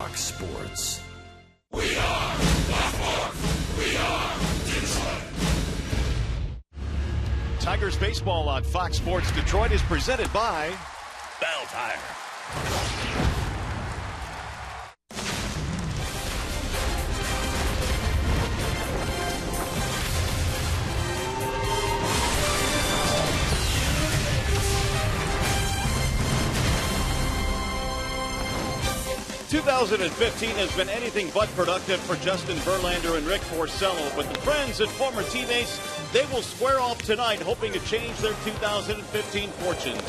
Fox Sports. We are Baltimore. We are Detroit. Tigers baseball on Fox Sports Detroit is presented by Bell Tire. 2015 has been anything but productive for Justin Verlander and Rick Porcello, but the friends and former teammates, they will square off tonight, hoping to change their 2015 fortunes.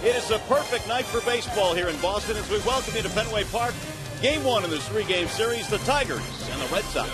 It is a perfect night for baseball here in Boston as we welcome you to Fenway Park. Game one in this three-game series, the Tigers and the Red Sox.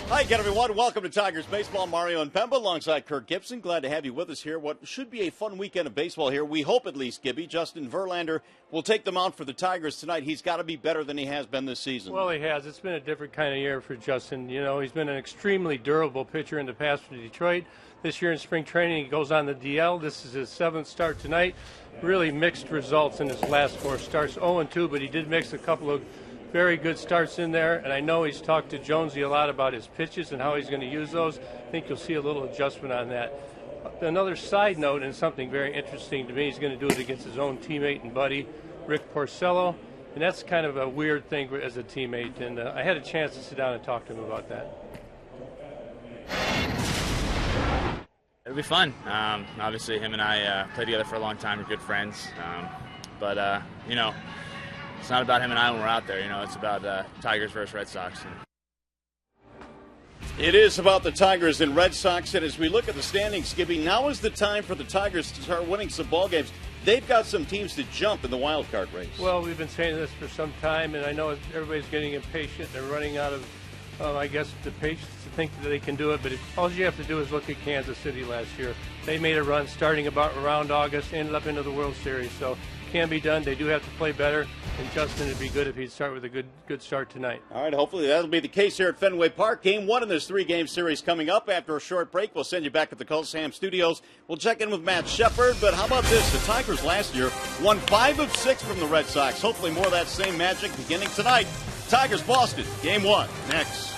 Hi again, everyone. Welcome to Tigers Baseball. Mario and Pemba alongside Kirk Gibson. Glad to have you with us here. What should be a fun weekend of baseball here. We hope at least, Gibby. Justin Verlander will take them out for the Tigers tonight. He's got to be better than he has been this season. Well, he has. It's been a different kind of year for Justin. You know, he's been an extremely durable pitcher in the past for Detroit. This year in spring training, he goes on the DL. This is his seventh start tonight. Really mixed results in his last four starts. 0-2, but he did mix a couple of very good starts in there, and I know he's talked to Jonesy a lot about his pitches and how he's going to use those. I think you'll see a little adjustment on that. Another side note, and something very interesting to me, he's going to do it against his own teammate and buddy, Rick Porcello, and that's kind of a weird thing as a teammate, and I had a chance to sit down and talk to him about that. It'll be fun. Obviously, him and I played together for a long time. We're good friends, but you know, it's not about him and I when we're out there. You know, it's about Tigers versus Red Sox. It is about the Tigers and Red Sox, and as we look at the standings, Skibby, now is the time for the Tigers to start winning some ball games. They've got some teams to jump in the wild card race. Well, we've been saying this for some time, and I know everybody's getting impatient. They're running out of, I guess, the patience to think that they can do it. But all you have to do is look at Kansas City last year. They made a run starting about around August, ended up into the World Series. So it can be done. They do have to play better. And Justin, it'd be good if he'd start with a good start tonight. All right, hopefully that'll be the case here at Fenway Park. Game one in this three-game series coming up. After a short break, we'll send you back to the Culsham Studios. We'll check in with Matt Shepard. But how about this? The Tigers last year won 5 of 6 from the Red Sox. Hopefully more of that same magic beginning tonight. Tigers Boston, game one, next.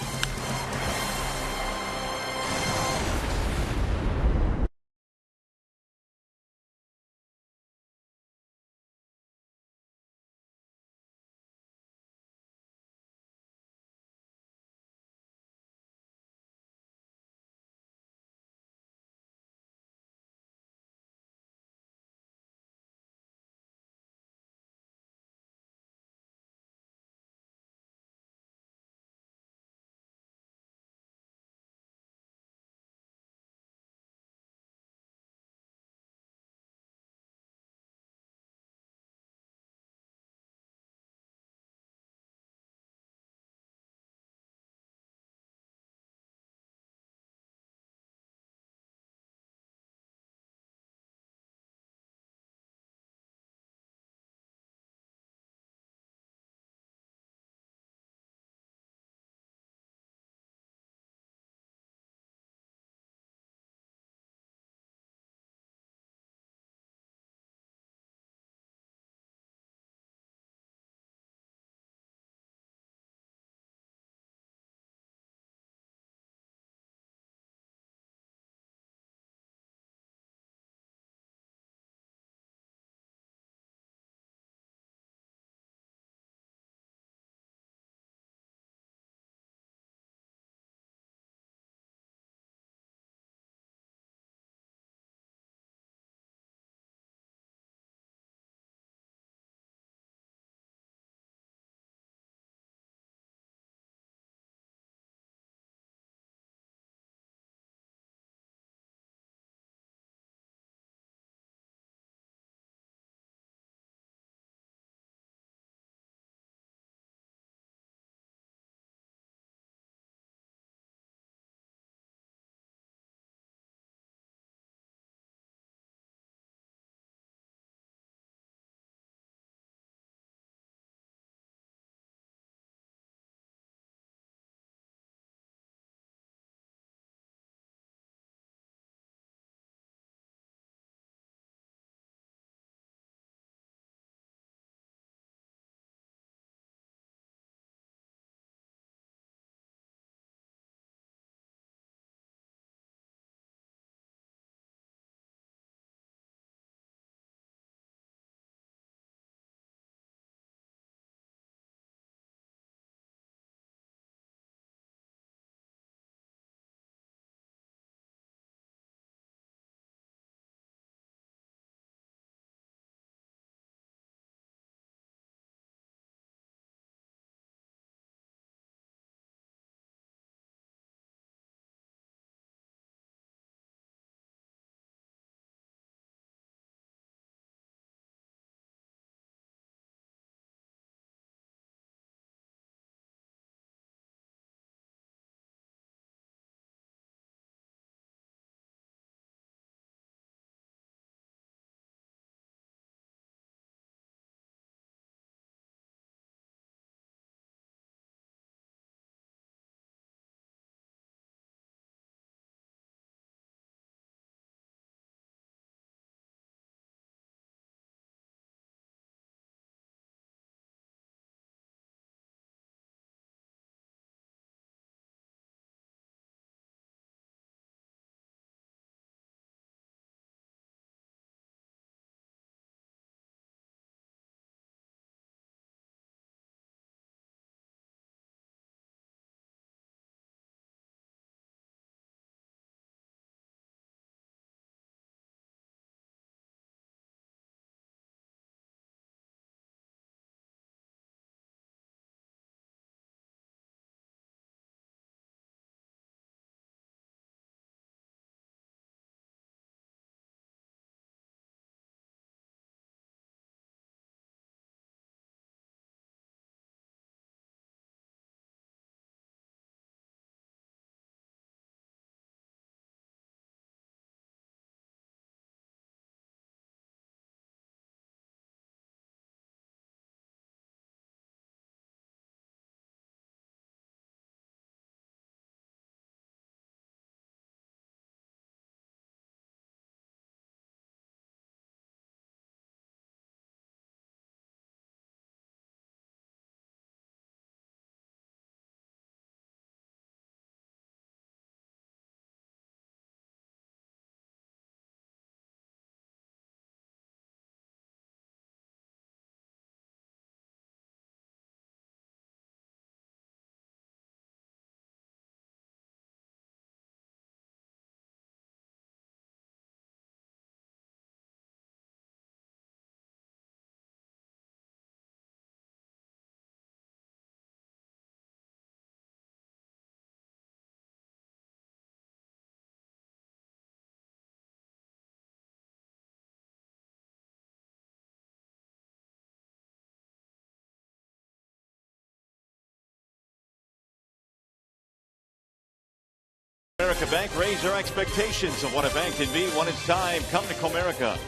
Comerica Bank, raise your expectations of what a bank can be when it's time. Come to Comerica.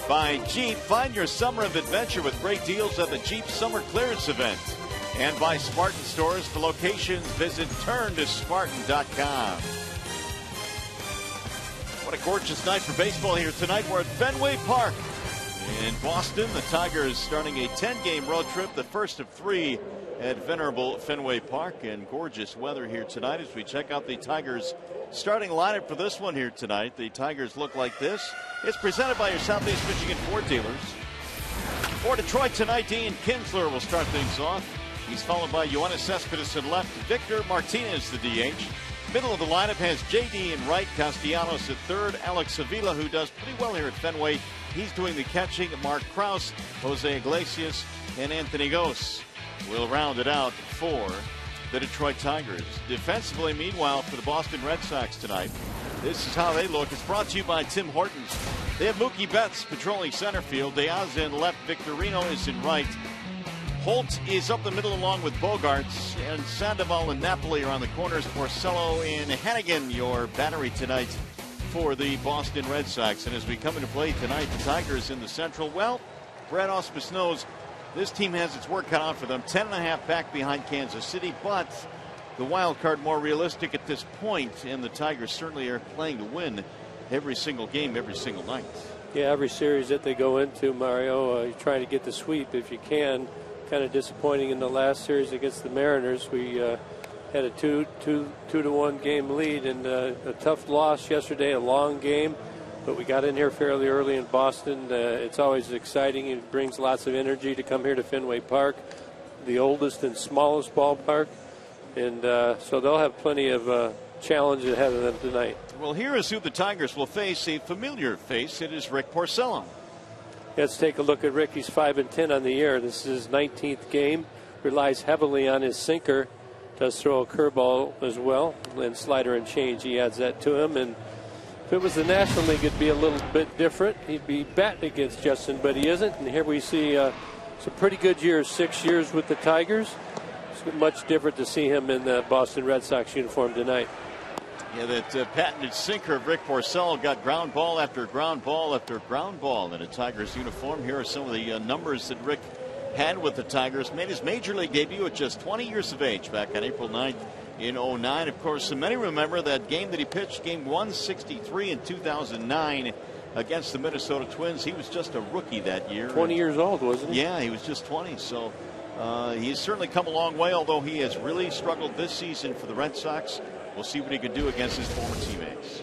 By Jeep, find your summer of adventure with great deals at the Jeep Summer Clearance Event. And by Spartan Stores. For locations, visit turntospartan.com. What a gorgeous night for baseball here tonight. We're at Fenway Park in Boston. The Tigers starting a 10-game road trip, the first of 3 at venerable Fenway Park. And gorgeous weather here tonight as we check out the Tigers starting lineup for this one here tonight. The Tigers look like this. It's presented by your Southeast Michigan Ford dealers. For Detroit tonight, Ian Kinsler will start things off. He's followed by Yoenis Cespedes in left, Victor Martinez the DH. Middle of the lineup has JD in right, Castellanos at third, Alex Avila, who does pretty well here at Fenway. He's doing the catching. Mark Krause, Jose Iglesias, and Anthony Gose will round it out for the Detroit Tigers. Defensively, meanwhile, for the Boston Red Sox tonight, this is how they look. It's brought to you by Tim Hortons. They have Mookie Betts patrolling center field. Diaz in left, Victorino is in right. Holt is up the middle along with Bogarts, and Sandoval and Napoli are on the corners. Porcello and Hannigan, your battery tonight for the Boston Red Sox. And as we come into play tonight, the Tigers in the Central. Well, Brad Ausmus knows this team has its work cut out for them. 10.5 back behind Kansas City, but the wild card more realistic at this point, and the Tigers certainly are playing to win every single game, every single night. Yeah, every series that they go into, Mario, you're trying to get the sweep if you can. Kind of disappointing in the last series against the Mariners. We had a 2-1 game lead, and a tough loss yesterday, a long game, but we got in here fairly early in Boston. It's always exciting. It brings lots of energy to come here to Fenway Park, the oldest and smallest ballpark, and so they'll have plenty of challenge ahead of them tonight. Well, here is who the Tigers will face, a familiar face. It is Rick Porcello. Let's take a look at Rick. He's 5-10 on the year. This is his 19th game. Relies heavily on his sinker. Does throw a curveball as well, and slider and change. He adds that to him. And if it was the National League, it'd be a little bit different. He'd be batting against Justin, but he isn't. And here we see some pretty good years. 6 years with the Tigers. It's much different to see him in the Boston Red Sox uniform tonight. Yeah, that patented sinker of Rick Porcello got ground ball after ground ball after ground ball in a Tigers uniform. Here are some of the numbers that Rick had with the Tigers. Made his major league debut at just 20 years of age back on April 9th in 09. Of course, many remember that game that he pitched, game 163 in 2009 against the Minnesota Twins. He was just a rookie that year. 20 years old, wasn't he? Yeah, he was just 20. So he's certainly come a long way, although he has really struggled this season for the Red Sox. We'll see what he can do against his former teammates.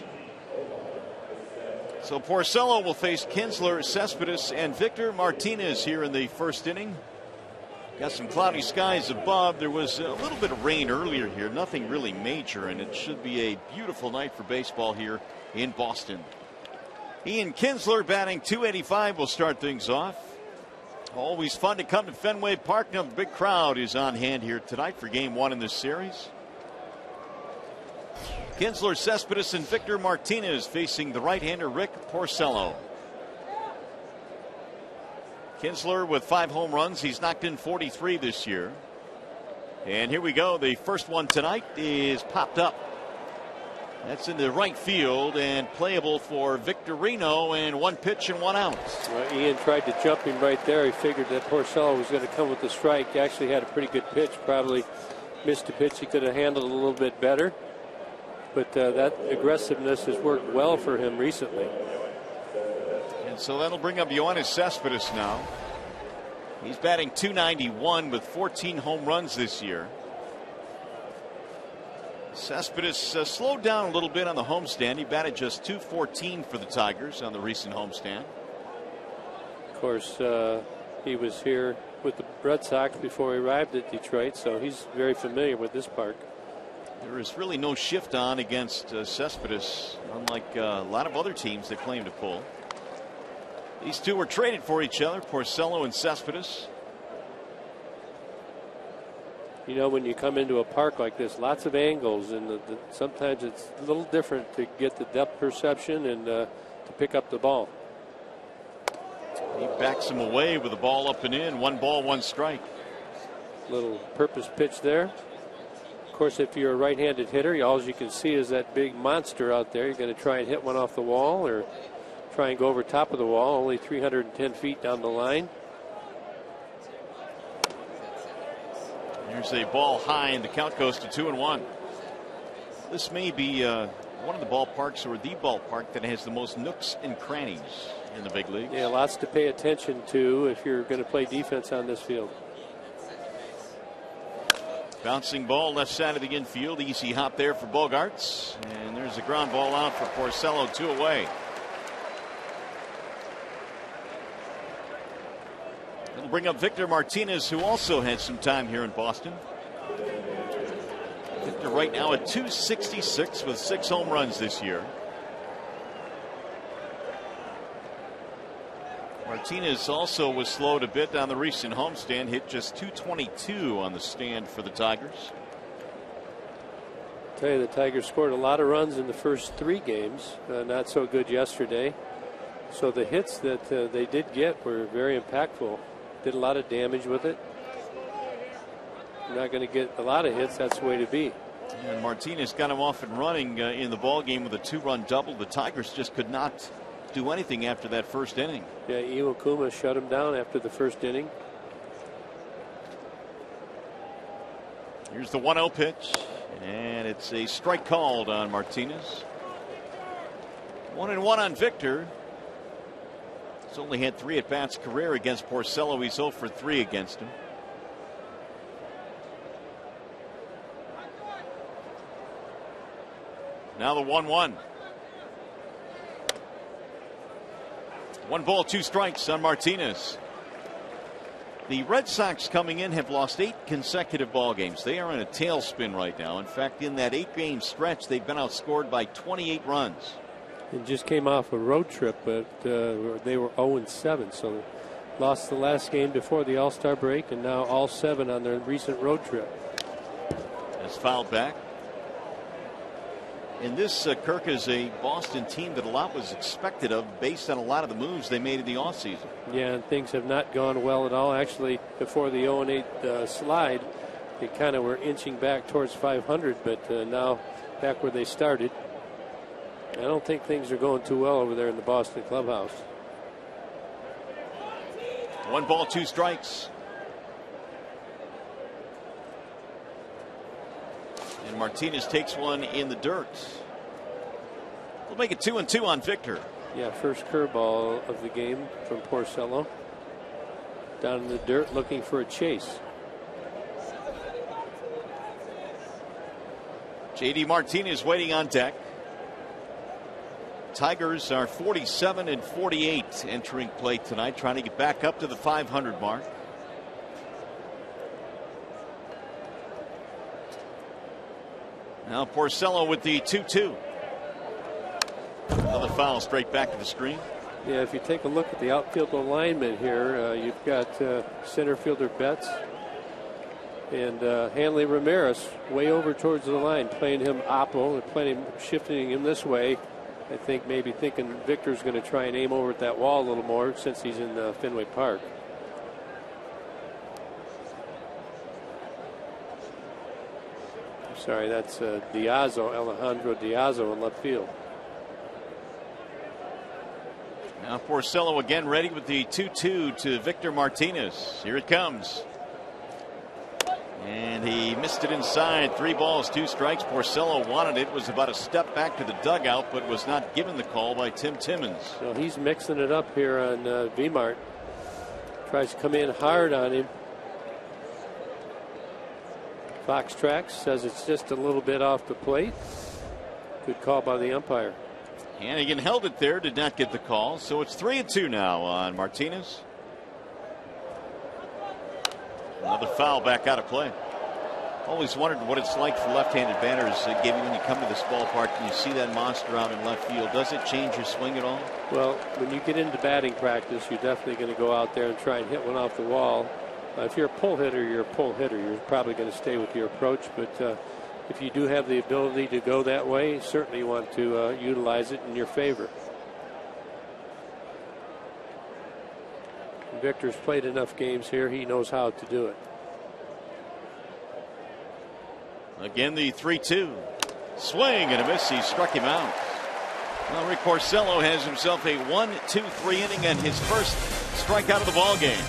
So Porcello will face Kinsler, Cespedes, and Victor Martinez here in the first inning. Got some cloudy skies above. There was a little bit of rain earlier here. Nothing really major, and it should be a beautiful night for baseball here in Boston. Ian Kinsler batting .285 will start things off. Always fun to come to Fenway Park. Now the big crowd is on hand here tonight for game 1 in this series. Kinsler, Cespedes, and Victor Martinez facing the right-hander Rick Porcello. Kinsler with 5 home runs. He's knocked in 43 this year. And here we go. The first one tonight is popped up. That's in the right field and playable for Victorino, and 1 pitch and 1 out. Well, Ian tried to jump him right there. He figured that Porcello was going to come with the strike. He actually had a pretty good pitch. Probably missed a pitch he could have handled a little bit better. But that aggressiveness has worked well for him recently. And so that'll bring up Yoenis Cespedes now. He's batting .291 with 14 home runs this year. Cespedes slowed down a little bit on the homestand. He batted just .214 for the Tigers on the recent homestand. Of course, he was here with the Red Sox before he arrived at Detroit, so he's very familiar with this park. There is really no shift on against Cespedes, unlike a lot of other teams that claim to pull. These two were traded for each other, Porcello and Cespedes. You know, when you come into a park like this, lots of angles, and sometimes it's a little different to get the depth perception and to pick up the ball. He backs him away with the ball up and in. 1 ball, 1 strike. Little purpose pitch there. course, if you're a right-handed hitter, all you can see is that big monster out there. You're going to try and hit one off the wall or try and go over top of the wall, only 310 feet down the line. Here's a ball high, and the count goes to 2-1. This may be one of the ballparks, or the ballpark, that has the most nooks and crannies in the big leagues. Yeah, lots to pay attention to if you're going to play defense on this field. Bouncing ball left side of the infield. Easy hop there for Bogaerts. And there's a ground ball out for Porcello, 2 away. It'll bring up Victor Martinez, who also had some time here in Boston. Victor right now at .266 with 6 home runs this year. Martinez also was slowed a bit on the recent homestand, hit just .222 on the stand for the Tigers. I'll tell you, the Tigers scored a lot of runs in the first 3 games. Not so good yesterday. So the hits that they did get were very impactful. Did a lot of damage with it. You're not going to get a lot of hits. That's the way to be. And Martinez got him off and running in the ball game with a 2-run double. The Tigers just could not do anything after that first inning. Yeah, Iwakuma shut him down after the first inning. Here's the 1-0 pitch, and it's a strike called on Martinez. 1-1 on Victor. He's only had 3 at-bats career against Porcello. He's 0 for 3 against him. Now the 1-1. 1 ball, 2 strikes on Martinez. The Red Sox coming in have lost 8 consecutive ball games. They are in a tailspin right now. In fact, in that 8-game stretch, they've been outscored by 28 runs. And just came off a road trip, but they were 0-7. So lost the last game before the All-Star break, and now all 7 on their recent road trip. That's fouled back. And this, Kirk, is a Boston team that a lot was expected of based on a lot of the moves they made in the offseason. Yeah, and things have not gone well at all. Actually, before the 0-8 slide, they kind of were inching back towards 500, but now back where they started. I don't think things are going too well over there in the Boston clubhouse. 1 ball, 2 strikes. And Martinez takes one in the dirt. We'll make it 2-2 on Victor. Yeah, first curveball of the game from Porcello. Down in the dirt looking for a chase. JD Martinez waiting on deck. Tigers are 47-48 entering play tonight, trying to get back up to the 500 mark. Now Porcello with the 2-2. Another foul straight back to the screen. Yeah, if you take a look at the outfield alignment here, you've got center fielder Betts and Hanley Ramirez way over towards the line, playing him oppo, shifting him this way. I think maybe thinking Victor's going to try and aim over at that wall a little more since he's in Fenway Park. Sorry, that's Alejandro Diazzo in left field. Now Porcello again ready with the 2-2 to Victor Martinez. Here it comes. And he missed it inside. 3 balls, 2 strikes. Porcello wanted it. Was about a step back to the dugout, but was not given the call by Tim Timmons. So he's mixing it up here on V-Mart. Tries to come in hard on him. Fox Tracks says it's just a little bit off the plate. Good call by the umpire. Hannigan held it there, did not get the call. So it's 3-2 now on Martinez. Another foul back out of play. Always wondered what it's like for left-handed batters. Gabe, when you come to this ballpark and you see that monster out in left field, does it change your swing at all? Well, when you get into batting practice, you're definitely going to go out there and try and hit one off the wall. If you're a pull hitter, you're a pull hitter. You're probably going to stay with your approach. But if you do have the ability to go that way, certainly you want to utilize it in your favor. Victor's played enough games here. He knows how to do it. Again, the 3-2. Swing and a miss. He struck him out. Well, Rick Porcello has himself a 1-2-3 inning and his first strikeout of the ball game.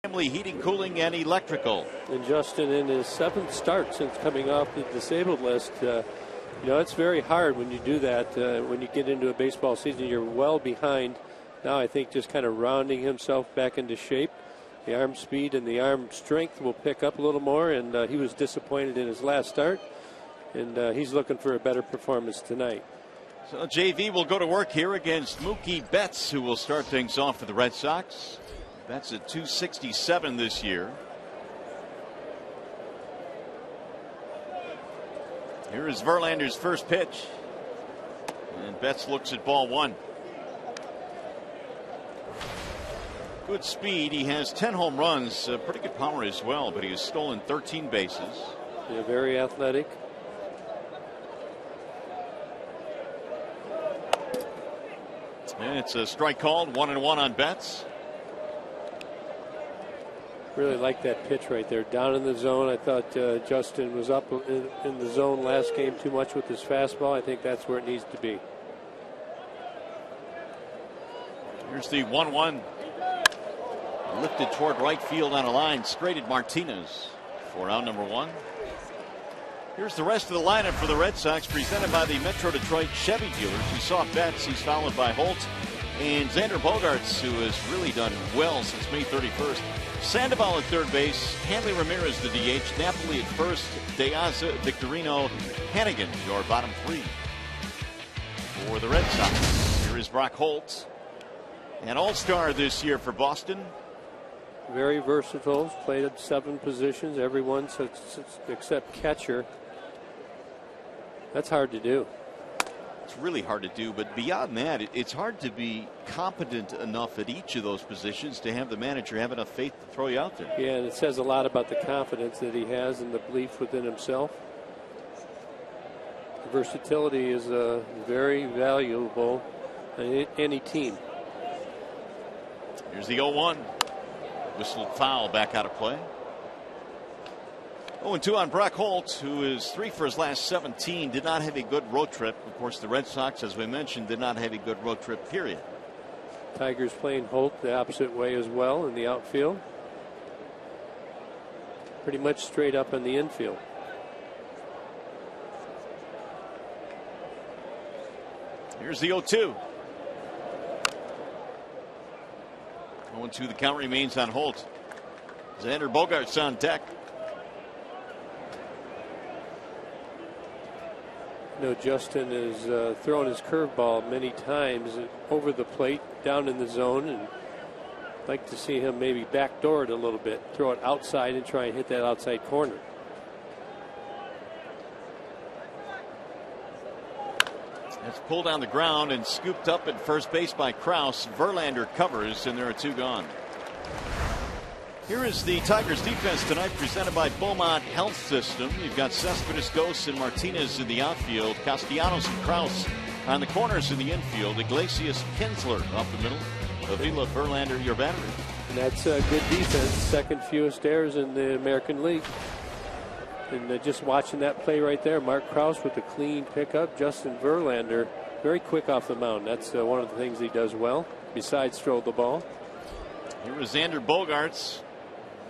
Family Heating, Cooling, and Electrical. And Justin, in his 7th start since coming off the disabled list, you know, it's very hard when you do that. When you get into a baseball season, you're well behind. Now I think just kind of rounding himself back into shape. The arm speed and the arm strength will pick up a little more, and he was disappointed in his last start, and he's looking for a better performance tonight. So JV will go to work here against Mookie Betts, who will start things off for the Red Sox. Betts at 267 this year. Here is Verlander's first pitch, and Betts looks at ball one. Good speed. He has 10 home runs, pretty good power as well, but he has stolen 13 bases. Yeah, very athletic. And it's a strike called, 1-1 on Betts. Really like that pitch right there, down in the zone. I thought Justin was up in the zone last game too much with his fastball. I think that's where it needs to be. Here's the 1-1. Lifted toward right field on a line, straight at Martinez for out number one. Here's the rest of the lineup for the Red Sox, presented by the Metro Detroit Chevy dealers. You saw Betts. He's followed by Holt and Xander Bogaerts, who has really done well since May 31st. Sandoval at third base, Hanley Ramirez the DH, Napoli at first, Deaza, Victorino, Hannigan, your bottom three for the Red Sox. Here is Brock Holt, an all-star this year for Boston. Very versatile, played at 7 positions, everyone except catcher. That's hard to do. It's really hard to do, but beyond that, it's hard to be competent enough at each of those positions to have the manager have enough faith to throw you out there. Yeah, and it says a lot about the confidence that he has and the belief within himself. Versatility is very valuable in any team. Here's the 0-1. Whistled foul, back out of play. 0-2 on Brock Holt, who is 3 for his last 17. Did not have a good road trip. Of course, the Red Sox, as we mentioned, did not have a good road trip, period. Tigers playing Holt the opposite way as well in the outfield. Pretty much straight up in the infield. Here's the 0-2. 0-2, the count remains on Holt. Xander Bogaerts on deck. You know, Justin has thrown his curveball many times over the plate, down in the zone, and Like to see him maybe backdoor it a little bit, throw it outside and try and hit that outside corner. It's pulled on the ground and scooped up at first base by Kraus. Verlander covers, and there are 2 gone. Here is the Tigers defense tonight, presented by Beaumont Health System. You've got Cespedes, Gose, and Martinez in the outfield. Castellanos and Kraus on the corners in the infield. Iglesias, Kinsler up the middle. Avila, Verlander, your battery. And that's a good defense. Second fewest errors in the American League. And just watching that play right there, Mark Kraus with a clean pickup. Justin Verlander, very quick off the mound. That's one of the things he does well, besides throw the ball. Here is Xander Bogaerts,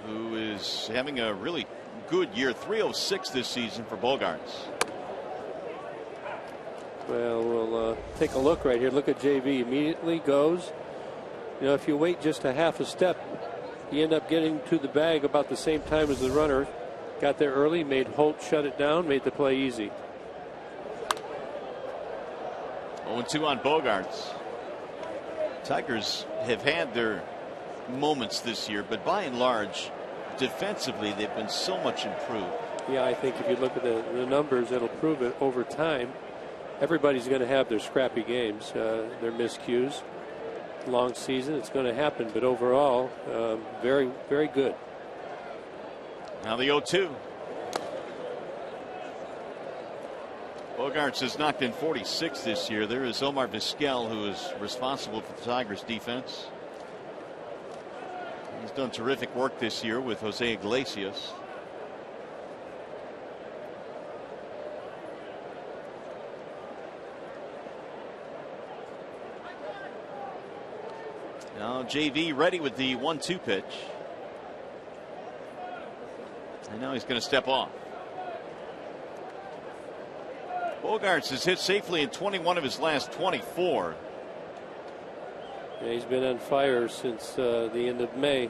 who is having a really good year. 306 this season for Bogaerts. Well, we'll take a look right here. Look at JV. Immediately goes. You know, if you wait just a half a step, you end up getting to the bag about the same time as the runner. Got there early, made Holt shut it down, made the play easy. 0-2 on Bogaerts. Tigers have had their moments this year, but by and large, defensively, they've been so much improved. Yeah, I think if you look at the numbers, it'll prove it over time. Everybody's going to have their scrappy games, their miscues. Long season, it's going to happen, but overall, very, very good. Now the 0-2. Bogaerts has knocked in 46 this year. There is Omar Vizquel, who is responsible for the Tigers defense. He's done terrific work this year with Jose Iglesias. Now JV ready with the 1-2 pitch. And now he's going to step off. Bogaerts has hit safely in 21 of his last 24. Yeah, he's been on fire since the end of May.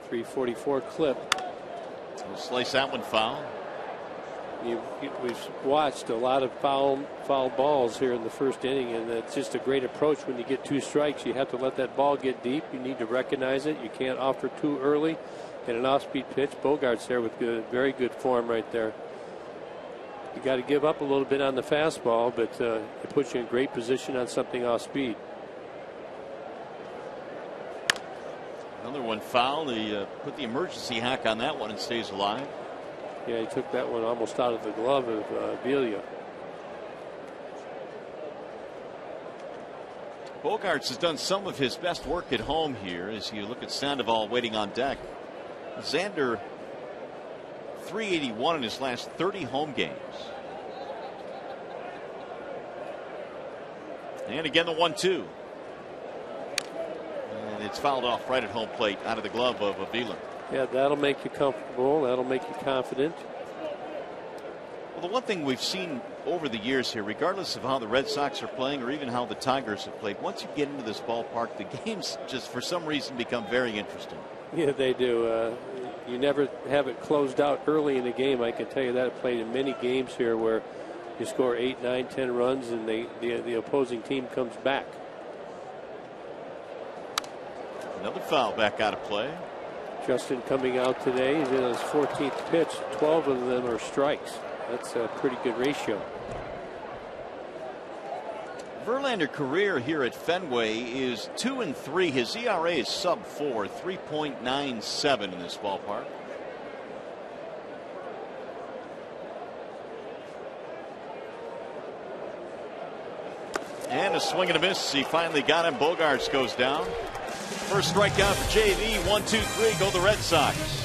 344 clip. We'll slice that one foul. We've watched a lot of foul balls here in the first inning, and it's just a great approach. When you get 2 strikes, you have to let that ball get deep. You need to recognize it. You can't offer too early. And an off-speed pitch. Bogaerts there with very good form right there. You got to give up a little bit on the fastball, but it puts you in great position on something off-speed. Another one foul. They put the emergency hack on that one and stays alive. Yeah, he took that one almost out of the glove of Avila. Bogaerts has done some of his best work at home here as you look at Sandoval waiting on deck. Xander 381 in his last 30 home games. And again the 1-2. And it's fouled off right at home plate out of the glove of Avila. Yeah, that'll make you comfortable. That'll make you confident. Well, the one thing we've seen over the years here, regardless of how the Red Sox are playing or even how the Tigers have played, once you get into this ballpark, the games just for some reason become very interesting. Yeah, they do. You never have it closed out early in the game. I can tell you that. I played in many games here where you score 8, 9, 10 runs and the opposing team comes back. Another foul back out of play. Justin coming out today. He's in his 14th pitch. 12 of them are strikes. That's a pretty good ratio. Verlander career here at Fenway is 2-3. His ERA is sub-4, 3.97 in this ballpark. And a swing and a miss. He finally got him. Bogaerts goes down. First strikeout for JV. 1-2-3. Go the Red Sox.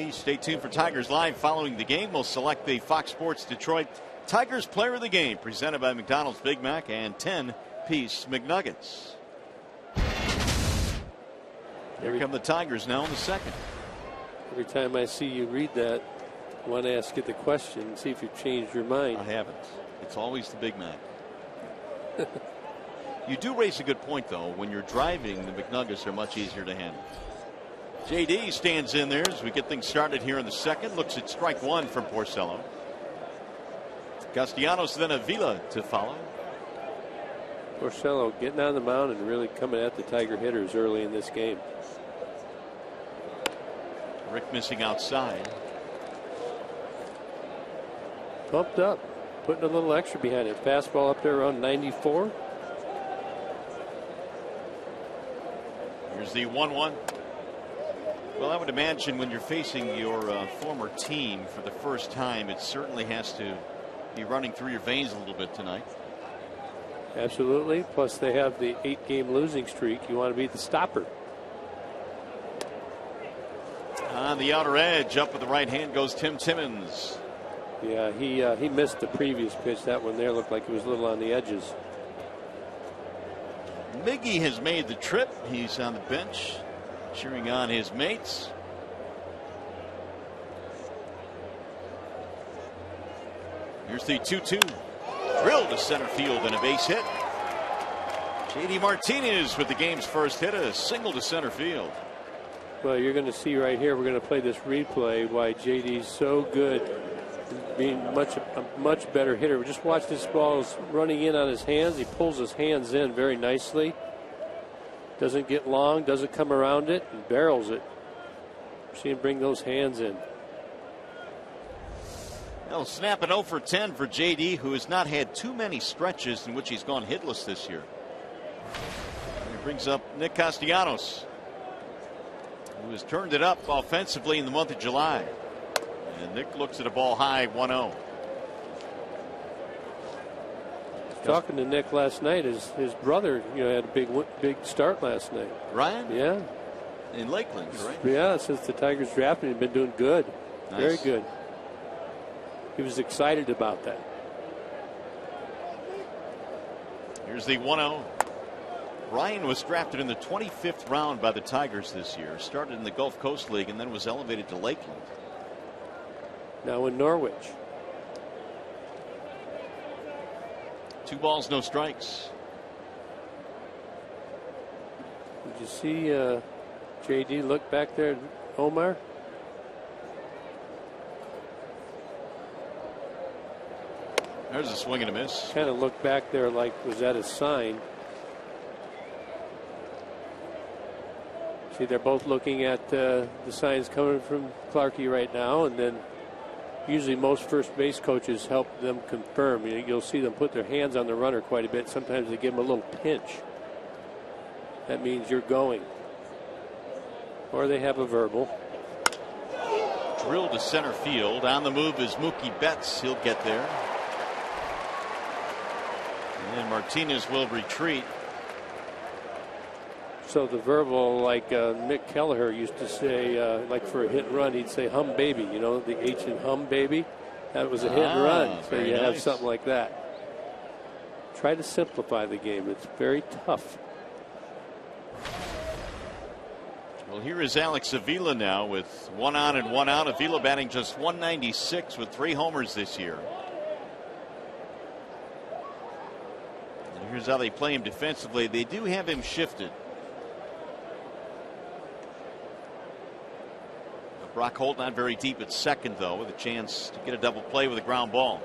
Stay tuned for Tigers Live following the game. We'll select the Fox Sports Detroit Tigers Player of the Game, presented by McDonald's Big Mac and 10-piece McNuggets. Here come the Tigers now in the second. Every time I see you read that, I want to ask you the question and see if you've changed your mind. I haven't. It's always the Big Mac. You do raise a good point, though. When you're driving, the McNuggets are much easier to handle. JD stands in there as we get things started here in the second. Looks at strike one from Porcello. Castellanos, then Avila to follow. Porcello getting on the mound and really coming at the Tiger hitters early in this game. Rick missing outside. Pumped up, putting a little extra behind it. Fastball up there around 94. Here's the 1-1. Well, I would imagine when you're facing your former team for the first time, it certainly has to be running through your veins a little bit tonight. Absolutely. Plus, they have the 8-game losing streak. You want to be the stopper. On the outer edge, up with the right hand goes Tim Timmons. Yeah, he missed the previous pitch. That one there looked like it was a little on the edges. Miggy has made the trip. He's on the bench, cheering on his mates. Here's the 2-2. Drilled to center field and a base hit. JD Martinez with the game's first hit, a single to center field. Well, you're going to see right here, we're going to play this replay, why JD's so good, being a much better hitter. Just watch this ball running in on his hands. He pulls his hands in very nicely. Doesn't get long, doesn't come around it, and barrels it. See him bring those hands in. Well, snap an 0 for 10 for JD, who has not had too many stretches in which he's gone hitless this year. And he brings up Nick Castellanos, who has turned it up offensively in the month of July. And Nick looks at a ball high, 1-0. Talking to Nick last night, his brother, had a big start last night. Ryan? Yeah. In Lakeland, right? Yeah, since the Tigers drafted, he's been doing good. Nice. Very good. He was excited about that. Here's the 1-0. Ryan was drafted in the 25th round by the Tigers this year. Started in the Gulf Coast League and then was elevated to Lakeland. Now in Norwich. 2 balls, no strikes. Did you see JD look back there at Omar? There's a swing and a miss. Kind of looked back there like, was that a sign? See, they're both looking at the signs coming from Clarkie right now, and then usually most first base coaches help them confirm. You'll see them put their hands on the runner quite a bit. Sometimes they give him a little pinch. That means you're going. Or they have a verbal. Drilled to center field. On the move is Mookie Betts. He'll get there. And then Martinez will retreat. So the verbal, like Mick Kelleher used to say, like for a hit and run, he'd say hum baby, the H in hum baby. That was a hit and run. So you have something like that. Try to simplify the game. It's very tough. Well, here is Alex Avila now with 1 on and 1 out. Avila batting just 196 with 3 homers this year. And here's how they play him defensively. They do have him shifted. Brock Holt not very deep at second, though, with a chance to get a double play with a ground ball.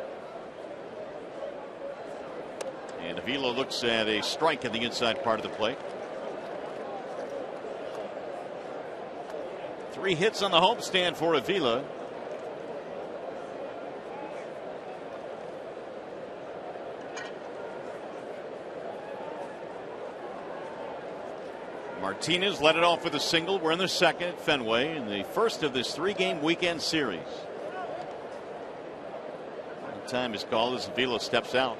And Avila looks at a strike in the inside part of the plate. 3 hits on the homestand for Avila. Martinez led it off with a single. We're in the second at Fenway in the first of this 3-game weekend series. Time is called as Avila steps out.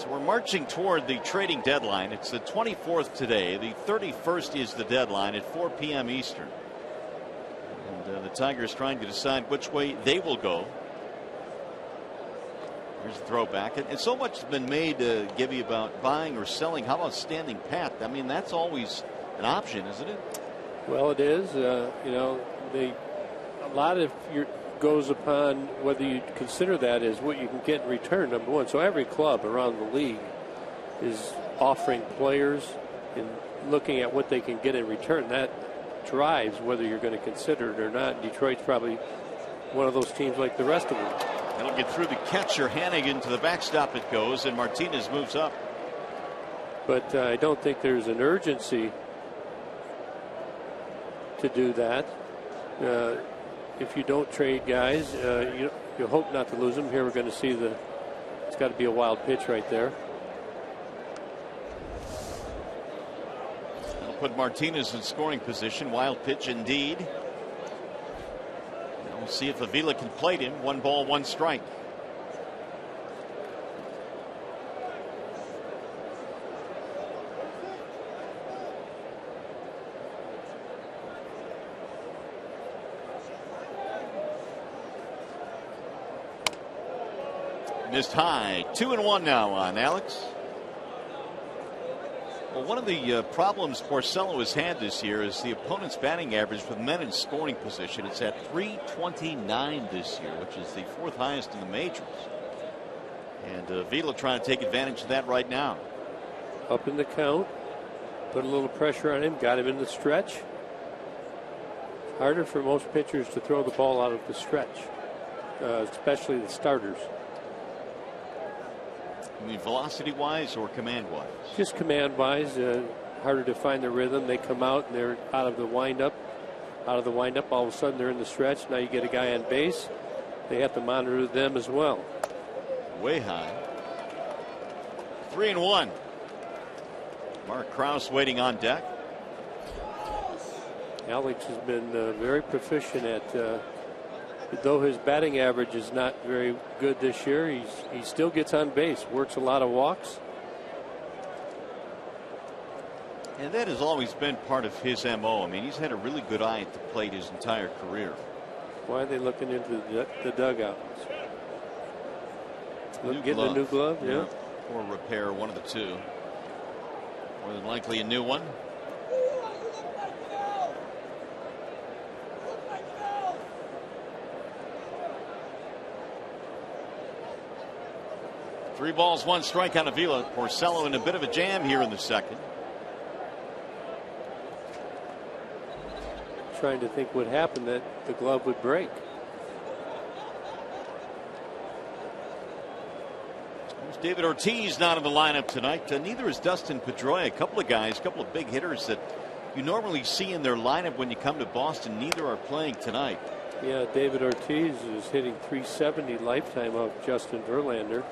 So we're marching toward the trading deadline. It's the 24th today. The 31st is the deadline at 4 p.m. Eastern. And the Tigers trying to decide which way they will go. Here's a throwback. And so much has been made, Gibby, about buying or selling. How about standing pat? I mean, that's always an option, isn't it? Well, it is. You know, a lot of your goes upon whether you consider that as what you can get in return, number one. So every club around the league is offering players and looking at what they can get in return. That drives whether you're going to consider it or not. Detroit's probably one of those teams like the rest of them. That'll get through the catcher. Hannigan to the backstop it goes, and Martinez moves up. But I don't think there's an urgency to do that. If you don't trade guys, you hope not to lose them. Here we're going to see it's got to be a wild pitch right there. That'll put Martinez in scoring position. Wild pitch indeed. And we'll see if Avila can plate him. 1 ball, 1 strike. Missed high. 2-1 now on Alex. Well, one of the problems Porcello has had this year is the opponent's batting average with men in scoring position. It's at .329 this year, which is the 4th highest in the majors. And Vila trying to take advantage of that right now. Up in the count. Put a little pressure on him. Got him in the stretch. Harder for most pitchers to throw the ball out of the stretch, especially the starters. I mean, velocity-wise or command-wise? Just command-wise. Harder to find the rhythm. They come out and they're out of the windup. All of a sudden they're in the stretch. Now you get a guy on base. They have to monitor them as well. Way high. 3-1. Mark Krause waiting on deck. Alex has been very proficient at. Though his batting average is not very good this year, he still gets on base, works a lot of walks. And that has always been part of his MO. I mean, he's had a really good eye at the plate his entire career. Why are they looking into the dugout? Getting a new glove, yeah. Or repair, one of the two. More than likely a new one. Three balls, 1 strike on Avila. Porcello in a bit of a jam here in the second. Trying to think what happened that the glove would break. There's David Ortiz not in the lineup tonight. Neither is Dustin Pedroia. A couple of guys, a couple of big hitters that you normally see in their lineup when you come to Boston. Neither are playing tonight. Yeah, David Ortiz is hitting .370 lifetime of Justin Verlander.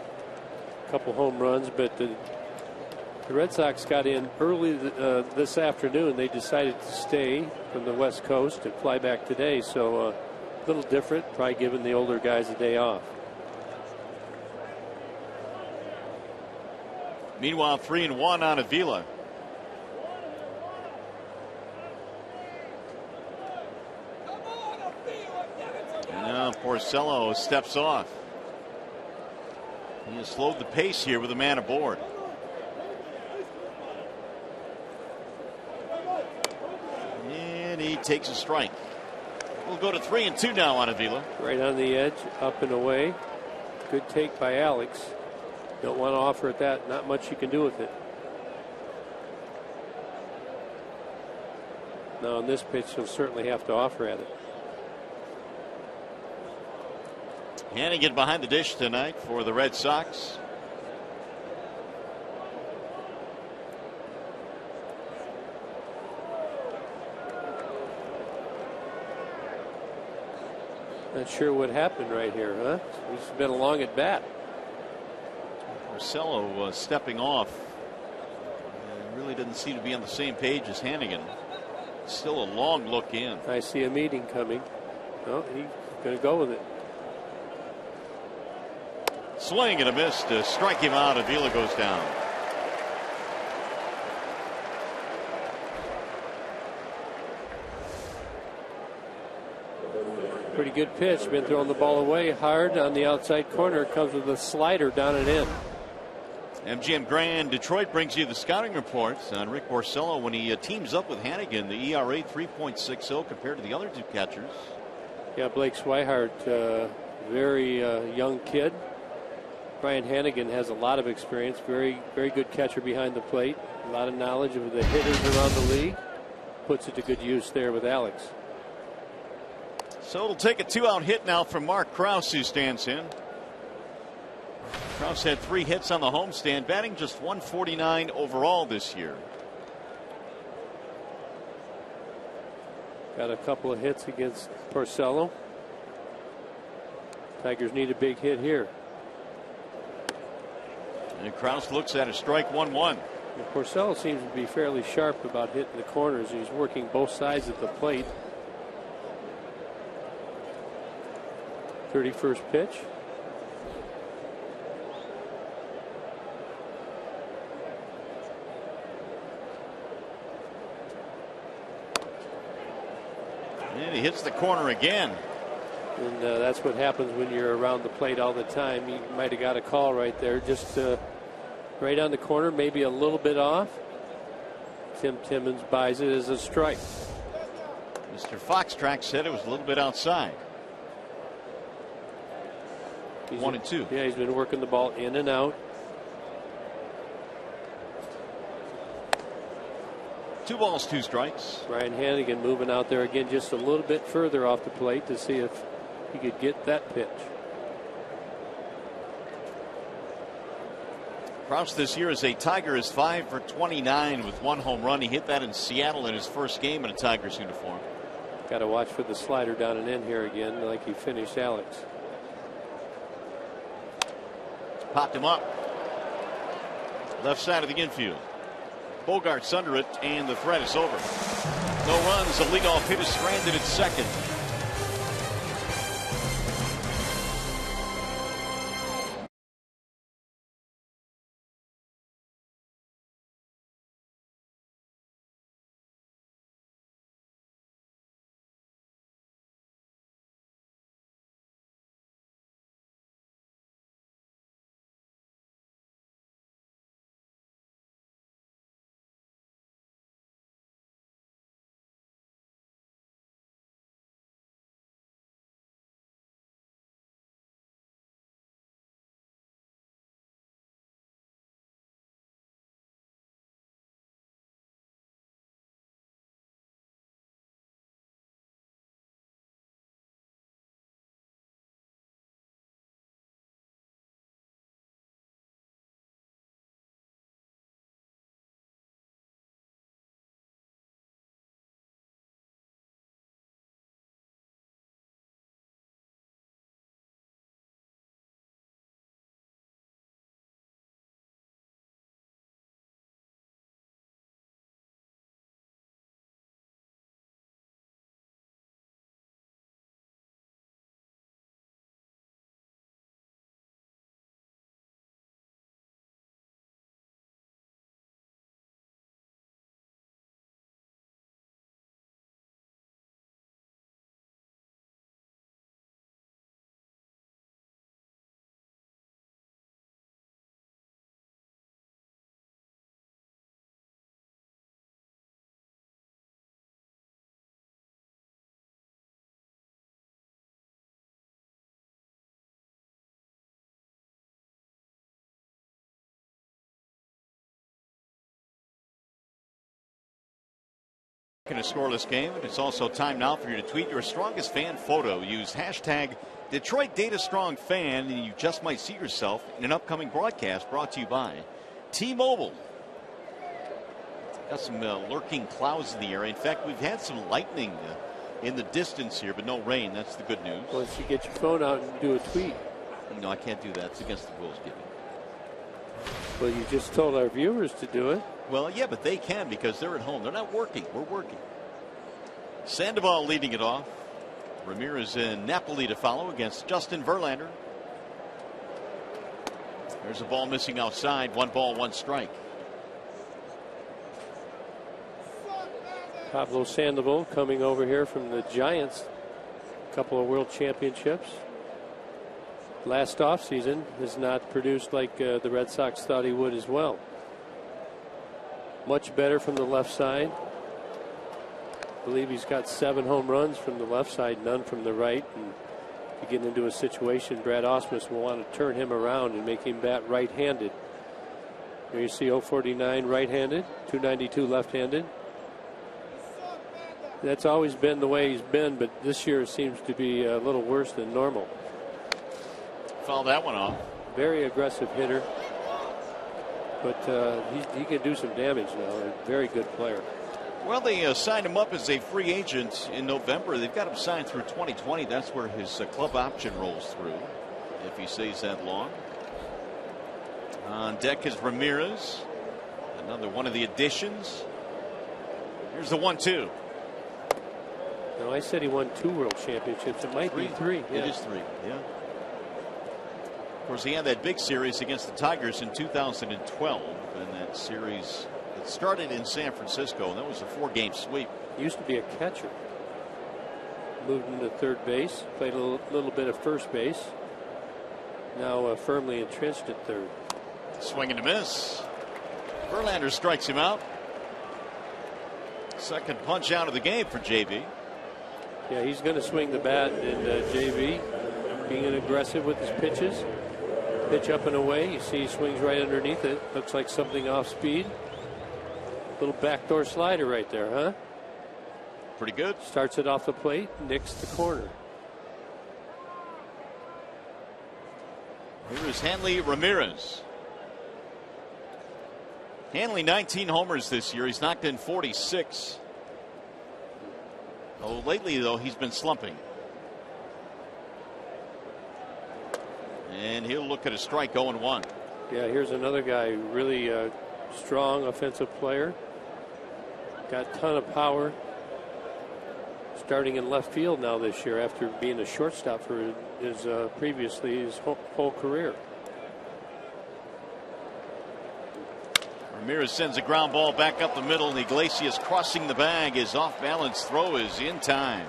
Couple home runs, but the Red Sox got in early this afternoon. They decided to stay from the West Coast and fly back today, so a little different, probably giving the older guys a day off. Meanwhile, 3-1 on Avila. And now Porcello steps off. He has slowed the pace here with a man aboard. And he takes a strike. We'll go to 3-2 now on Avila. Right on the edge, up and away. Good take by Alex. Don't want to offer it that. Not much you can do with it. Now on this pitch, he'll certainly have to offer at it. Hannigan behind the dish tonight for the Red Sox. Not sure what happened right here, huh? He's been along at bat. Porcello stepping off. Really didn't seem to be on the same page as Hannigan. Still a long look in. I see a meeting coming. Oh, he's going to go with it. Swing and a miss to strike him out. Avila goes down. Pretty good pitch. Been throwing the ball away hard on the outside corner. Comes with a slider down and in. MGM Grand Detroit brings you the scouting reports on Rick Porcello when he teams up with Hannigan. The ERA 3.60 compared to the other two catchers. Yeah, Blake Swihart, very young kid. Brian Hannigan has a lot of experience. Very good catcher behind the plate. A lot of knowledge of the hitters around the league. Puts it to good use there with Alex. So it'll take a 2-out hit now from Mark Krause, who stands in. Krause had 3 hits on the homestand, batting just .149 overall this year. Got a couple of hits against Porcello. Tigers need a big hit here. And Krause looks at a strike 1-1. Porcello seems to be fairly sharp about hitting the corners. He's working both sides of the plate. 31st pitch. And he hits the corner again. And that's what happens when you're around the plate all the time. You might have got a call right there. Just right on the corner, maybe a little bit off. Tim Timmons buys it as a strike. Mr. Foxtrack said it was a little bit outside. 1-2. Yeah, he's been working the ball in and out. 2 balls, 2 strikes. Ryan Hannigan moving out there again just a little bit further off the plate to see if he could get that pitch. Krause this year as a Tiger is 5 for 29 with 1 home run. He hit that in Seattle in his first game in a Tigers uniform. Got to watch for the slider down and in here again, like he finished Alex. Popped him up. Left side of the infield. Bogart's under it, and the threat is over. No runs. The leadoff hit is stranded at second. In a scoreless game, and it's also time now for you to tweet your strongest fan photo. Use hashtag Detroit Data Strong Fan, and you just might see yourself in an upcoming broadcast brought to you by T-Mobile. Got some lurking clouds in the air. In fact, we've had some lightning in the distance here, but no rain. That's the good news. Once you get your phone out and do a tweet. No, I can't do that. It's against the rules, Gibby. Well, you just told our viewers to do it. Well, yeah, but they can because they're at home. They're not working. We're working. Sandoval leading it off. Ramirez and Napoli to follow against Justin Verlander. There's a ball missing outside. 1 ball, 1 strike. Pablo Sandoval coming over here from the Giants. A couple of world championships. Last offseason has not produced like the Red Sox thought he would as well. Much better from the left side. I believe he's got 7 home runs from the left side, none from the right. And to get into a situation, Brad Ausmus will want to turn him around and make him bat right-handed. Here you see 049 right-handed, 292 left-handed. That's always been the way he's been, but this year seems to be a little worse than normal. Foul that one off. Very aggressive hitter, but he can do some damage now. A very good player. Well, they signed him up as a free agent in November. They've got him signed through 2020. That's where his club option rolls through, if he stays that long. On deck is Ramirez, another one of the additions. Here's the 1-2. No, I said he won 2 world championships. It might be 3. Yeah. It is 3. Yeah. Of course, he had that big series against the Tigers in 2012, and that series it started in San Francisco, and that was a 4-game sweep. He used to be a catcher. Moved into third base, played a little bit of first base. Now firmly entrenched at third. Swing and a miss. Verlander strikes him out. Second punch out of the game for JV. Yeah, he's going to swing the bat, and JV being aggressive with his pitches. Pitch up and away. You see he swings right underneath it. Looks like something off speed. Little backdoor slider right there, huh? Pretty good. Starts it off the plate, nicks the corner. Here is Hanley Ramirez. Hanley 19 homers this year. He's knocked in 46. Oh, lately though he's been slumping. And he'll look at a strike 0-1. Yeah, here's another guy, really strong offensive player. Got a ton of power. Starting in left field now this year after being a shortstop for his previously his whole career. Ramirez sends a ground ball back up the middle, and Iglesias crossing the bag. His off balance throw is in time.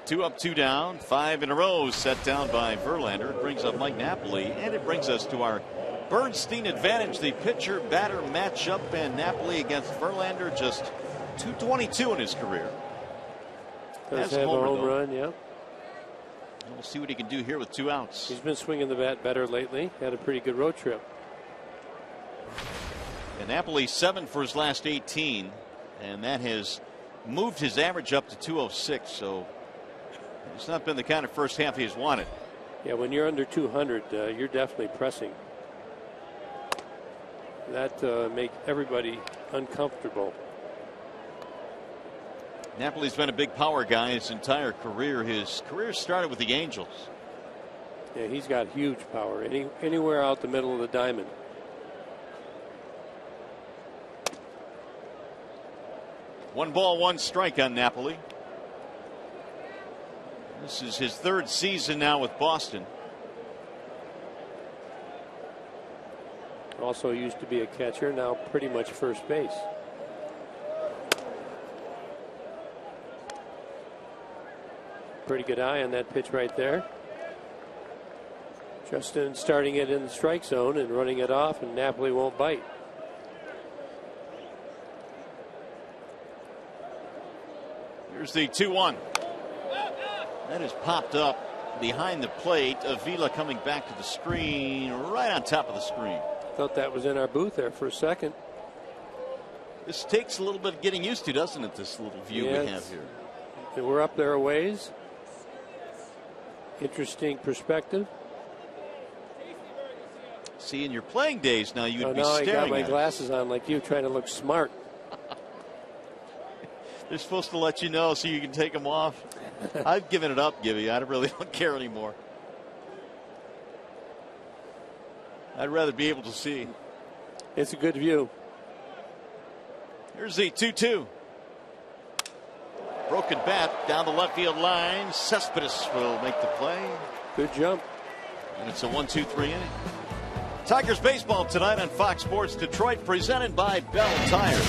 2 up, 2 down, 5 in a row set down by Verlander. It brings up Mike Napoli, and it brings us to our Bernstein advantage, the pitcher batter matchup, and Napoli against Verlander, just 222 in his career. Does have a home run, yeah. We'll see what he can do here with 2 outs. He's been swinging the bat better lately. Had a pretty good road trip. And Napoli 7 for his last 18, and that has moved his average up to 206. So it's not been the kind of first half he's wanted. Yeah, when you're under 200, you're definitely pressing. That makes everybody uncomfortable. Napoli's been a big power guy his entire career. His career started with the Angels. Yeah, he's got huge power. Anywhere out the middle of the diamond. One ball, 1 strike on Napoli. This is his 3rd season now with Boston. Also used to be a catcher, now pretty much first base. Pretty good eye on that pitch right there. Justin starting it in the strike zone and running it off, and Napoli won't bite. Here's the 2-1. That is popped up behind the plate. Avila coming back to the screen, right on top of the screen. Thought that was in our booth there for a second. This takes a little bit of getting used to, doesn't it, this little view we have here? We're up there a ways. Interesting perspective. See, in your playing days now, you'd be now staring I got my at glasses on like you, trying to look smart. They're supposed to let you know so you can take them off. I've given it up, Gibby. I really don't care anymore. I'd rather be able to see. It's a good view. Here's the 2-2. Broken bat down the left field line. Cespedes will make the play. Good jump. And it's a 1-2-3 inning. Tigers baseball tonight on Fox Sports Detroit, presented by Bell Tire.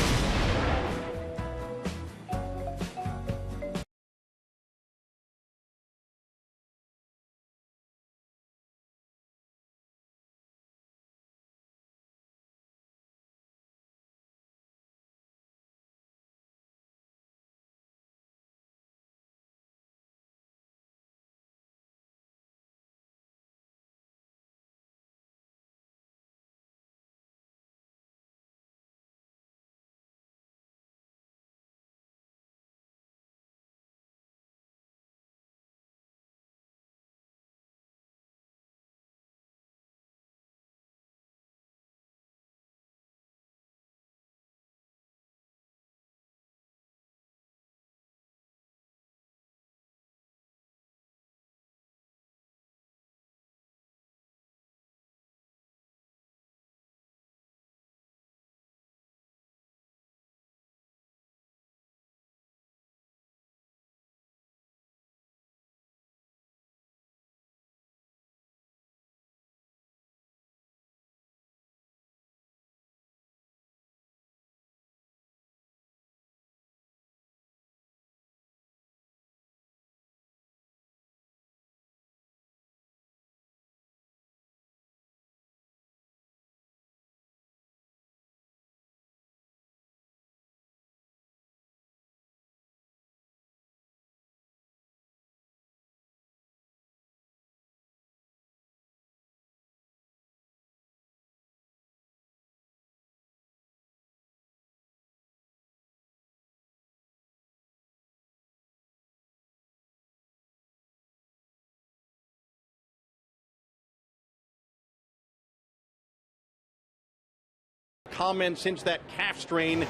Comment since that calf strain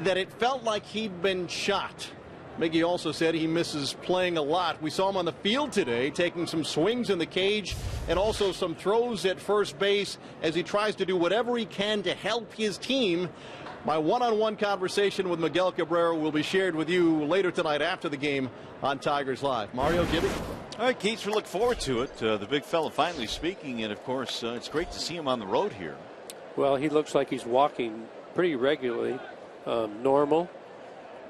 that it felt like he'd been shot. Miggy also said he misses playing a lot. We saw him on the field today taking some swings in the cage and also some throws at first base as he tries to do whatever he can to help his team. My one-on-one conversation with Miguel Cabrera will be shared with you later tonight after the game on Tigers Live. Mario, Gibby? All right, Keith, we look forward to it. The big fella finally speaking, and of course it's great to see him on the road here. Well, he looks like he's walking pretty regularly, normal.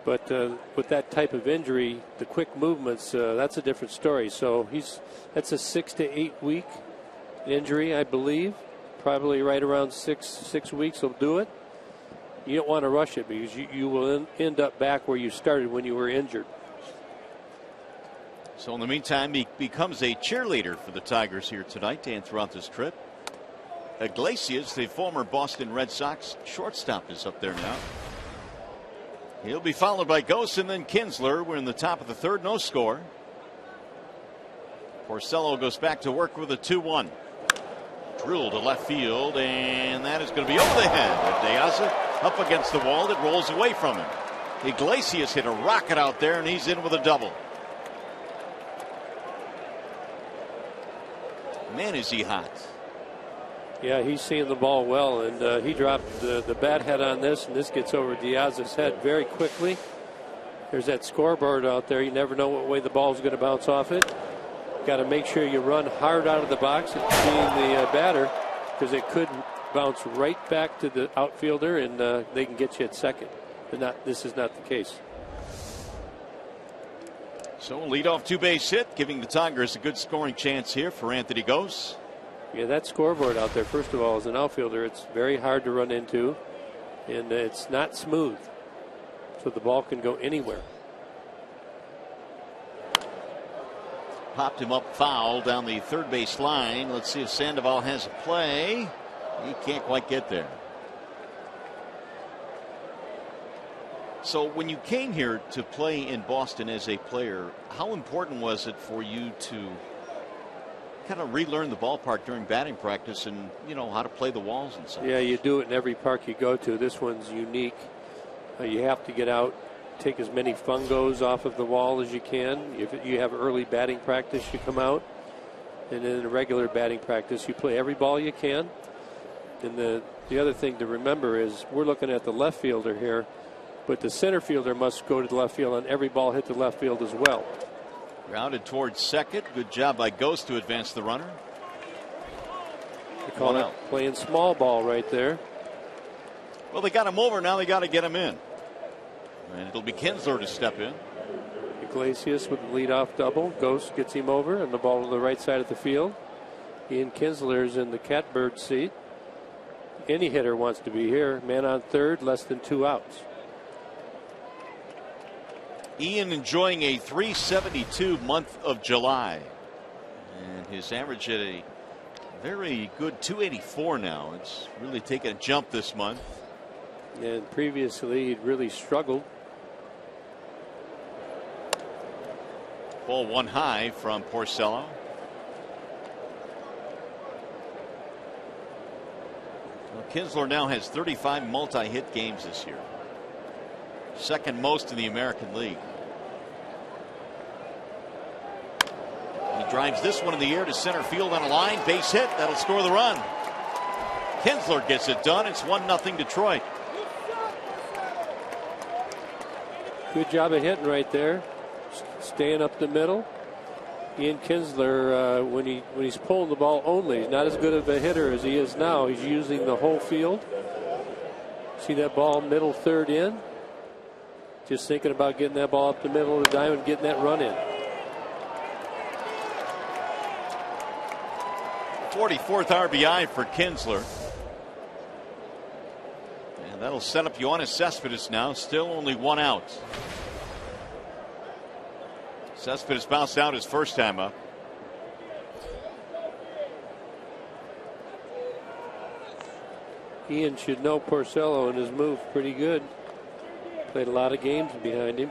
But with that type of injury, the quick movements, that's a different story. So that's a 6 to 8 week injury, I believe. Probably right around six weeks will do it. You don't want to rush it because you will end up back where you started when you were injured. So in the meantime, he becomes a cheerleader for the Tigers here tonight and throughout this trip. Iglesias, the former Boston Red Sox shortstop, is up there now. He'll be followed by Ghost and then Kinsler. We're in the top of the third, no score. Porcello goes back to work with a 2-1. Drill to left field, and that is going to be over the head of De Aza, up against the wall. It rolls away from him. Iglesias hit a rocket out there, and he's in with a double. Man, is he hot. Yeah, he's seeing the ball well, and he dropped the bat head on this, and this gets over Diaz's head very quickly. There's that scoreboard out there. You never know what way the ball's going to bounce off it. Got to make sure you run hard out of the box, being the batter, because it could bounce right back to the outfielder, and they can get you at second. But this is not the case. So leadoff two-base hit, giving the Tigers a good scoring chance here for Anthony Gose. Yeah, that scoreboard out there, first of all, as an outfielder, it's very hard to run into, and it's not smooth, so the ball can go anywhere. Popped him up foul down the third base line. Let's see if Sandoval has a play. He can't quite get there. So when you came here to play in Boston as a player, how important was it for you to kind of relearn the ballpark during batting practice and, you know, how to play the walls and such? Yeah, you do it in every park you go to. This one's unique. You have to get out, take as many fungos off of the wall as you can. If you have early batting practice, you come out. And in a regular batting practice, you play every ball you can. And the other thing to remember is we're looking at the left fielder here, but the center fielder must go to the left field on every ball hit the left field as well. Grounded towards second. Good job by Ghost to advance the runner. They call it playing small ball right there. Well, they got him over. Now they got to get him in. And it'll be Kinsler to step in. Iglesias with the leadoff double. Ghost gets him over, and the ball to the right side of the field. Ian Kinsler's in the catbird seat. Any hitter wants to be here. Man on third, less than 2 outs. Ian enjoying a 372 month of July. And his average at a very good 284 now. It's really taken a jump this month. And previously he'd really struggled. Ball one high from Porcello. Well, Kinsler now has 35 multi-hit games this year. Second most in the American League. He drives this one in the air to center field on a line. Base hit. That'll score the run. Kinsler gets it done. It's 1-0 Detroit. Good job of hitting right there. Staying up the middle. Ian Kinsler, when he's pulling the ball only, he's not as good of a hitter as he is now. He's using the whole field. See that ball middle third in? Just thinking about getting that ball up the middle of the diamond, getting that run in. 44th RBI for Kinsler. And that'll set up Yoenis Cespedes now. Still only 1 out. Cespedes bounced out his first time up. Ian should know Porcello and his move pretty good. Played a lot of games behind him.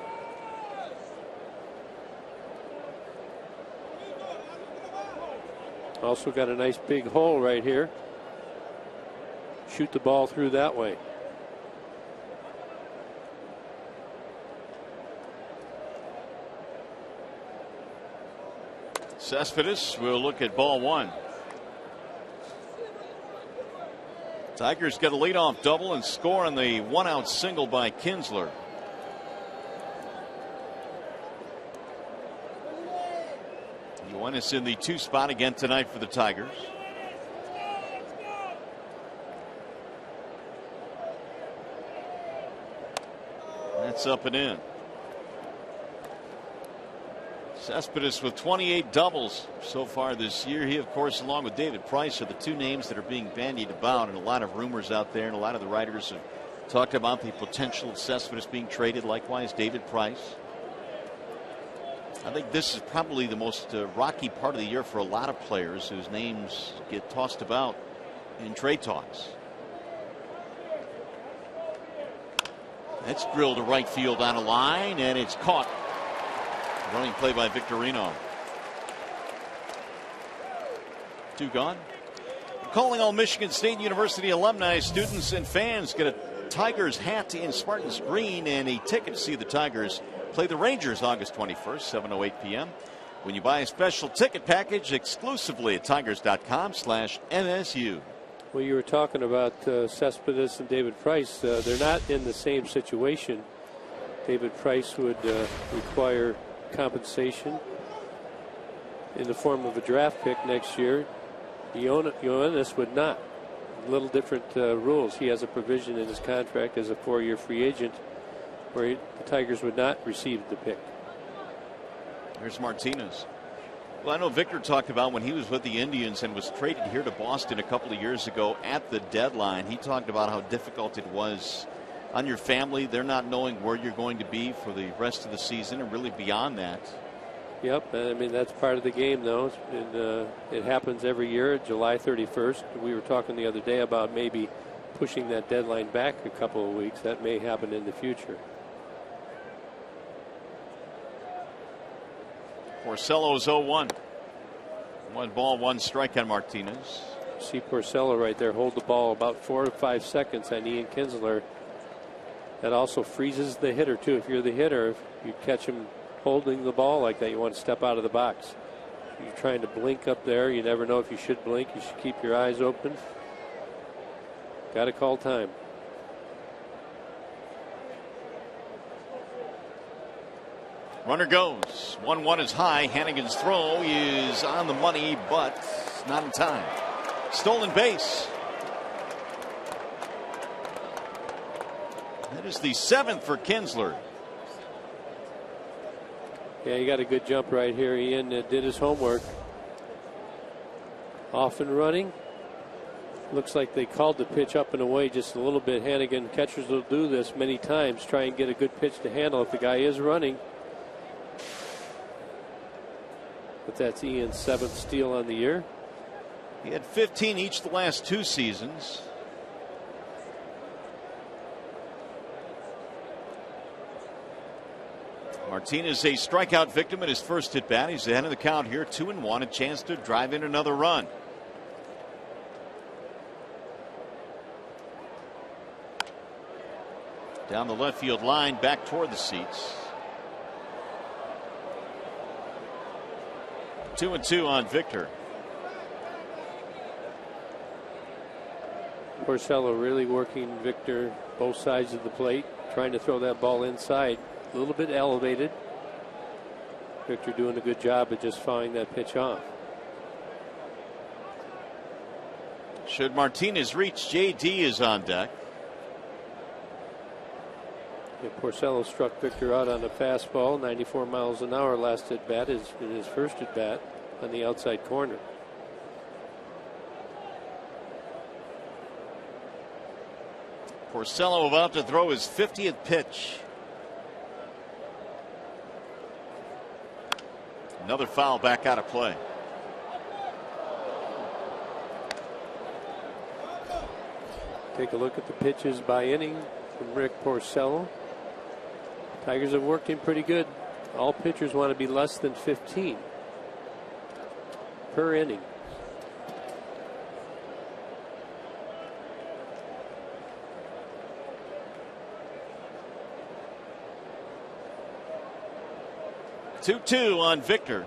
Also got a nice big hole right here. Shoot the ball through that way. Cespedes will look at ball one. Tigers get a leadoff double and score on the 1-out single by Kinsler. Yoenis in the 2 spot again tonight for the Tigers. That's up and in. Cespedes with 28 doubles so far this year. He, of course, along with David Price, are the 2 names that are being bandied about, and a lot of rumors out there, and a lot of the writers have talked about the potential of Cespedes being traded. Likewise, David Price. I think this is probably the most rocky part of the year for a lot of players whose names get tossed about in trade talks. That's drilled to right field on a line, and it's caught. Running play by Victorino. 2 gone. Calling all Michigan State University alumni, students, and fans. Get a Tigers hat in Spartans green and a ticket to see the Tigers play the Rangers August 21st, 7:08 p.m. when you buy a special ticket package exclusively at tigers.com/MSU. Well, you were talking about Cespedes and David Price. They're not in the same situation. David Price would require compensation in the form of a draft pick next year. Yoenis would not. A little different rules. He has a provision in his contract as a 4-year free agent where the Tigers would not receive the pick. Here's Martinez. Well, I know Victor talked about when he was with the Indians and was traded here to Boston a couple of years ago at the deadline. He talked about how difficult it was on your family. They're not knowing where you're going to be for the rest of the season and really beyond that. Yep, I mean, that's part of the game, though. And, it happens every year, July 31st. We were talking the other day about maybe pushing that deadline back a couple of weeks. That may happen in the future. Porcello's 0-1. 1 ball, 1 strike on Martinez. See Porcello right there hold the ball about 4 to 5 seconds on Ian Kinsler. That also freezes the hitter, too. If you're the hitter, if you catch him holding the ball like that, you want to step out of the box. If you're trying to blink up there, you never know if you should blink. You should keep your eyes open. Got to call time. Runner goes. 1-1 is high. Hannigan's throw is on the money, but not in time. Stolen base. That is the 7th for Kinsler. Yeah, he got a good jump right here. Ian did his homework. Off and running. Looks like they called the pitch up and away just a little bit. Hannigan, catchers will do this many times, try and get a good pitch to handle if the guy is running. But that's Ian's 7th steal on the year. He had 15 each the last 2 seasons. Martinez a strikeout victim at his first at bat. He's ahead of the count here, 2-1, a chance to drive in another run. Down the left field line, back toward the seats. 2-2 on Victor. Porcello really working Victor both sides of the plate, trying to throw that ball inside. A little bit elevated. Victor doing a good job of just fouling that pitch off. Should Martinez reach, JD is on deck. Yeah, Porcello struck Victor out on a fastball, 94 miles an hour last at bat, in his first at bat on the outside corner. Porcello about to throw his 50th pitch. Another foul back out of play. Take a look at the pitches by inning from Rick Porcello. Tigers have worked him pretty good. All pitchers want to be less than 15 per inning. Two on Victor.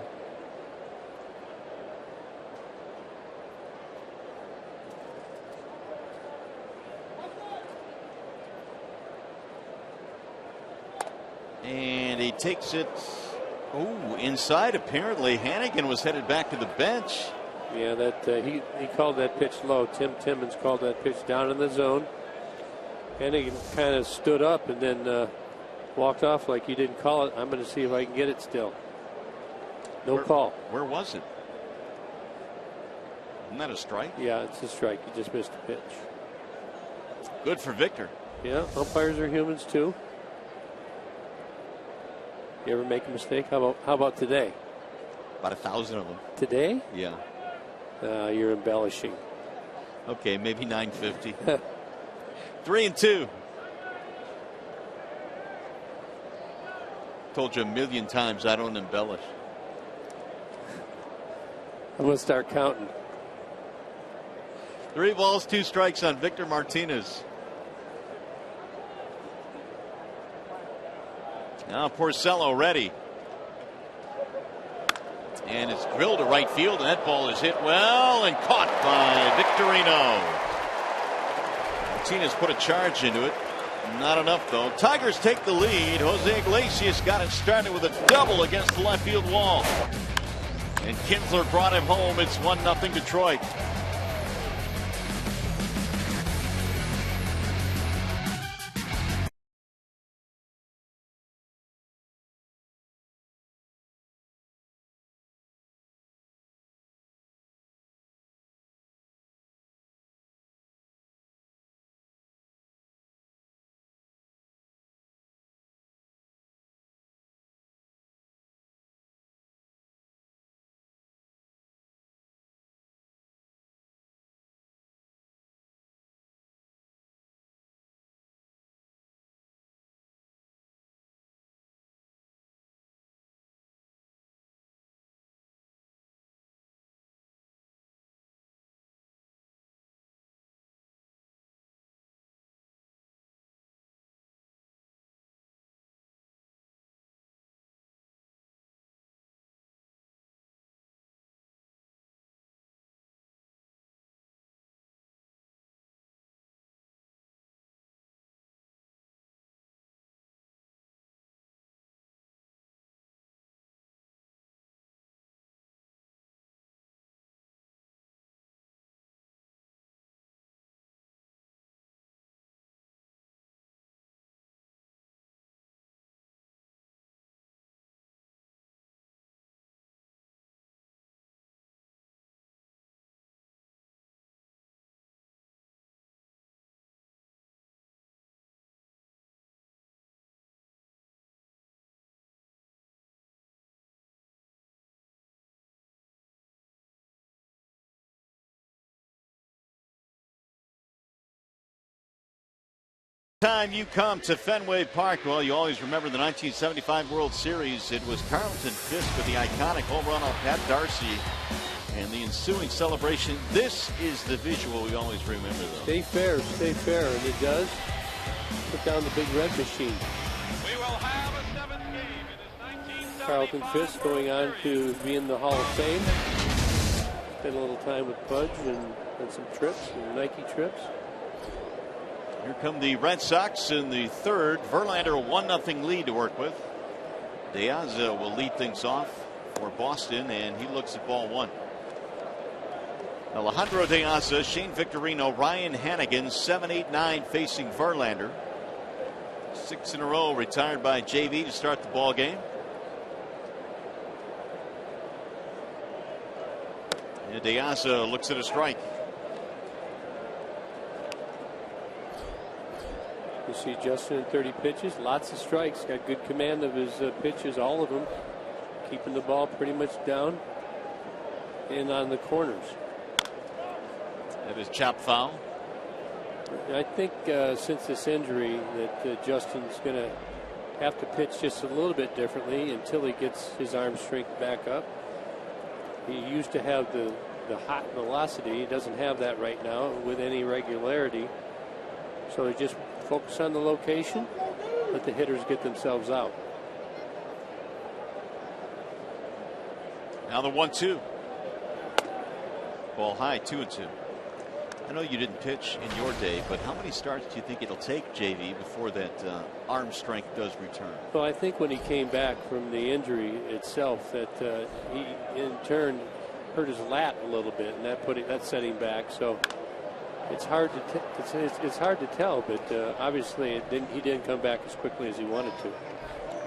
And he takes it inside. Apparently Hannigan was headed back to the bench. Yeah, that he called that pitch low. Tim Timmons called that pitch down in the zone. Hannigan kind of stood up and then walked off like he didn't call it. I'm going to see if I can get it still. No call. Where was it? Isn't that a strike? Yeah, it's a strike. He just missed a pitch. Good for Victor. Yeah, umpires are humans too. You ever make a mistake? How about today? About 1,000 of them. Today? Yeah. You're embellishing. Okay, maybe 950. 3-2. Told you a million times I don't embellish. I'm going to start counting. 3 balls, 2 strikes on Victor Martinez. Now Porcello ready. And it's drilled to right field, and that ball is hit well and caught by Victorino. Martinez put a charge into it. Not enough, though. Tigers take the lead. Jose Iglesias got it started with a double against the left field wall. And Kinsler brought him home. It's 1-0 Detroit. Time you come to Fenway Park, well, you always remember the 1975 World Series. It was Carlton Fisk with the iconic home run on Pat Darcy and the ensuing celebration. This is the visual we always remember, though. Stay fair, and it does. Put down the big red machine. We will have a seventh game. It is 1975. Carlton Fisk going on to be in the Hall of Fame. Spent a little time with Pudge and some trips, some Nike trips. Here come the Red Sox in the third. Verlander a 1-0 lead to work with. Diaz will lead things off for Boston, and he looks at ball one. Alejandro Diaz, Shane Victorino, Ryan Hannigan, 7, 8, 9 facing Verlander. 6 in a row retired by JV to start the ball game. And Diaz looks at a strike. You see Justin in 30 pitches, lots of strikes, got good command of his pitches, all of them, keeping the ball pretty much down and on the corners. That is chop foul. I think since this injury that Justin's going to have to pitch just a little bit differently until he gets his arm strength back up. He used to have the hot velocity. He doesn't have that right now with any regularity. So he just focus on the location, let the hitters get themselves out. Now the 1-2. Ball high, 2-2. I know you didn't pitch in your day, but how many starts do you think it'll take, JV, before that arm strength does return? Well, I think when he came back from the injury itself, that he in turn hurt his lat a little bit, and that set him back. So it's hard to tell, but obviously he didn't come back as quickly as he wanted to.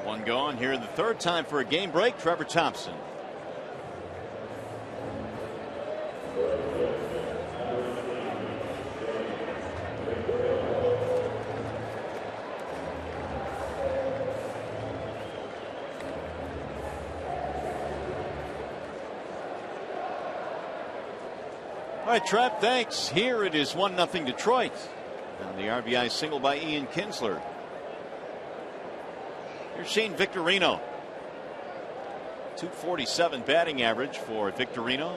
One gone here in the third. Time for a game break. Trevor Thompson. All right, Trev, thanks. Here it is 1-0 Detroit. And the RBI single by Ian Kinsler. Here's Shane Victorino. .247 batting average for Victorino.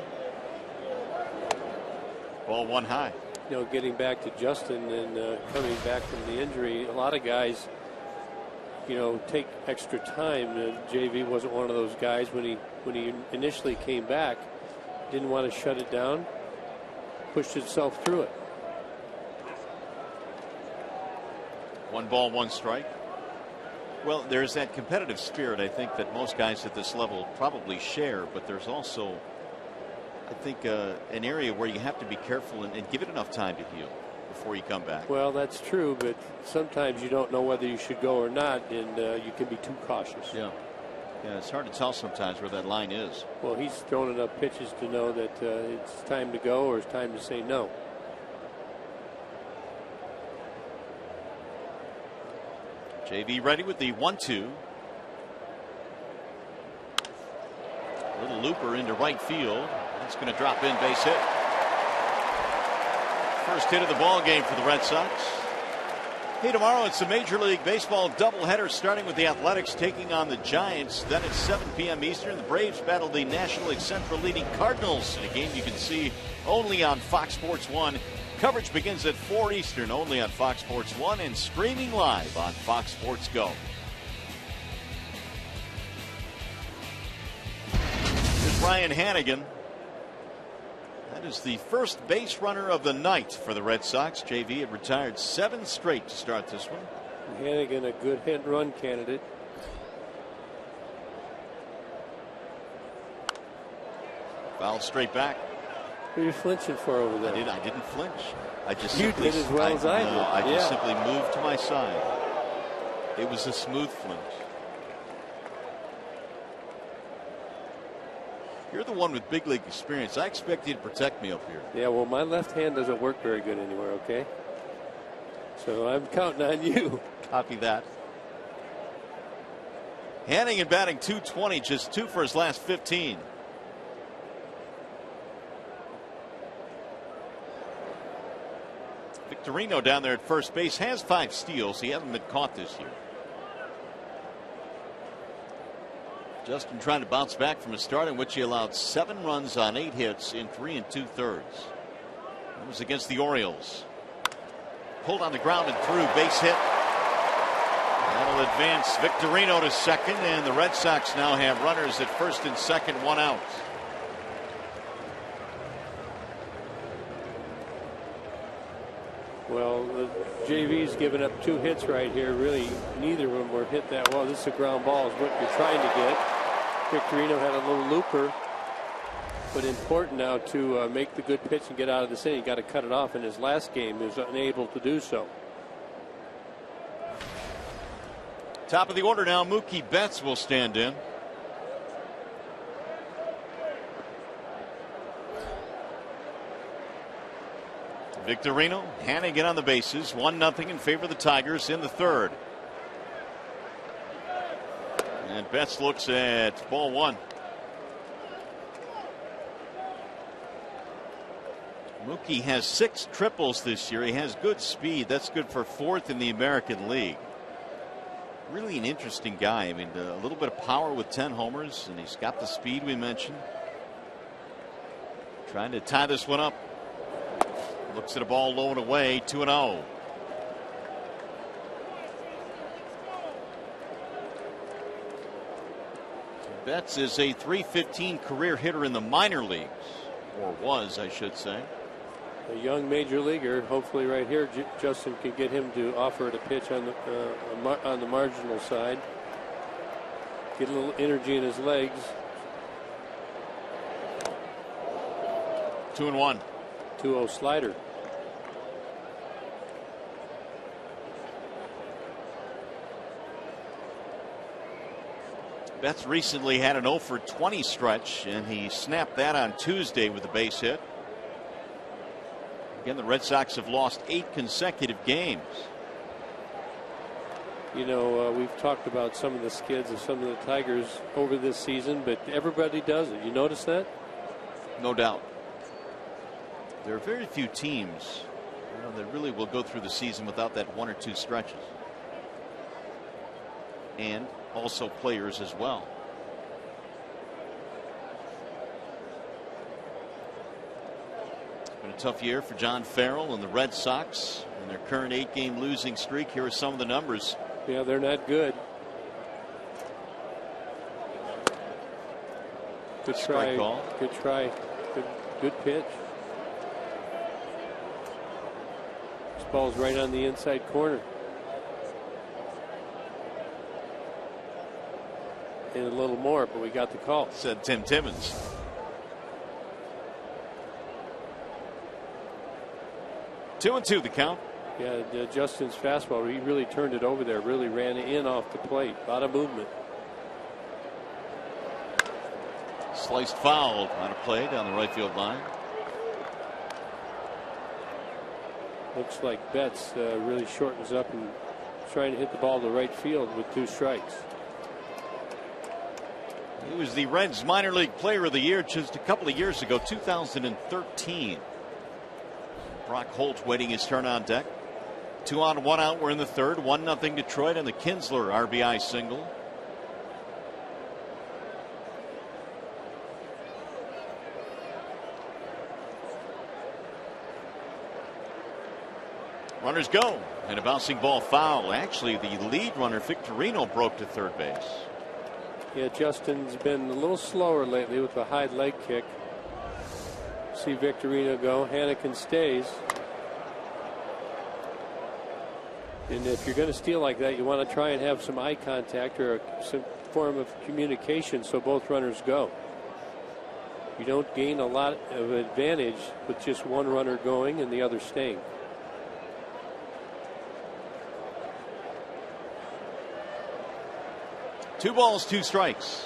Ball one high. You know, getting back to Justin and coming back from the injury, a lot of guys, you know, take extra time. JV wasn't one of those guys when he initially came back. Didn't want to shut it down. Pushed himself through it. 1 ball, 1 strike. Well, there's that competitive spirit, I think, that most guys at this level probably share, but there's also, I think, an area where you have to be careful and give it enough time to heal before you come back. Well, that's true, but sometimes you don't know whether you should go or not, and you can be too cautious. Yeah. Yeah, it's hard to tell sometimes where that line is. Well, he's thrown enough pitches to know that it's time to go or it's time to say no. JV ready with the 1-2. Little looper into right field. That's going to drop in, base hit. First hit of the ball game for the Red Sox. Hey, tomorrow it's a Major League Baseball doubleheader starting with the Athletics taking on the Giants. Then at 7 p.m. Eastern, the Braves battle the National League Central leading Cardinals in a game you can see only on Fox Sports 1. Coverage begins at 4 Eastern only on Fox Sports 1 and streaming live on Fox Sports Go. Here's Ryan Hannigan. That is the first base runner of the night for the Red Sox. JV had retired 7 straight to start this one. Hannigan, a good hit and run candidate. Foul straight back. What are you flinching for over there? I didn't flinch. I just You simply, did as well as I did. I just Yeah. simply moved to my side. It was a smooth flinch. You're the one with big league experience. I expect you to protect me up here. Yeah, well, my left hand doesn't work very good anywhere, okay? So I'm counting on you. Copy that. Hannigan batting .220, just 2 for his last 15. Victorino down there at first base has 5 steals. He hasn't been caught this year. Justin trying to bounce back from a start in which he allowed 7 runs on 8 hits in 3 2/3. That was against the Orioles. Pulled on the ground and through, base hit. That'll advance Victorino to second, and the Red Sox now have runners at first and second, 1 out. Well, the JV's given up 2 hits right here. Really, neither of them were hit that well. This is a ground ball, is what you're trying to get. Victorino had a little looper, but important now to make the good pitch and get out of this inning. You got to cut it off. In his last game, he was unable to do so. Top of the order now, Mookie Betts will stand in. Victorino, Hannigan on the bases, 1-0 in favor of the Tigers in the 3rd. And Betts looks at ball 1. Mookie has 6 triples this year. He has good speed. That's good for 4th in the American League. Really an interesting guy. I mean, a little bit of power with 10 homers, and he's got the speed we mentioned. Trying to tie this one up. Looks at a ball low and away, 2-0. Betts is a .315 career hitter in the minor leagues, or was, I should say. A young major leaguer. Hopefully, right here, Justin can get him to offer it a pitch on the marginal side. Get a little energy in his legs. 2-1. 2-0 slider. Betts recently had an 0 for 20 stretch, and he snapped that on Tuesday with a base hit. Again, the Red Sox have lost 8 consecutive games. You know, we've talked about some of the skids of some of the Tigers over this season, but everybody does it. You notice that? No doubt. There are very few teams, that really will go through the season without that 1 or 2 stretches. And also players as well. It's been a tough year for John Farrell and the Red Sox in their current 8-game losing streak. Here are some of the numbers. Yeah, they're not good. Good try. Call. Good try. Good pitch. This ball's right on the inside corner. And a little more, but we got the call. Said Tim Timmons. Two and two the count. Yeah, Justin's fastball, he really turned it over there, really ran in off the plate. A lot of movement. Sliced foul on a play down the right field line. Looks like Betts really shortens up and trying to hit the ball to right field with 2 strikes. He was the Reds minor league player of the year just a couple of years ago, 2013. Brock Holt waiting his turn on deck. 2 on 1 out. We're in the 3rd. 1-0 Detroit and the Kinsler RBI single. Runners go, and a bouncing ball foul. Actually, the lead runner Victorino broke to 3rd base. Yeah, Justin's been a little slower lately with the high leg kick. See Victorino go. Hannigan stays. And if you're going to steal like that, you want to try and have some eye contact or some form of communication so both runners go. You don't gain a lot of advantage with just one runner going and the other staying. Two balls, 2 strikes.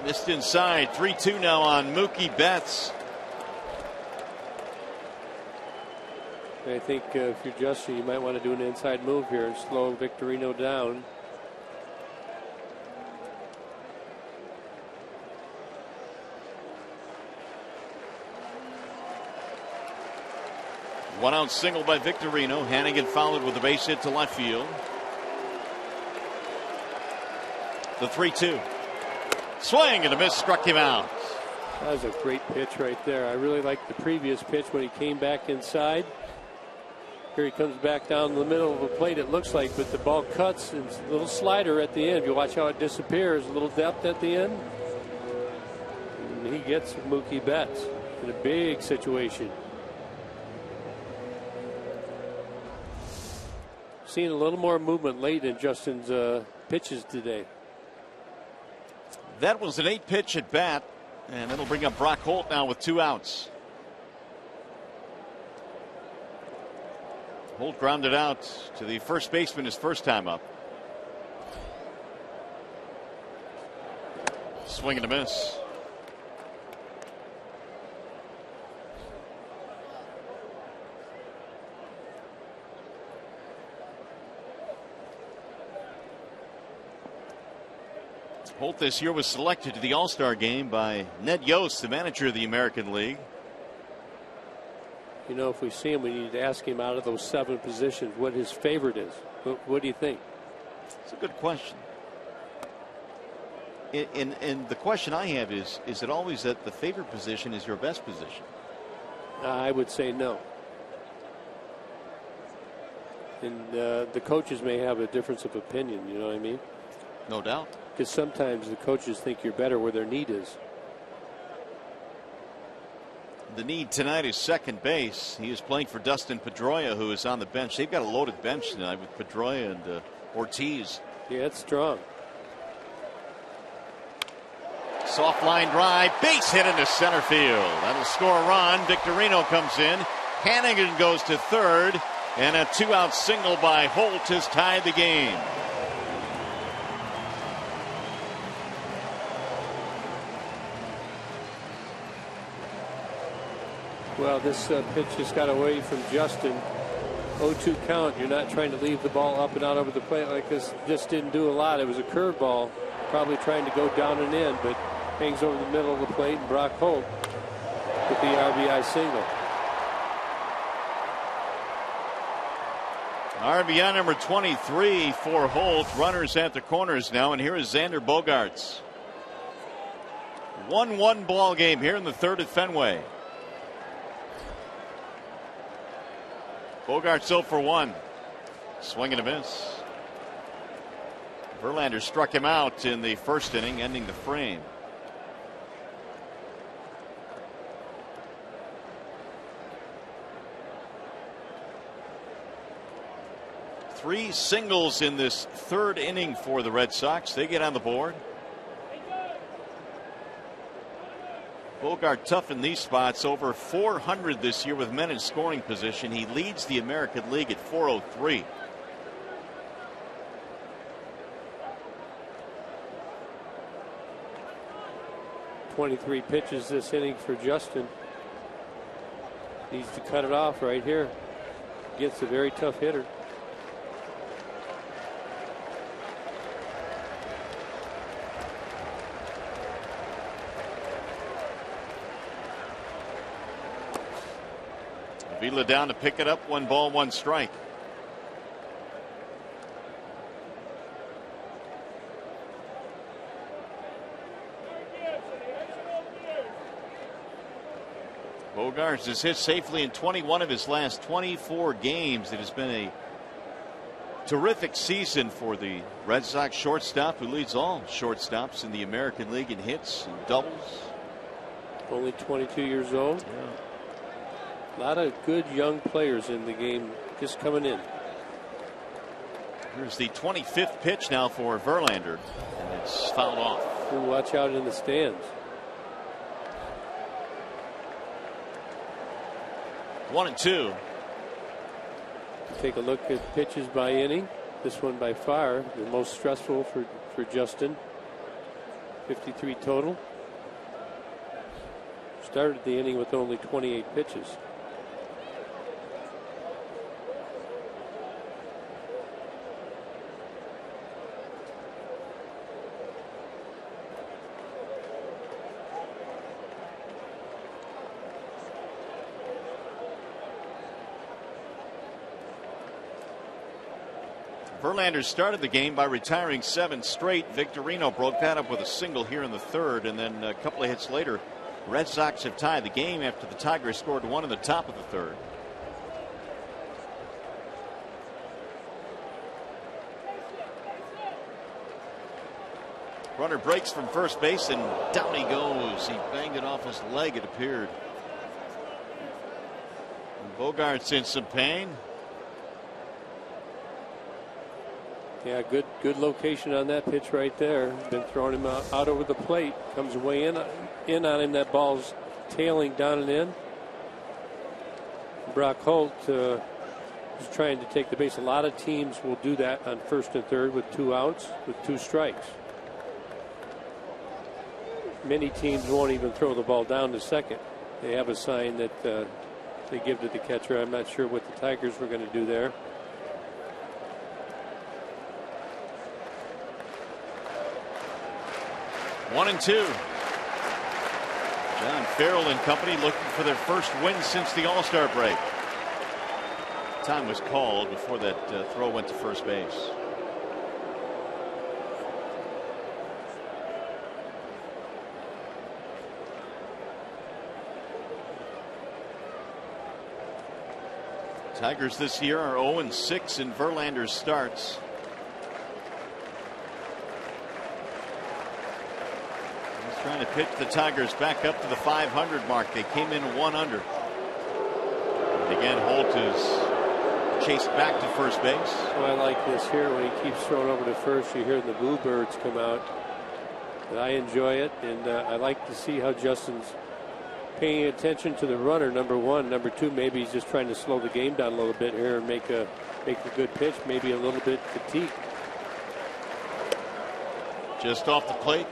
Missed inside. 3-2 now on Mookie Betts. I think if you're Justin, you might want to do an inside move here and slow Victorino down. One out single by Victorino. Hannigan followed with a base hit to left field. The 3-2. Swing and a miss, struck him out. That was a great pitch right there. I really liked the previous pitch when he came back inside. Here he comes back down the middle of the plate, it looks like, but the ball cuts and it's a little slider at the end. If you watch how it disappears, a little depth at the end. And he gets Mookie Betts in a big situation. Seeing a little more movement late in Justin's pitches today. That was an 8-pitch at bat, and it'll bring up Brock Holt now with 2 outs. Holt grounded out to the first baseman his first time up. Swing and a miss. Holt this year was selected to the All-Star game by Ned Yost, the manager of the American League. You know, if we see him, we need to ask him out of those 7 positions what his favorite is. What do you think? It's a good question. And the question I have is it always that the favorite position is your best position? I would say no. And the coaches may have a difference of opinion, you know what I mean? No doubt. Because sometimes the coaches think you're better where their need is. The need tonight is second base. He is playing for Dustin Pedroia, who is on the bench. They've got a loaded bench tonight with Pedroia and Ortiz. Yeah, it's strong. Soft line drive, base hit into center field. That'll score a run. Victorino comes in. Hannigan goes to third, and a 2-out single by Holt has tied the game. Well, this pitch just got away from Justin. 0-2 count. You're not trying to leave the ball up and out over the plate like this. Just didn't do a lot. It was a curveball, probably trying to go down and in, but hangs over the middle of the plate, and Brock Holt with the RBI single. RBI number 23 for Holt. Runners at the corners now, and here is Xander Bogaerts. 1-1 ball game here in the third at Fenway. Bogaerts 0 for 1. Swing and a miss. Verlander struck him out in the first inning, ending the frame. Three singles in this third inning for the Red Sox. They get on the board. Bogaerts tough in these spots, over 400 this year with men in scoring position. He leads the American League at 403. .23 pitches this inning for Justin. Needs to cut it off right here. Gets a very tough hitter. Vila down to pick it up. 1 ball, 1 strike. Bogaerts has hit safely in 21 of his last 24 games. It has been a terrific season for the Red Sox shortstop, who leads all shortstops in the American League in hits and doubles. Only 22 years old. Yeah. A lot of good young players in the game just coming in. Here's the 25th pitch now for Verlander, and it's fouled off. Ooh, watch out in the stands. 1-2. Take a look at pitches by inning. This one by far the most stressful for Justin. 53 total. Started the inning with only 28 pitches. Verlander started the game by retiring 7 straight. Victorino broke that up with a single here in the third, and then a couple of hits later, Red Sox have tied the game after the Tigers scored 1 in the top of the third. Runner breaks from first base, and down he goes. He banged it off his leg, it appeared. And Bogart's in some pain. Yeah, good location on that pitch right there. Been throwing him out over the plate. Comes way in on him. That ball's tailing down and in. Brock Holt is trying to take the base. A lot of teams will do that on first and third with 2 outs, with 2 strikes. Many teams won't even throw the ball down to second. They have a sign that they give to the catcher. I'm not sure what the Tigers were going to do there. One and two. John Farrell and company looking for their first win since the All-Star break. Time was called before that throw went to first base. Tigers this year are 0-6 in Verlander's starts. Trying to pitch the Tigers back up to the 500 mark. They came in 1 under. And again, Holt is chased back to first base. So I like this here when he keeps throwing over to first. You hear the bluebirds come out. And I enjoy it, and I like to see how Justin's paying attention to the runner. Number one, number two, maybe he's just trying to slow the game down a little bit here and make a good pitch. Maybe a little bit fatigued. Just off the plate.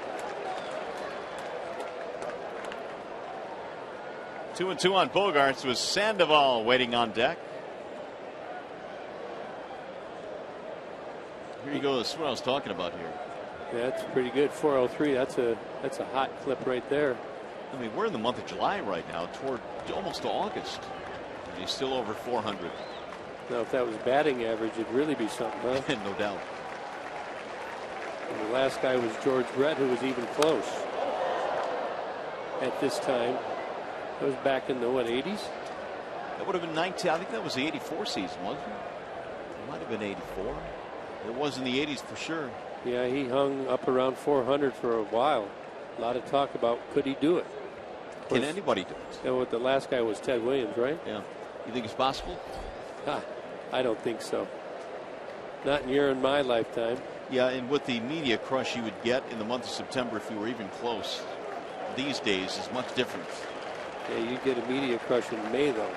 2-2 on Bogarts with Sandoval waiting on deck. Here you go. That's what I was talking about here. Yeah, that's pretty good. 403. That's a hot clip right there. I mean, we're in the month of July right now, toward almost to August. And he's still over 400. Now, if that was batting average, it'd really be something, huh? No doubt. And the last guy was George Brett, who was even close at this time. That was back in the, 80s? That would have been 19. I think that was the 84 season, wasn't it? It might have been 84. It was in the 80s for sure. Yeah, he hung up around 400 for a while. A lot of talk about could he do it. Can anybody do it? And what the last guy was Ted Williams, right? Yeah. You think it's possible? I don't think so. Not in your and my lifetime. Yeah, and with the media crush you would get in the month of September if you were even close, these days is much different. Yeah, you get a media crush in May, though.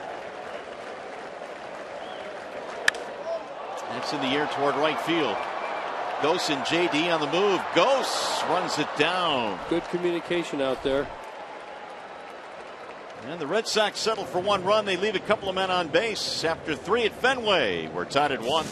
That's in the air toward right field. Ghost and JD on the move. Ghost runs it down. Good communication out there. And the Red Sox settle for 1 run. They leave a couple of men on base after 3 at Fenway. We're tied at 1.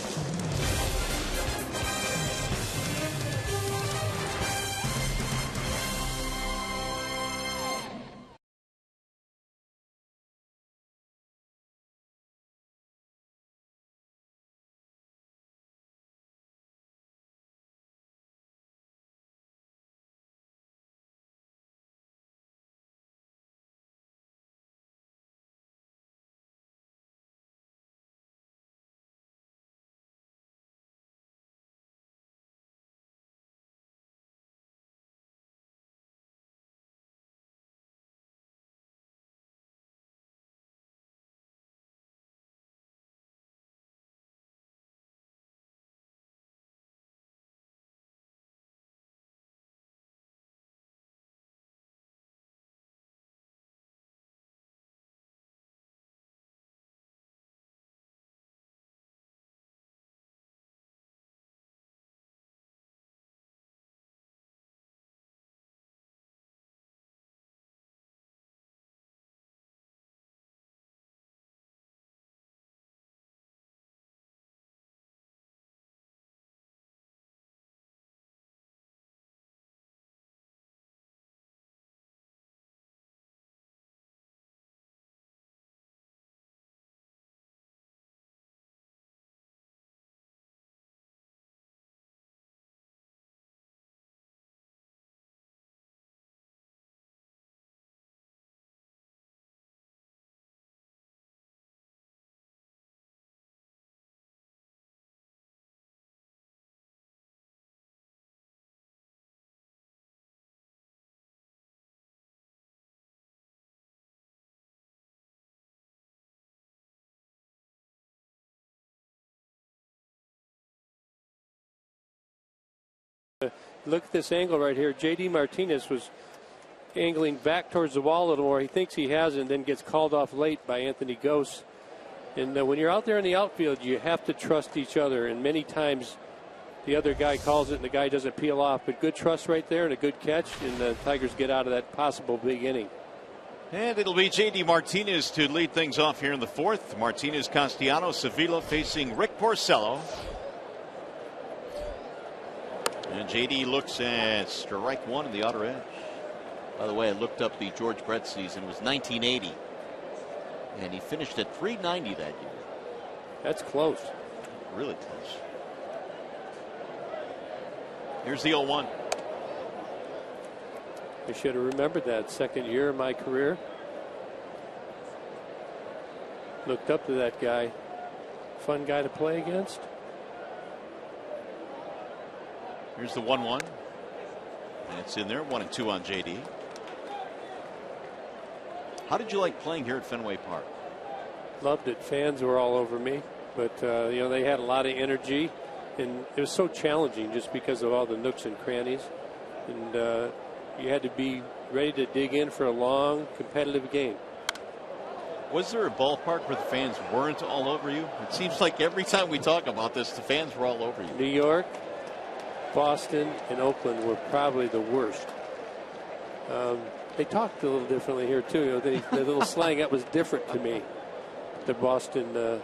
look at this angle right here. J.D. Martinez was angling back towards the wall a little more. He thinks he has it and then gets called off late by Anthony Gose. And when you're out there in the outfield, you have to trust each other. And many times the other guy calls it and the guy doesn't peel off. But good trust right there and a good catch. And the Tigers get out of that possible big inning. And it'll be J.D. Martinez to lead things off here in the fourth. Martinez, Castellanos, Sevilla facing Rick Porcello. And J.D. looks at strike one in the outer edge. By the way, I looked up the George Brett season. It was 1980. And he finished at 390 that year. That's close. Really close. Here's the 0-1. I should have remembered that. Second year of my career. Looked up to that guy. Fun guy to play against. Here's the 1-1. And it's in there. 1-2 on J.D. How did you like playing here at Fenway Park? Loved it. Fans were all over me. But, they had a lot of energy. And it was so challenging just because of all the nooks and crannies. And you had to be ready to dig in for a long, competitive game. Was there a ballpark where the fans weren't all over you? It seems like every time we talk about this, the fans were all over you. New York, Boston, and Oakland were probably the worst. They talked a little differently here, too. The little slang, that was different to me. The Boston,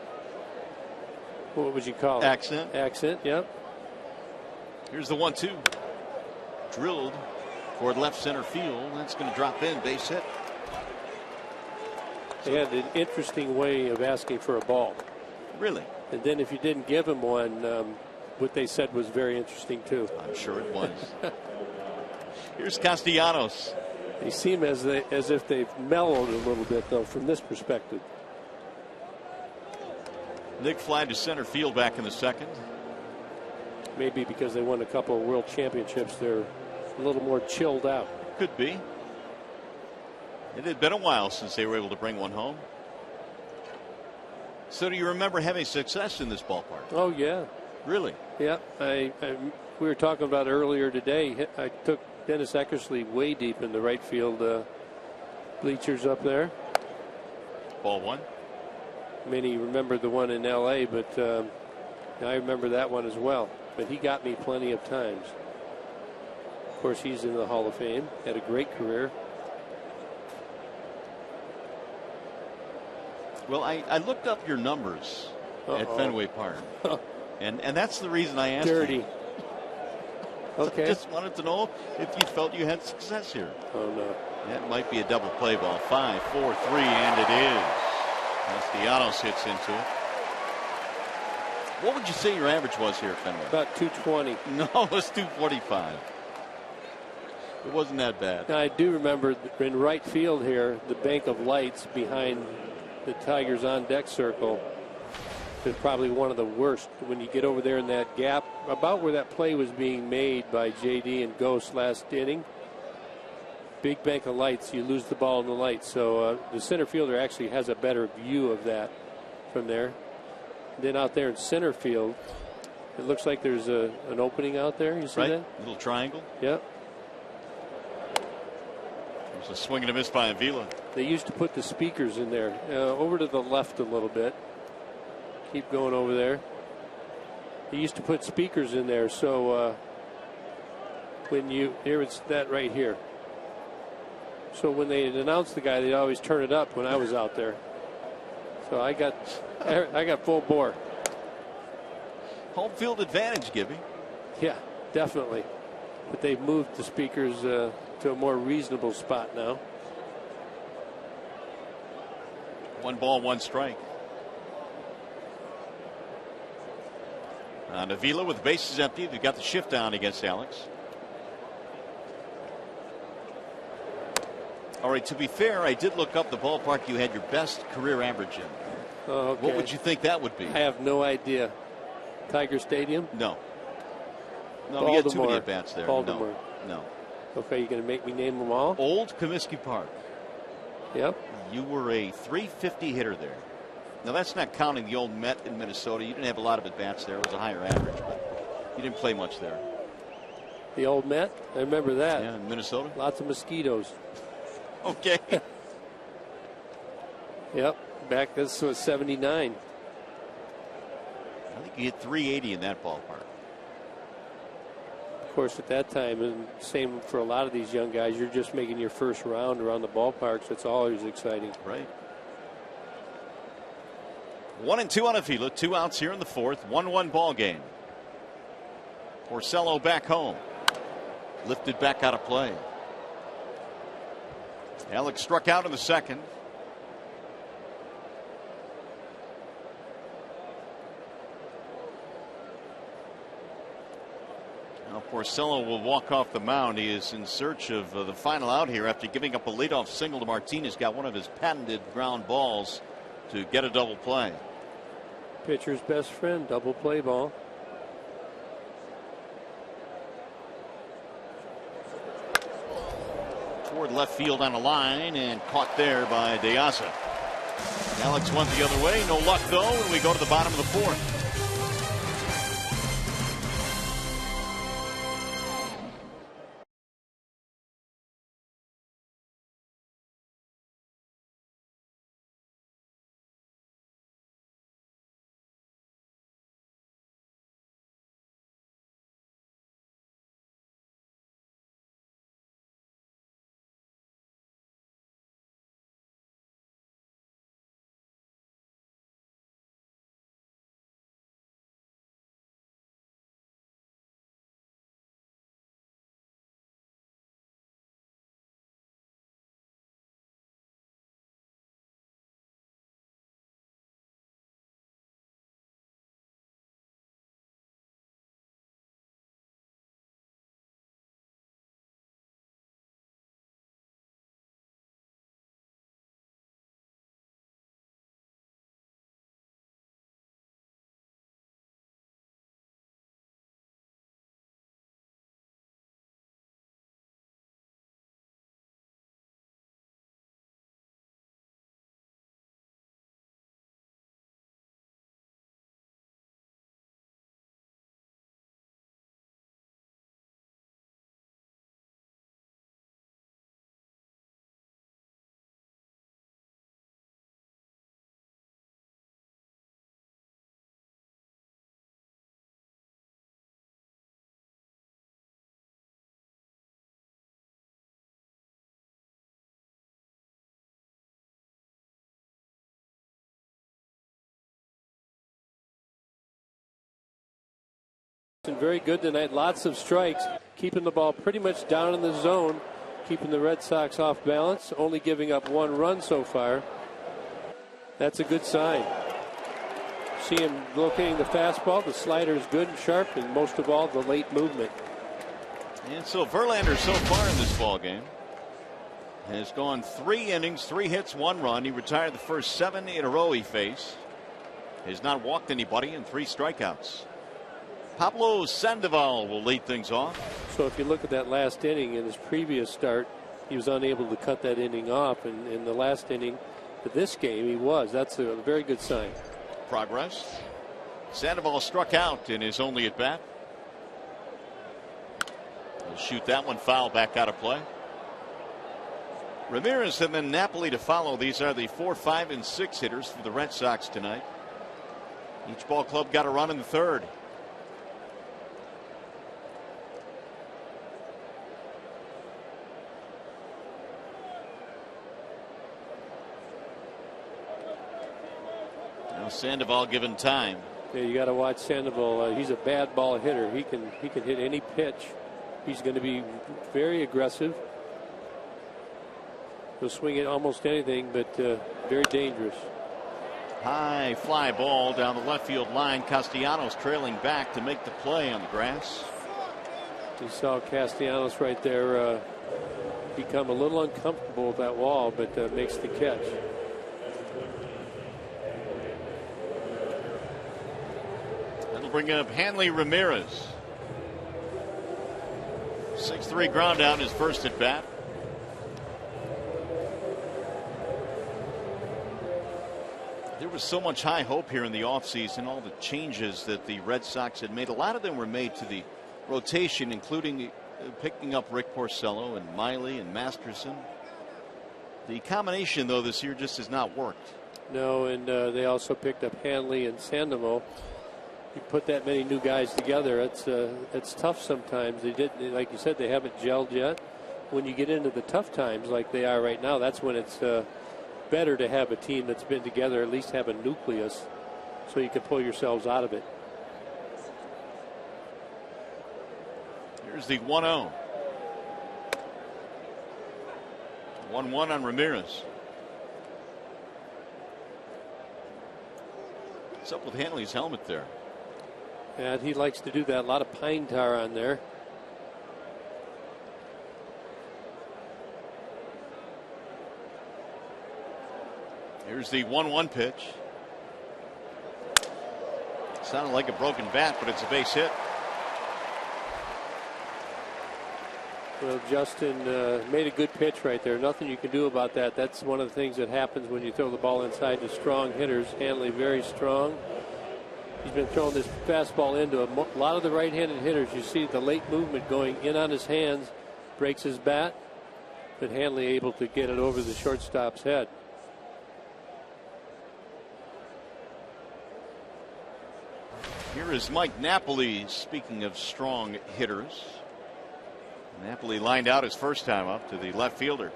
what would you call it? Accent. Accent, yep. Here's the 1-2. Drilled toward left center field. That's going to drop in. Base hit. They had an interesting way of asking for a ball. Really? And then if you didn't give him one, what they said was very interesting, too. I'm sure it was. Here's Castellanos. They seem as if they've mellowed a little bit, though, from this perspective. Nick fly to center field back in the second. Maybe because they won a couple of world championships, they're a little more chilled out. Could be. It had been a while since they were able to bring one home. So do you remember having success in this ballpark? Oh, yeah. Really? Yeah. We were talking about earlier today. I took Dennis Eckersley way deep in the right field bleachers up there. Ball one. Many remember the one in L.A., but I remember that one as well. But he got me plenty of times. Of course, he's in the Hall of Fame. Had a great career. Well, I looked up your numbers at Fenway Park. and that's the reason I asked Dirty. you. Okay. I just wanted to know if you felt you had success here. Oh, no. That might be a double play ball. 5, 4, 3, and it is. Castellanos hits into it. What would you say your average was here at Fenway? About 220. No, it was 245. It wasn't that bad. Now, I do remember in right field here, the bank of lights behind the Tigers on deck circle is probably one of the worst. When you get over there in that gap, about where that play was being made by J.D. and Gose last inning, big bank of lights, you lose the ball in the lights. So the center fielder actually has a better view of that from there. And then out there in center field, it looks like there's an opening out there. You see that? Little triangle. Yep. There's a swing and a miss by Avila. They used to put the speakers in there. Over to the left a little bit. Keep going over there. They used to put speakers in there, so when here it's that right here. So when they announced the guy, they'd always turn it up when I was out there. So I got full bore. Home field advantage, Gibby. Yeah, definitely. But they've moved the speakers to a more reasonable spot now. 1 ball, 1 strike. Avila with the bases empty. They've got the shift down against Alex. All right, to be fair, I did look up the ballpark you had your best career average in. Oh, okay. What would you think that would be? I have no idea. Tiger Stadium? No. No, Baltimore. you had too many at-bats there. Baltimore. No. Okay, you're going to make me name them all? Old Comiskey Park. Yep. You were a .350 hitter there. Now, that's not counting the old Met in Minnesota. You didn't have a lot of at-bats there. It was a higher average, but you didn't play much there. The old Met? I remember that. Yeah, in Minnesota. Lots of mosquitoes. Okay. Yep. Back, this was 79. I think you hit 380 in that ballpark. Of course, at that time, and same for a lot of these young guys, you're just making your first round around the ballpark, so it's always exciting. Right. 1-2 on Avila. 2 outs here in the fourth. 1-1 ball game. Porcello back home. Lifted back out of play. Alex struck out in the second. Now Porcello will walk off the mound. He is in search of the final out here after giving up a leadoff single to Martinez. Got one of his patented ground balls to get a double play. Pitcher's best friend, double play ball. Toward left field on a line and caught there by DeAsa. Alex went the other way. No luck though, and we go to the bottom of the fourth. Very good tonight. Lots of strikes, keeping the ball pretty much down in the zone, keeping the Red Sox off balance, only giving up 1 run so far. That's a good sign. See him locating the fastball. The slider is good and sharp, and most of all, the late movement. And so Verlander so far in this ball game has gone 3 innings, 3 hits, 1 run. He retired the first 7 in a row he faced. Has not walked anybody in 3 strikeouts. Pablo Sandoval will lead things off. So if you look at that last inning in his previous start, he was unable to cut that inning off. And in the last inning of this game, he was. That's a very good sign. Progress. Sandoval struck out in his only at bat. He'll shoot that one foul back out of play. Ramirez and then Napoli to follow. These are the 4, 5, and 6 hitters for the Red Sox tonight. Each ball club got a run in the third. Sandoval given time. Yeah, you got to watch Sandoval. He's a bad ball hitter. He can hit any pitch. He's going to be very aggressive. He'll swing at almost anything, but very dangerous. High fly ball down the left field line. Castellanos trailing back to make the play on the grass. You saw Castellanos right there become a little uncomfortable with that wall, but makes the catch. Bring up Hanley Ramirez. 6-3 ground out his first at bat. There was so much high hope here in the offseason, all the changes that the Red Sox had made. A lot of them were made to the rotation, including picking up Rick Porcello and Miley and Masterson. The combination, though, this year just has not worked. No, and they also picked up Hanley and Sandemo. You put that many new guys together, it's tough sometimes. They didn't, like you said, they haven't gelled yet. When you get into the tough times like they are right now, that's when it's better to have a team that's been together, at least have a nucleus, so you can pull yourselves out of it. Here's the 1-0. 1-1 on Ramirez. What's up with Hanley's helmet there? And he likes to do that. A lot of pine tar on there. Here's the 1-1 pitch. Sounded like a broken bat, but it's a base hit. Well, Justin made a good pitch right there. Nothing you can do about that. That's one of the things that happens when you throw the ball inside to strong hitters. Hanley very strong. He's been throwing this fastball into a lot of the right-handed hitters. You see the late movement going in on his hands, breaks his bat, but Hanley able to get it over the shortstop's head. Here is Mike Napoli, speaking of strong hitters. Napoli lined out his first time up to the left fielder.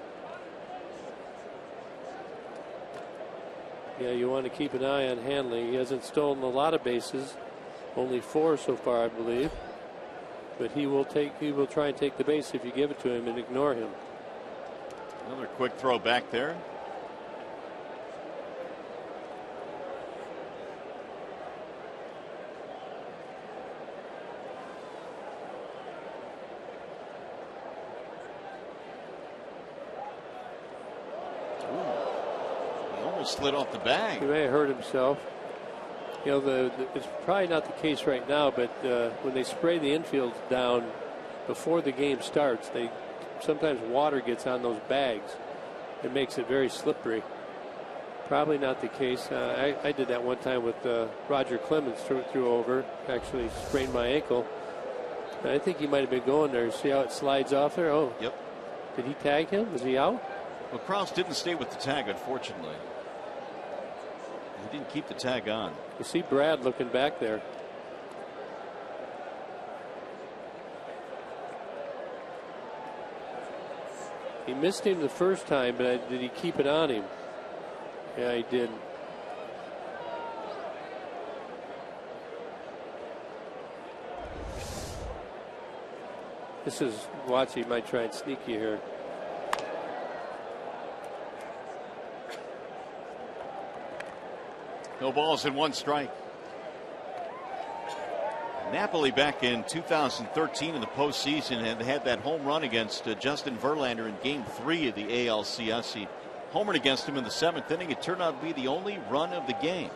Yeah, you want to keep an eye on Hanley. He hasn't stolen a lot of bases, only 4 so far, I believe. But he will try and take the base if you give it to him and ignore him. Another quick throw back there. Slid off the bag. He may have hurt himself. You know, it's probably not the case right now, but when they spray the infield down before the game starts, sometimes water gets on those bags. It makes it very slippery. Probably not the case. I did that one time with Roger Clemens, threw over, actually sprained my ankle. And I think he might have been going there. See how it slides off there? Oh, yep. Did he tag him? Was he out? Well, Krause didn't stay with the tag, unfortunately. He didn't keep the tag on. You see Brad looking back there. He missed him the first time, but did he keep it on him? Yeah, he did. This is watch. He might try and sneak you here. No balls and 1 strike. Napoli back in 2013 in the postseason had that home run against Justin Verlander in Game 3 of the ALCS. He homered against him in the 7th inning. It turned out to be the only run of the game.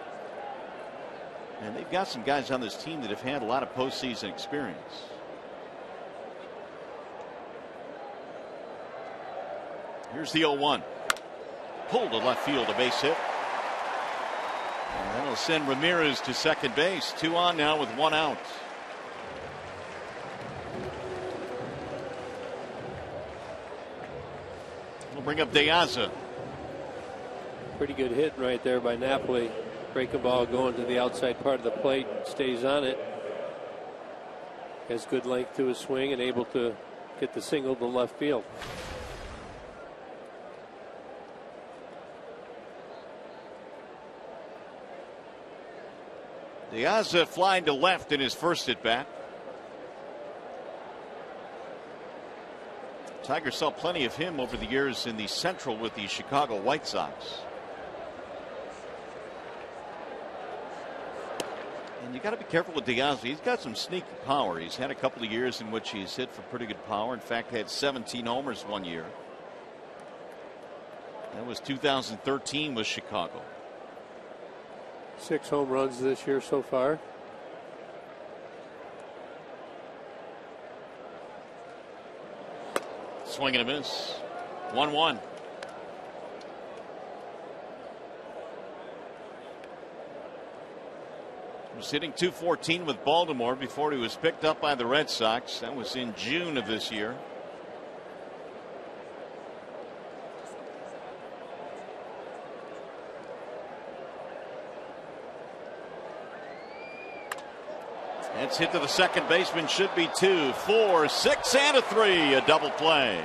And they've got some guys on this team that have had a lot of postseason experience. Here's the 0-1. Pulled to left field, a base hit. And that'll send Ramirez to second base. 2 on now with 1 out. We'll bring up Diaza. Pretty good hit right there by Napoli. Breaking ball going to the outside part of the plate. Stays on it. Has good length to his swing and able to get the single to left field. Diaza flying to left in his first at bat. Tigers saw plenty of him over the years in the Central with the Chicago White Sox. And you got to be careful with Diaza. He's got some sneaky power. He's had a couple of years in which he's hit for pretty good power. In fact, had 17 homers one year. That was 2013 with Chicago. 6 home runs this year so far. Swing and a miss. 1-1. Was hitting .214 with Baltimore before he was picked up by the Red Sox. That was in June of this year. It's hit to the second baseman. Should be 2, 4, 6, and a 3. A double play.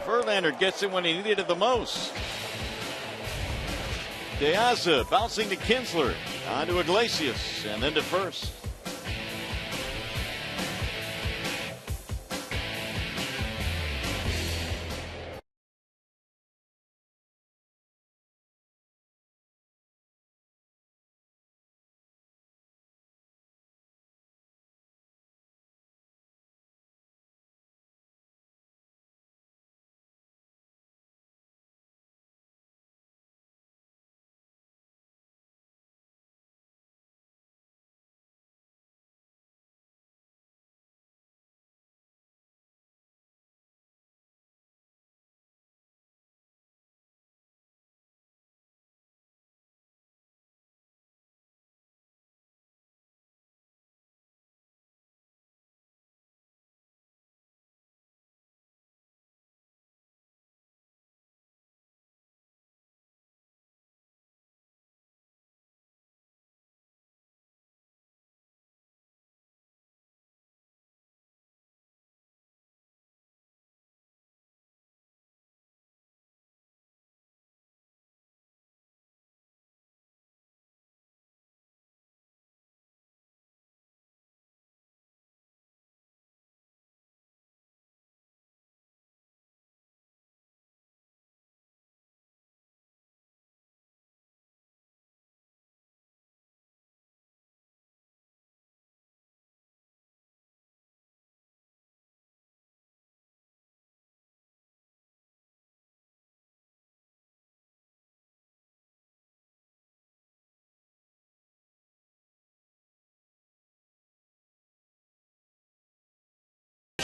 Verlander gets it when he needed it the most. De Aza bouncing to Kinsler. On to Iglesias. And then to first.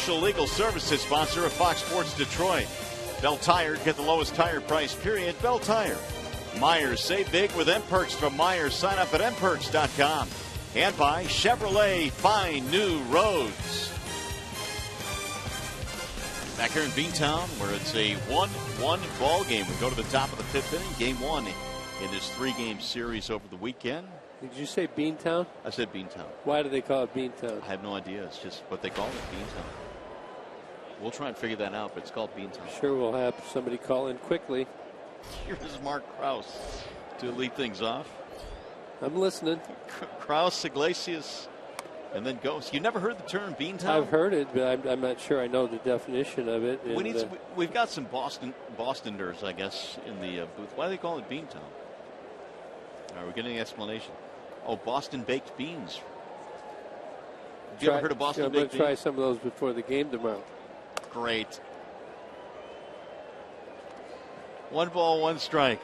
Legal services sponsor of Fox Sports Detroit. Bell Tire, get the lowest tire price, period. Bell Tire. Myers, save big with M-Perks from Myers. Sign up at mperks.com. And by Chevrolet, find new roads. Back here in Beantown, where it's a 1-1 ball game. We go to the top of the 5th inning, game 1 in this 3-game series over the weekend. Did you say Beantown? I said Beantown. Why do they call it Beantown? I have no idea. It's just what they call it, Beantown. We'll try and figure that out, but it's called Beantown. Sure, we'll have somebody call in quickly. Here's Mark Krause to lead things off. I'm listening. Krause, Iglesias, and then Ghost. You never heard the term Beantown? I've heard it, but I'm not sure I know the definition of it. And, we've got some Bostoners, I guess, in the booth. Why do they call it Beantown? All right, we're getting an explanation. Oh, Boston baked beans. Have you ever heard of Boston baked beans? I'm going to try some of those before the game tomorrow. Great. 1 ball, 1 strike.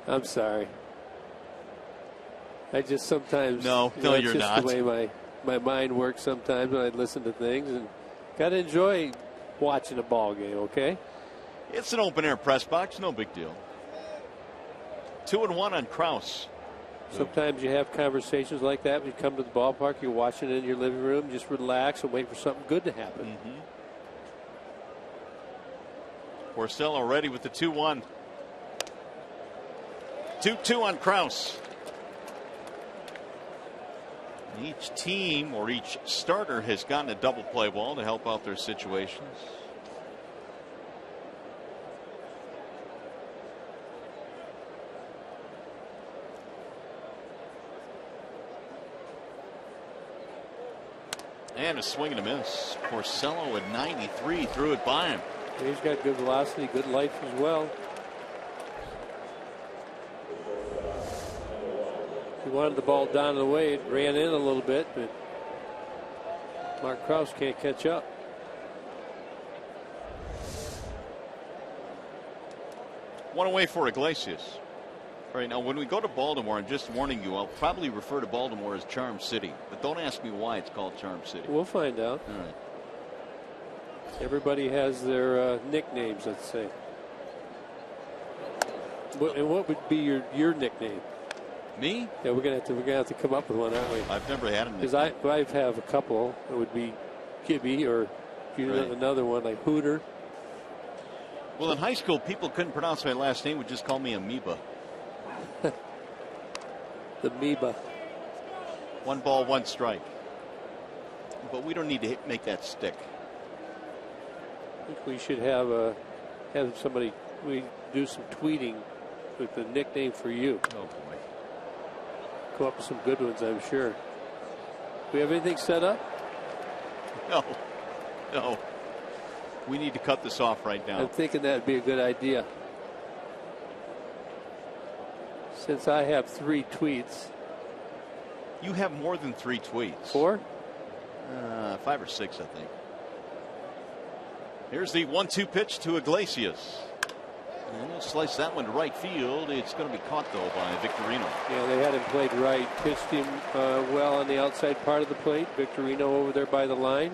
I'm sorry. I just sometimes. No, you're just not. The way my mind works sometimes when I listen to things, and got to enjoy watching a ball game. Okay. It's an open air press box, no big deal. 2-1 on Krause. Sometimes you have conversations like that when you come to the ballpark. You're watching it in your living room, just relax and wait for something good to happen. Porcello ready with the 2-1. 2-2 on Krause. Each team or each starter has gotten a double play ball to help out their situations. And a swing and a miss. Porcello at 93 threw it by him. He's got good velocity, good life as well. He wanted the ball down the way. It ran in a little bit, but Mark Krause can't catch up. One away for Iglesias. All right, now when we go to Baltimore, I'm just warning you, I'll probably refer to Baltimore as Charm City. But don't ask me why it's called Charm City. We'll find out. All right. Everybody has their nicknames, let's say. And what would be your nickname? Me? Yeah, we're gonna have to come up with one, aren't we? I've never had a nickname. Because I have a couple. It would be Gibby, or if you have another one like Hooter. Well, in high school, people couldn't pronounce my last name; would just call me Amoeba. The Amoeba. 1 ball, 1 strike. But we don't need to make that stick. I think we should have somebody. We do some tweeting with the nickname for you. Oh boy. Come up with some good ones, I'm sure. Do we have anything set up? No. We need to cut this off right now. I'm thinking that'd be a good idea. Since I have 3 tweets. You have more than 3 tweets. 4? 5 or 6, I think. Here's the 1-2 pitch to Iglesias. And he'll slice that one to right field. It's going to be caught, though, by Victorino. Yeah, they had him played right. Pitched him well on the outside part of the plate. Victorino over there by the line.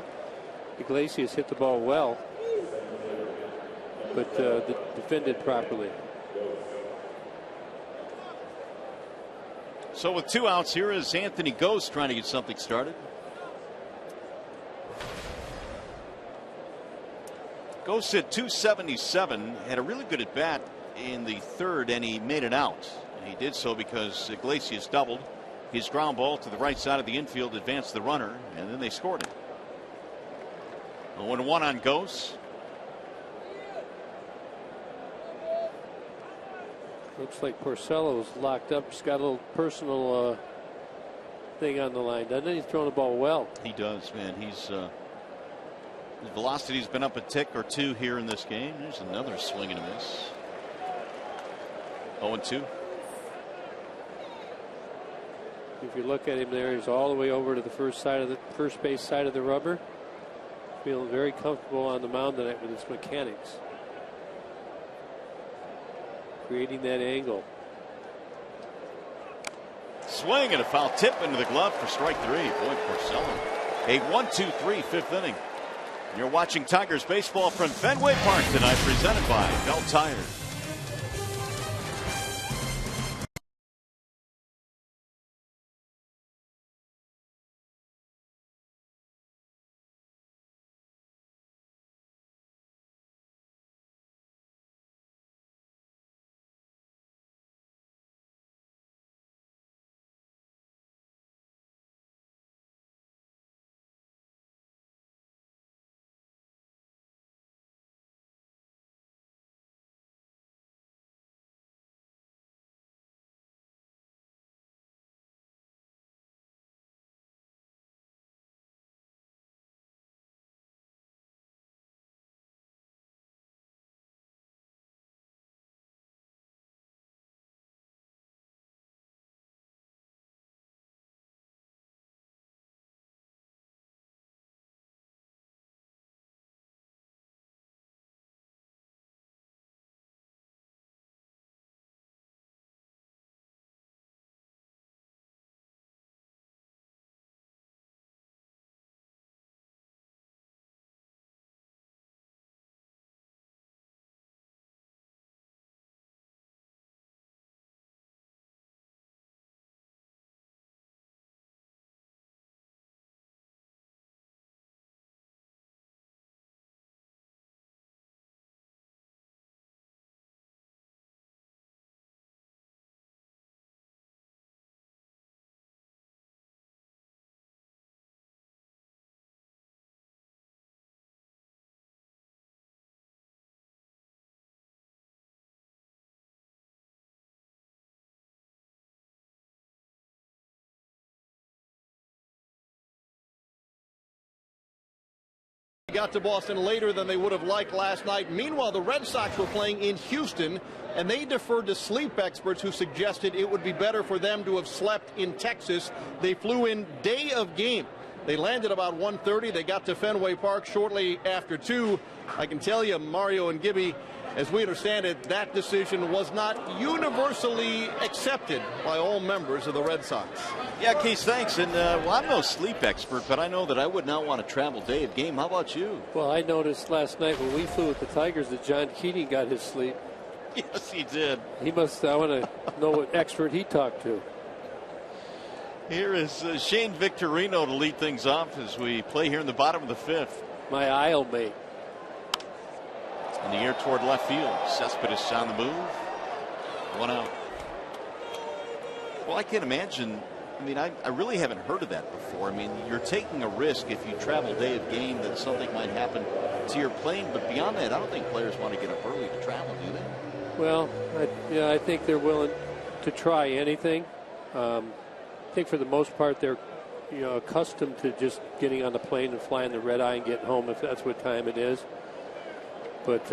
Iglesias hit the ball well, but defended properly. So with 2 outs, here is Anthony Gose trying to get something started. Gose hit .277, had a really good at bat in the 3rd, and he made it out. And he did so because Iglesias doubled. His ground ball to the right side of the infield advanced the runner, and then they scored it. 0-1 on Gose. Looks like Porcello's locked up. He's got a little personal thing on the line, doesn't he? He's throwing the ball well. He does, man. His velocity's been up a tick or 2 here in this game. There's another swing and a miss. 0-2. If you look at him there, he's all the way over to the first base side of the rubber. Feeling very comfortable on the mound tonight with his mechanics. Creating that angle. Swing and a foul tip into the glove for strike 3. Boy, Porcello. A 1-2-3 5th inning. You're watching Tigers baseball from Fenway Park tonight, presented by Bell Tire. Got to Boston later than they would have liked last night. Meanwhile, the Red Sox were playing in Houston, and they deferred to sleep experts who suggested it would be better for them to have slept in Texas. They flew in day of game. They landed about 1:30. They got to Fenway Park shortly after 2. I can tell you, Mario and Gibby, as we understand it, that decision was not universally accepted by all members of the Red Sox. Yeah, Case, thanks. And well, I'm no sleep expert, but I know that I would not want to travel day of game. How about you? Well, I noticed last night when we flew with the Tigers that John Keating got his sleep. Yes, he did. He must. I want to know what expert he talked to. Here is Shane Victorino to lead things off as we play here in the bottom of the 5th. My aisle mate. In the air toward left field. Cespedes on the move. 1 out. Well, I can't imagine. I mean, I really haven't heard of that before. I mean, you're taking a risk if you travel day of game that something might happen to your plane. But beyond that, I don't think players want to get up early to travel, do they? Well, I think they're willing to try anything. I think for the most part they're accustomed to just getting on the plane and flying the red eye and getting home if that's what time it is. But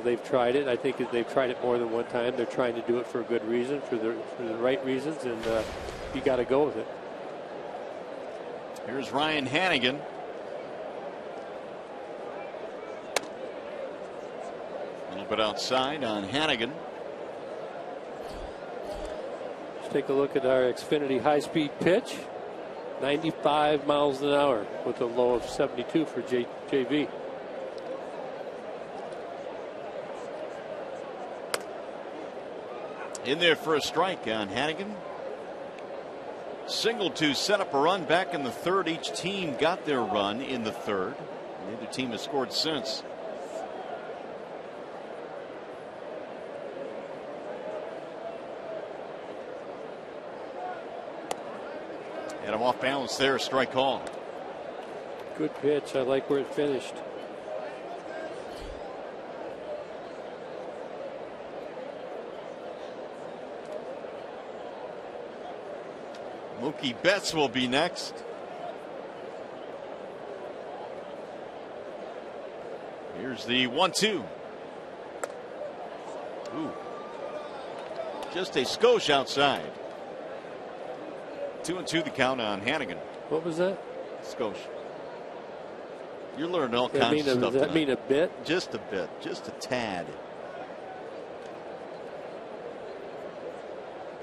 they've tried it. I think they've tried it more than one time. They're trying to do it for a good reason, for the right reasons, and you got to go with it. Here's Ryan Hannigan. A little bit outside on Hannigan. Let's take a look at our Xfinity high-speed pitch. 95 miles an hour with a low of 72 for JV. In there for a strike on Hannigan. Single to set up a run back in the 3rd. Each team got their run in the 3rd. Neither team has scored since. And I'm off balance there. Strike call. Good pitch. I like where it finished. Mookie Betts will be next. Here's the 1-2. Ooh. Just a skosh outside. 2-2 the count on Hannigan. What was that? Skosh. You're learning all kinds of stuff. Does that mean a bit? Just a bit. Just a tad.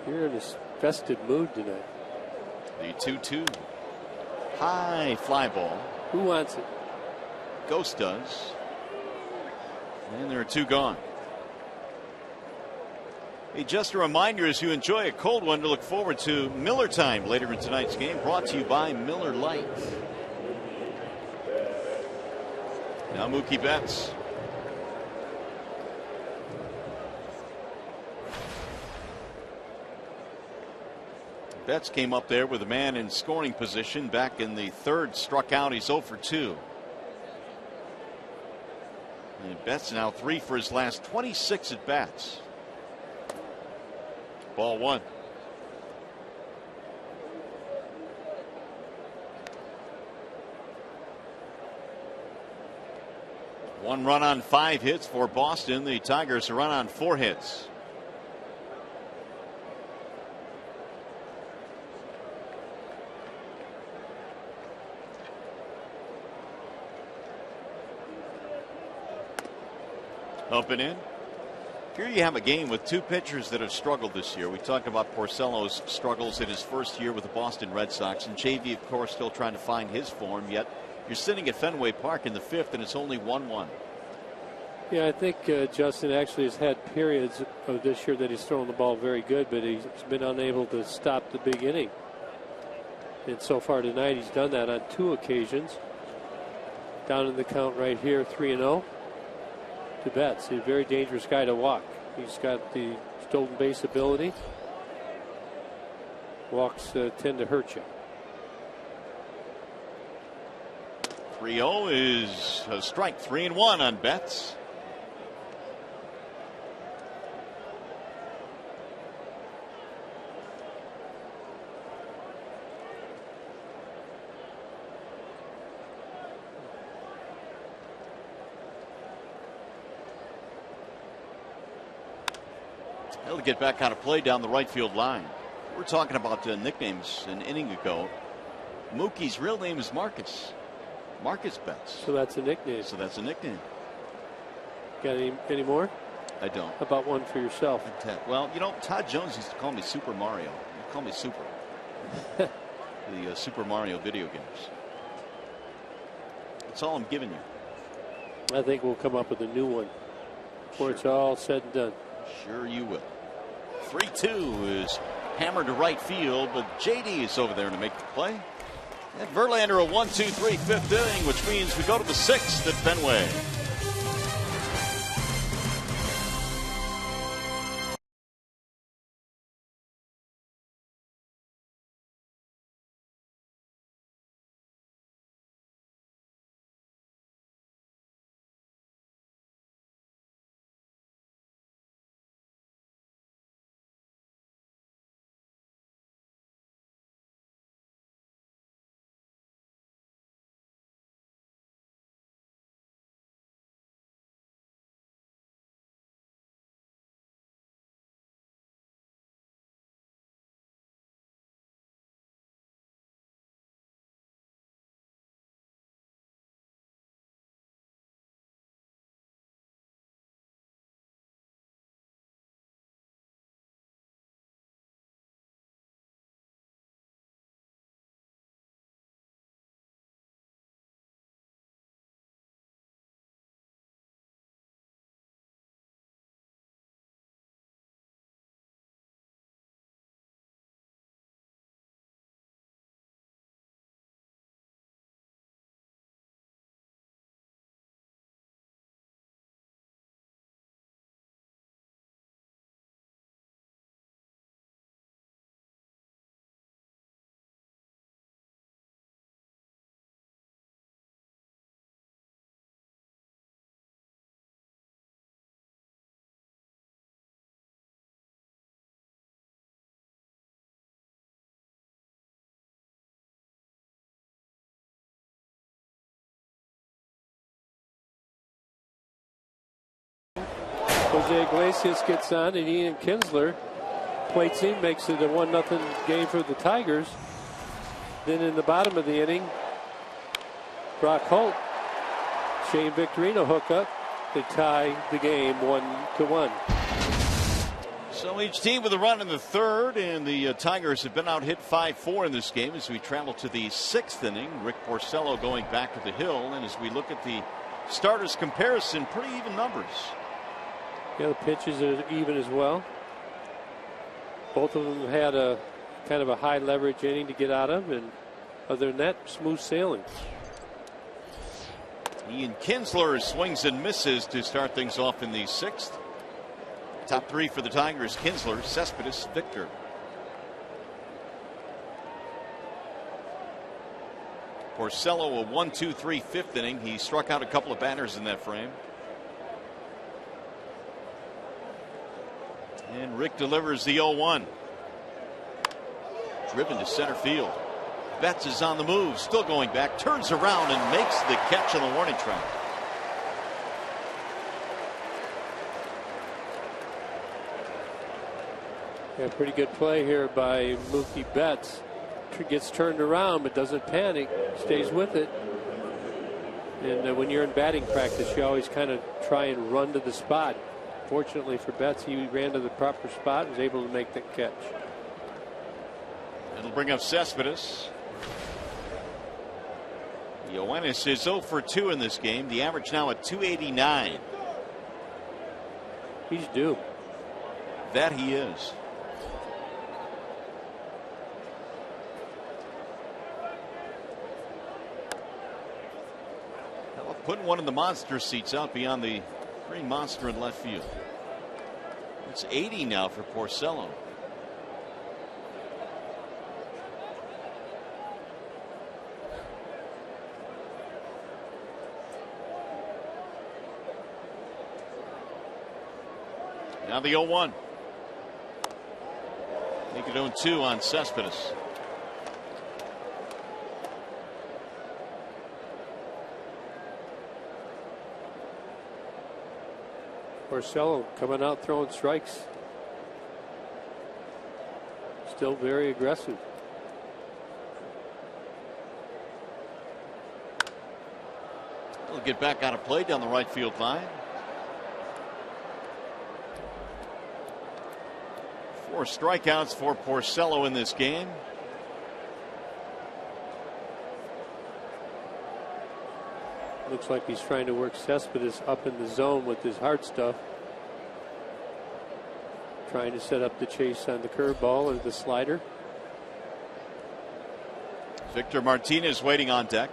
You're in this festive mood tonight. The 2-2. High fly ball. Who wants it? Ghost does. And there are 2 gone. Hey, just a reminder, as you enjoy a cold one, to look forward to Miller Time later in tonight's game, brought to you by Miller Lite. Now Mookie Betts. Betts came up there with a man in scoring position back in the 3rd, struck out. He's 0 for 2. And Betts now 3 for his last 26 at bats. Ball 1. One run on 5 hits for Boston. The Tigers a run on 4 hits. Up and in. Here you have a game with 2 pitchers that have struggled this year. We talked about Porcello's struggles in his first year with the Boston Red Sox, and JV, of course, still trying to find his form. Yet you're sitting at Fenway Park in the 5th, and it's only 1-1. Yeah, I think Justin actually has had periods of this year that he's thrown the ball very good, but he's been unable to stop the big inning. And so far tonight, he's done that on 2 occasions. Down in the count right here, 3-0. To Betts. He's a very dangerous guy to walk. He's got the stolen base ability. Walks tend to hurt you. 3-0 is a strike. 3-1 on Betts. He'll get back out of play down the right field line. We're talking about nicknames an inning ago. Mookie's real name is Marcus. Marcus Betts. So that's a nickname. So that's a nickname. Got any more? I don't. How about one for yourself? Well, Todd Jones used to call me Super Mario. You call me Super. The Super Mario video games. That's all I'm giving you. I think we'll come up with a new one before it's all said and done. Sure you will. 3-2 is hammered to right field, but JD is over there to make the play. And Verlander a 1-2-3 fifth inning, which means we go to the 6th at Fenway. Jose Iglesias gets on, and Ian Kinsler plates him, makes it a 1-0 game for the Tigers. Then in the bottom of the inning, Brock Holt, Shane Victorino hook up to tie the game 1-1. So each team with a run in the 3rd, and the Tigers have been out hit 5-4 in this game as we travel to the 6th inning. Rick Porcello going back to the hill, and as we look at the starters comparison, pretty even numbers. Yeah, the pitches are even as well. Both of them had a kind of a high leverage inning to get out of, and other than that, smooth sailing. Ian Kinsler swings and misses to start things off in the 6th. Top 3 for the Tigers: Kinsler, Cespedes, Victor. Porcello a 1-2-3 fifth inning. He struck out a couple of batters in that frame. And Rick delivers the 0-1. Driven to center field. Betts is on the move, still going back, turns around and makes the catch on the warning track. Yeah, pretty good play here by Mookie Betts. Gets turned around but doesn't panic, stays with it. And when you're in batting practice, you always kind of try and run to the spot. Fortunately for Betts, he ran to the proper spot and was able to make that catch. It'll bring up Cespedes. Yoenis is 0 for 2 in this game. The average now at .289. He's due. That he is. Putting one of the monster seats out beyond the green monster in left field. It's 80 now for Porcello. Now the 0-1. Make it 0-2 on Cespedes. Porcello coming out throwing strikes. Still very aggressive. He'll get back on a play down the right field line. 4 strikeouts for Porcello in this game. Looks like he's trying to work Cespedes up in the zone with his hard stuff. trying to set up the chase on the curveball or the slider. Victor Martinez waiting on deck.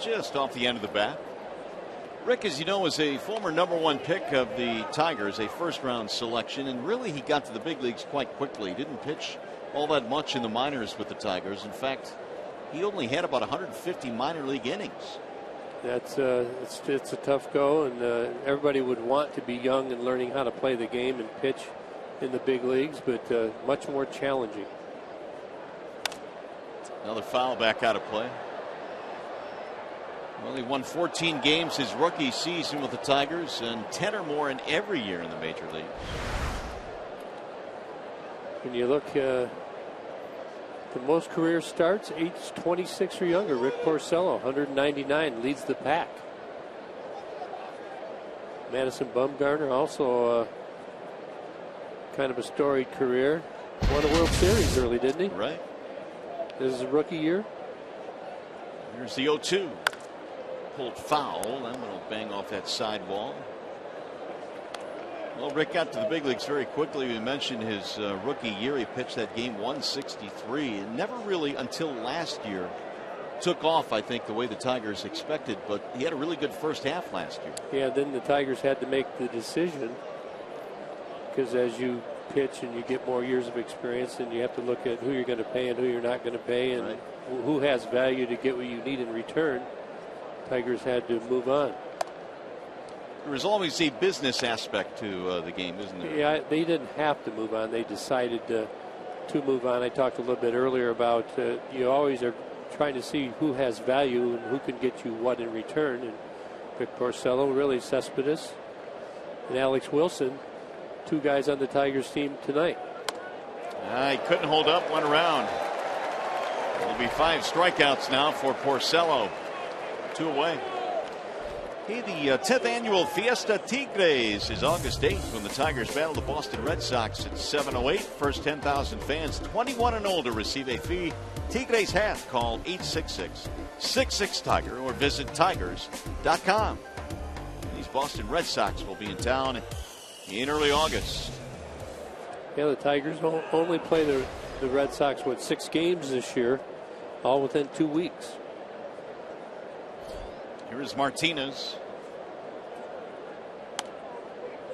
Just off the end of the bat. Rick, as you know, is a former #1 pick of the Tigers, a first-round selection, and really he got to the big leagues quite quickly. He didn't pitch all that much in the minors with the Tigers. In fact, he only had about 150 minor league innings. That's it's a tough go, and everybody would want to be young and learning how to play the game and pitch in the big leagues, but much more challenging. Another foul back out of play. Well, he won 14 games his rookie season with the Tigers and 10 or more in every year in the major league. When you look, the most career starts, age 26 or younger. Rick Porcello, 199, leads the pack. Madison Bumgarner, also kind of a storied career. Won a World Series early, didn't he? Right. This is his rookie year. Here's the 0-2. Pulled foul. That one will bang off that side wall. Well, Rick got to the big leagues very quickly. We mentioned his rookie year. He pitched that game 163. And never really until last year took off, I think, the way the Tigers expected. But he had a really good first half last year. Yeah, then the Tigers had to make the decision, because as you pitch and you get more years of experience, and you have to look at who you're going to pay and who you're not going to pay, and right, who has value to get what you need in return. Tigers had to move on. There's always a business aspect to the game, isn't there? Yeah, they didn't have to move on. They decided to move on. I talked a little bit earlier about you always are trying to see who has value and who can get you what in return. And Rick Porcello, really Cespedes, and Alex Wilson, two guys on the Tigers team tonight. He couldn't hold up, went around. It'll be 5 strikeouts now for Porcello. 2 away. Hey, the 10th annual Fiesta Tigres is August 8th when the Tigers battle the Boston Red Sox at 7:08. First 10,000 fans 21 and older receive a free Tigres hat. Call 866-66-TIGER or visit tigers.com. These Boston Red Sox will be in town in early August. Yeah, the Tigers only play the Red Sox, 6 games this year, all within 2 weeks. Here is Martinez.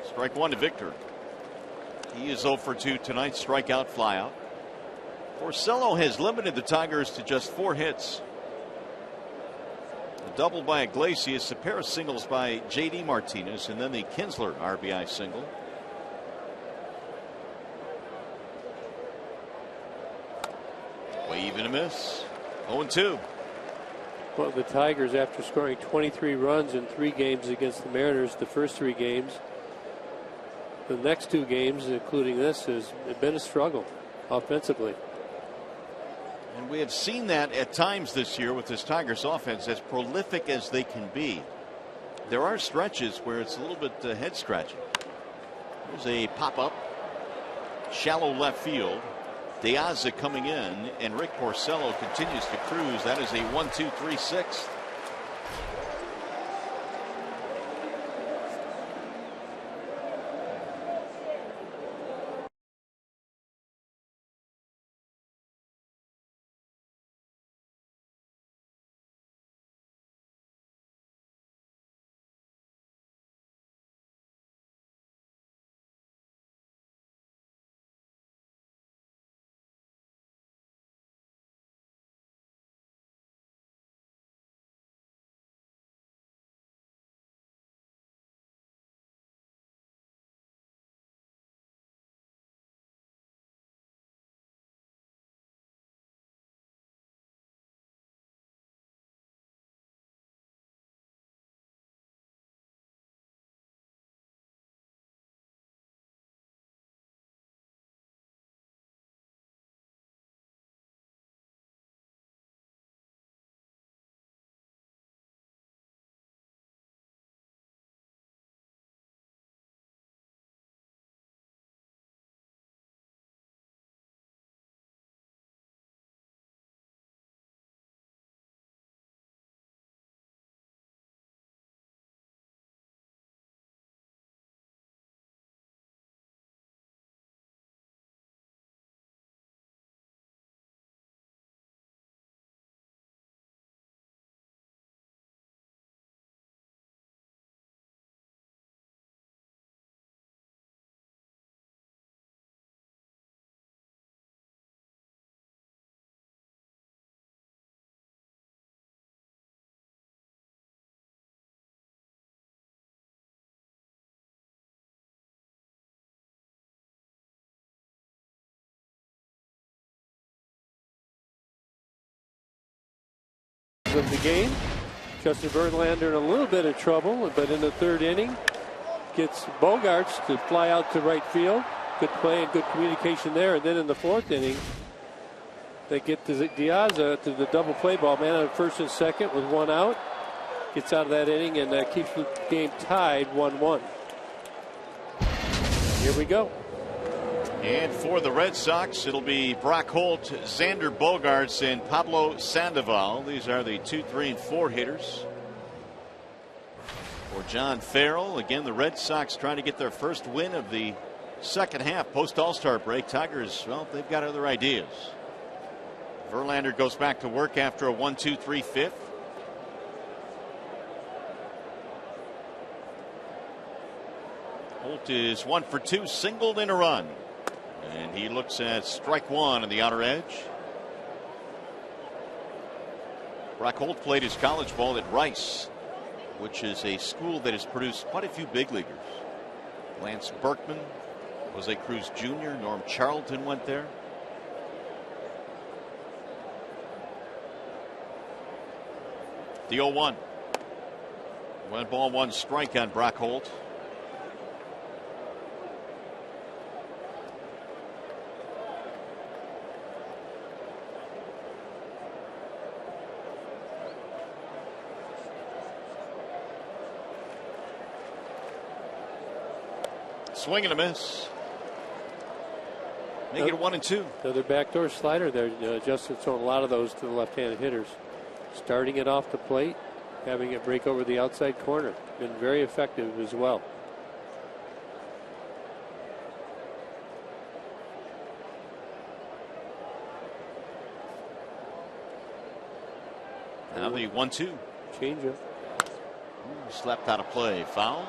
Strike 1 to Victor. He is 0 for 2 tonight. Strikeout, flyout. Porcello has limited the Tigers to just 4 hits. A double by Iglesias, a pair of singles by J.D. Martinez, and then the Kinsler RBI single. Wave and a miss. 0-2. Well, the Tigers, after scoring 23 runs in 3 games against the Mariners, the first 3 games, the next 2 games, including this, has been a struggle offensively. And we have seen that at times this year with this Tigers offense, as prolific as they can be. There are stretches where it's a little bit head scratching. There's a pop-up, shallow left field. De Aza coming in, and Rick Porcello continues to cruise. That is a 1-2-3-6. of the game. Justin Verlander in a little bit of trouble, but in the third inning gets Bogarts to fly out to right field. Good play and good communication there. And then in the fourth inning, they get Diaz to the double play ball. Man on first and second with one out. Gets out of that inning and keeps the game tied 1-1. Here we go. And for the Red Sox, it'll be Brock Holt, Xander Bogaerts, and Pablo Sandoval. These are the 2, 3, and 4 hitters. For John Farrell, again, the Red Sox trying to get their first win of the second half post All-Star break. Tigers, well, they've got other ideas. Verlander goes back to work after a 1-2-3 fifth. Holt is 1 for 2, singled in a run. And he looks at strike one on the outer edge. Brock Holt played his college ball at Rice, which is a school that has produced quite a few big leaguers. Lance Berkman, Jose Cruz Jr., Norm Charlton went there. The 0-1. 1 ball, 1 strike on Brock Holt. Swing and a miss. Make it 1-2. Another backdoor slider there. Justin throwing a lot of those to the left-handed hitters. Starting it off the plate, having it break over the outside corner. Been very effective as well. Now the 1-2. Changeup. Slapped out of play. Foul.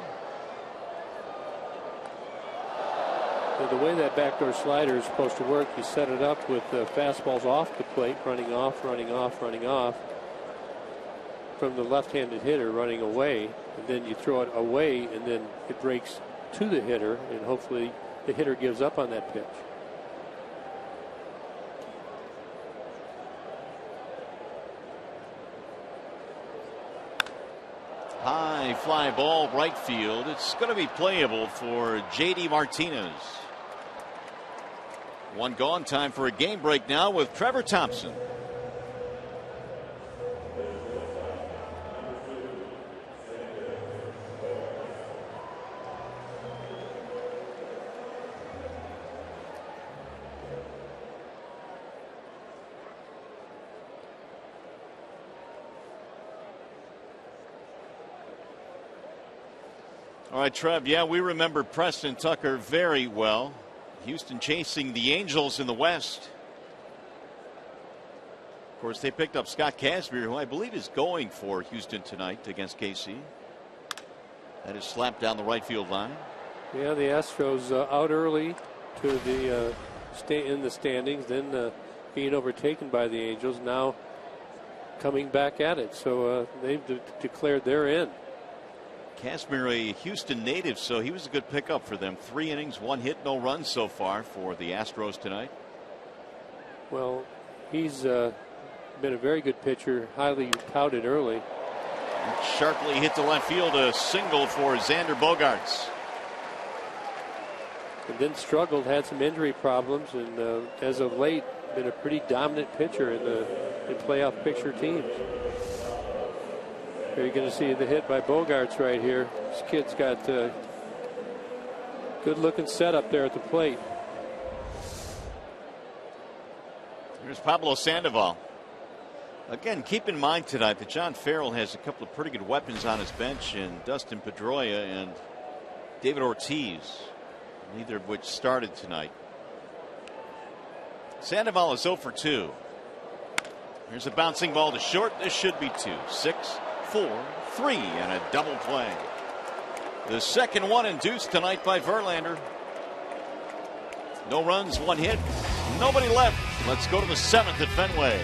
The way that backdoor slider is supposed to work, you set it up with fastballs off the plate, running off, running off, running off from the left-handed hitter running away, and then you throw it away, and then it breaks to the hitter, and hopefully the hitter gives up on that pitch. High fly ball right field. It's going to be playable for J.D. Martinez. One gone. Time for a game break now with Trevor Thompson. All right, Trev. Yeah, we remember Preston Tucker very well. Houston chasing the Angels in the West. Of course, they picked up Scott Kazmir, who I believe is going for Houston tonight against KC. That is slapped down the right field line. Yeah, the Astros out early to the stay in the standings, then being overtaken by the Angels. Now coming back at it, so they've declared they're in. Kazmir, a Houston native, so he was a good pickup for them. 3 innings, 1 hit, no runs so far for the Astros tonight. Well, he's been a very good pitcher, highly touted early. Sharply hit to left field, a single for Xander Bogaerts. And then struggled, had some injury problems, and as of late, been a pretty dominant pitcher in playoff picture teams. Here you're going to see the hit by Bogaerts right here. This kid's got good looking setup there at the plate. Here's Pablo Sandoval. Again, keep in mind tonight that John Farrell has a couple of pretty good weapons on his bench, and Dustin Pedroia and David Ortiz, neither of which started tonight. Sandoval is 0 for 2. Here's a bouncing ball to short. This should be 2. 6, 4, 3, and a double play. The second one induced tonight by Verlander. No runs, 1 hit, nobody left. Let's go to the 7th at Fenway.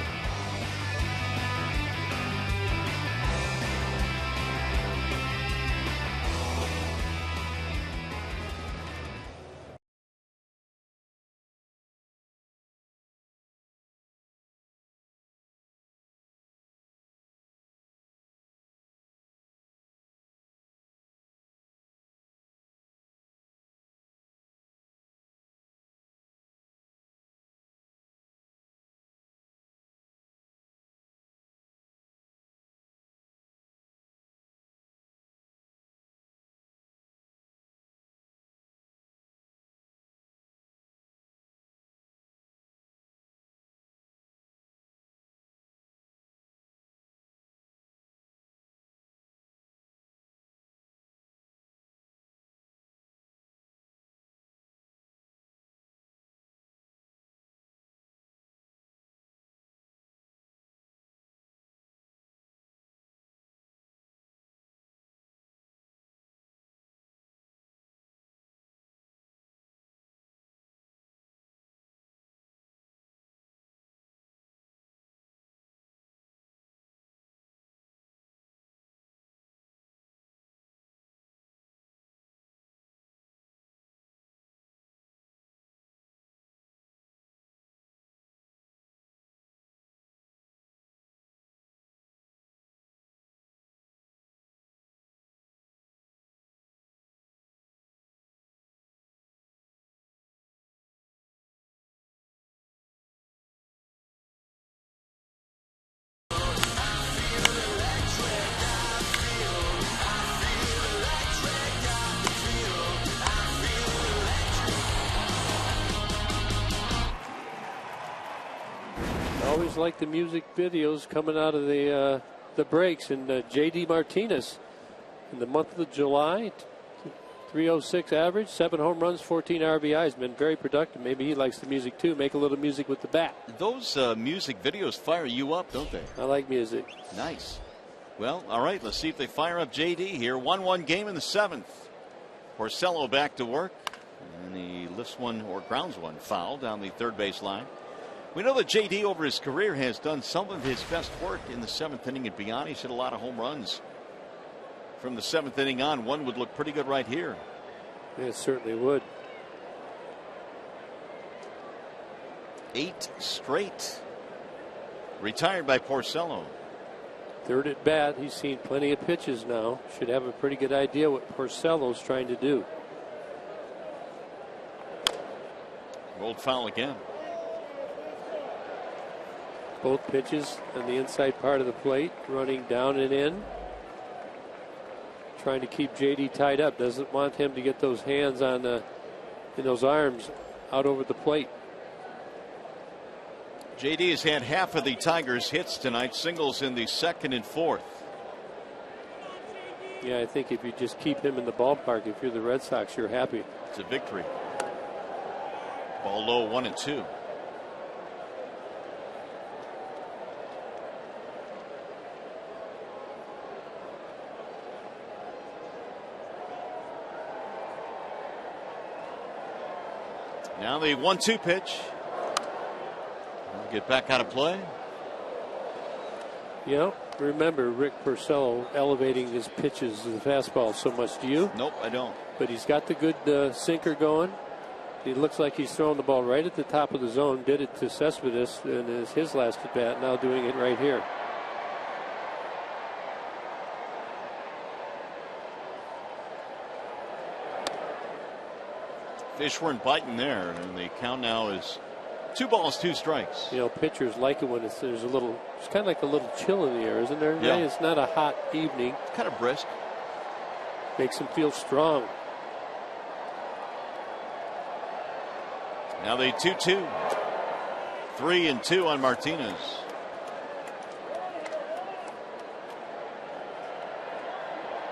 always like the music videos coming out of the breaks. And J.D. Martinez, in the month of July, 306 average, 7 home runs, 14 RBIs. Been very productive. Maybe he likes the music too. Make a little music with the bat. Those music videos fire you up, don't they? I like music. Nice. Well, all right. Let's see if they fire up J.D. here. 1-1 game in the 7th. Porcello back to work. And he lifts one or grounds one foul down the third base line. We know that J.D. over his career has done some of his best work in the 7th inning and beyond. He's hit a lot of home runs. From the 7th inning on, one would look pretty good right here. Yeah, it certainly would. 8 straight. Retired by Porcello. Third at bat. He's seen plenty of pitches now. Should have a pretty good idea what Porcello's trying to do. Rolled foul again. Both pitches on the inside part of the plate, running down and in. Trying to keep JD tied up. Doesn't want him to get those hands on in those arms out over the plate. JD has had half of the Tigers' hits tonight, singles in the 2nd and 4th. Yeah, I think if you just keep him in the ballpark, if you're the Red Sox, you're happy. It's a victory. Ball low, 1-2. Now the 1-2 pitch. We'll get back out of play. You know, remember Rick Porcello elevating his pitches to the fastball so much. Do you? Nope, I don't. But he's got the good sinker going. It looks like he's throwing the ball right at the top of the zone. Did it to Cespedes in his last at bat. Now doing it right here. Fish weren't biting there, and the count now is 2 balls, 2 strikes. You know, pitchers like it when there's a little, it's kind of like a little chill in the air, isn't there? Yeah. It's not a hot evening. Kind of brisk. Makes him feel strong. Now the 2-2. 3-2 on Martinez.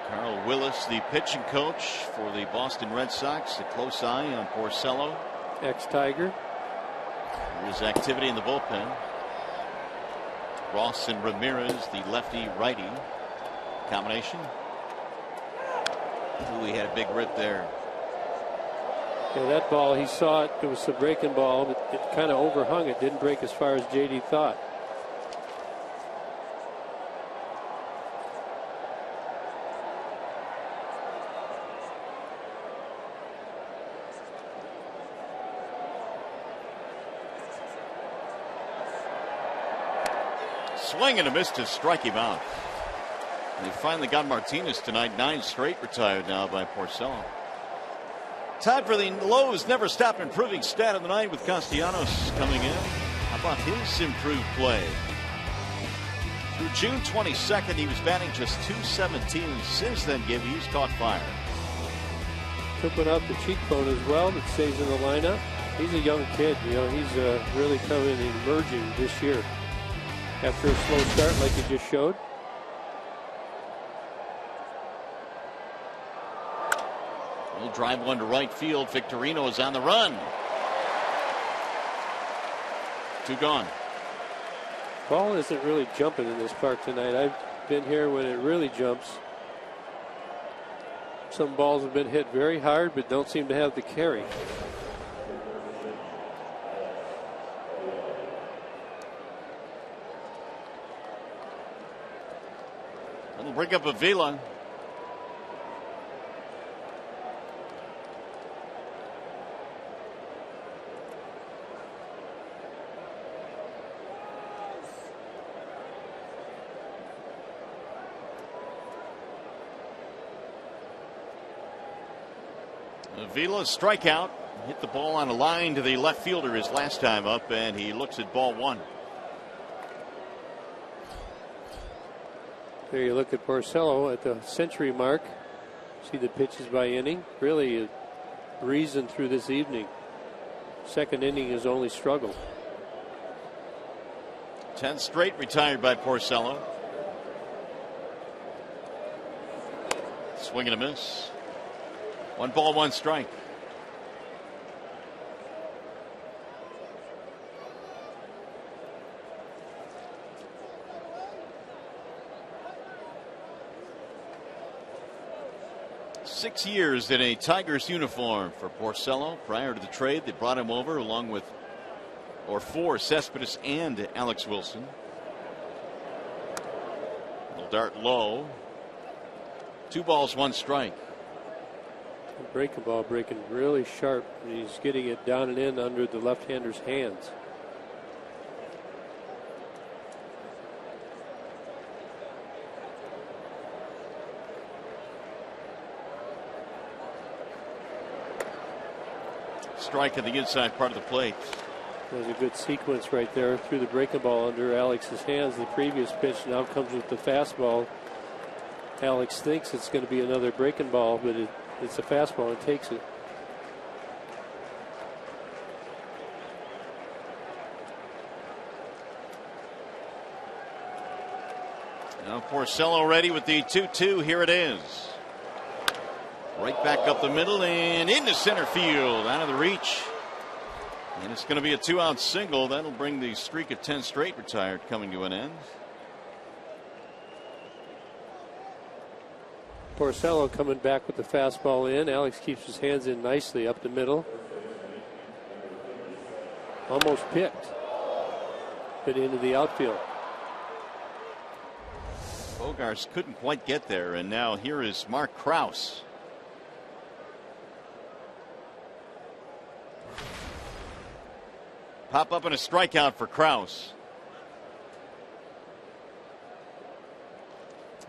Carl Willis, the pitching coach for the Boston Red Sox, a close eye on Porcello. Ex-Tiger. His activity in the bullpen. Ross and Ramirez, the lefty-righty combination. Ooh, he had a big rip there. Yeah, that ball, he saw it. It was a breaking ball, but it kind of overhung it. Didn't break as far as JD thought. Swing and a miss to strike him out. They finally got Martinez tonight. 9 straight retired now by Porcello. Time for the Lowe's Never Stop Improving stat of the night with Castellanos coming in. How about his improved play? Through June 22nd, he was batting just .217. Since then, he's caught fire. Took one off the cheekbone as well, that stays in the lineup. He's a young kid, you know, he's really coming and emerging this year. After a slow start like you just showed. He'll drive one to right field. Victorino is on the run. 2 gone. Ball isn't really jumping in this park tonight. I've been here when it really jumps. Some balls have been hit very hard but don't seem to have the carry. That'll bring up Avila. Avila's strikeout. Hit the ball on a line to the left fielder his last time up, and he looks at ball 1. There you look at Porcello at the century mark. See the pitches by inning. Really breezing through this evening. Second inning is only struggle. 10 straight retired by Porcello. Swing and a miss. 1 ball, 1 strike. Six years in a Tigers uniform for Porcello. Prior to the trade, they brought him over along with, for Cespedes and Alex Wilson. Little dart low. 2 balls, 1 strike. Breaking ball breaking really sharp. He's getting it down and in under the left-hander's hands. Strike at the inside part of the plate. There's a good sequence right there. Threw the breaking ball under Alex's hands the previous pitch. Now comes with the fastball. Alex thinks it's going to be another breaking ball, but it's a fastball and takes it. Now Porcello ready with the 2-2. Here it is. Right back up the middle and into center field. Out of the reach. And it's going to be a 2-out single. That'll bring the streak of 10 straight retired coming to an end. Porcello coming back with the fastball in. Alex keeps his hands in nicely up the middle. Almost picked. Hit into the outfield. Bogarts couldn't quite get there, and now here is Mark Krause. Pop up and a strikeout for Krause.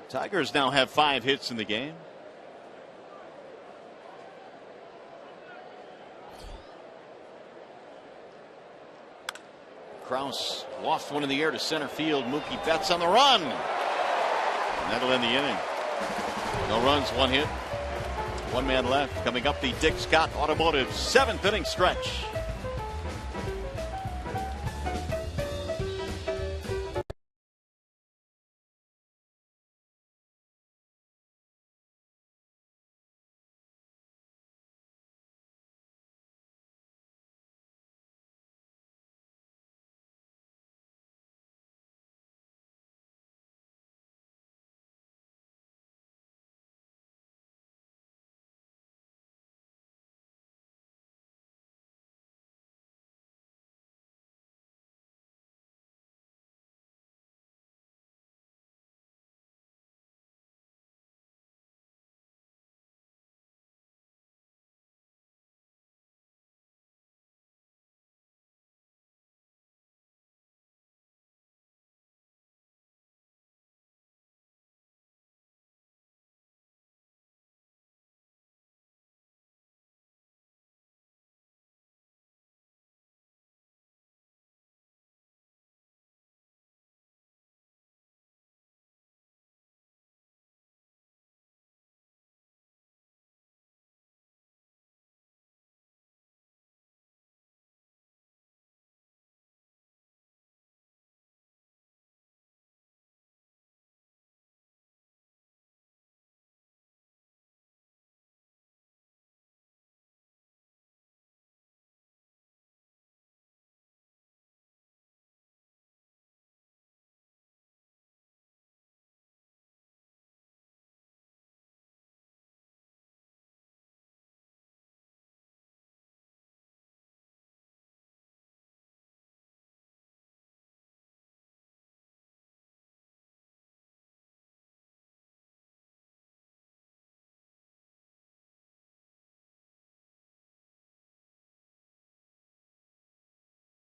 Tigers now have 5 hits in the game. Krause lost one in the air to center field. Mookie Betts on the run. And that'll end the inning. No runs, 1 hit. 1 man left. Coming up, the Dick Scott Automotive 7th inning stretch.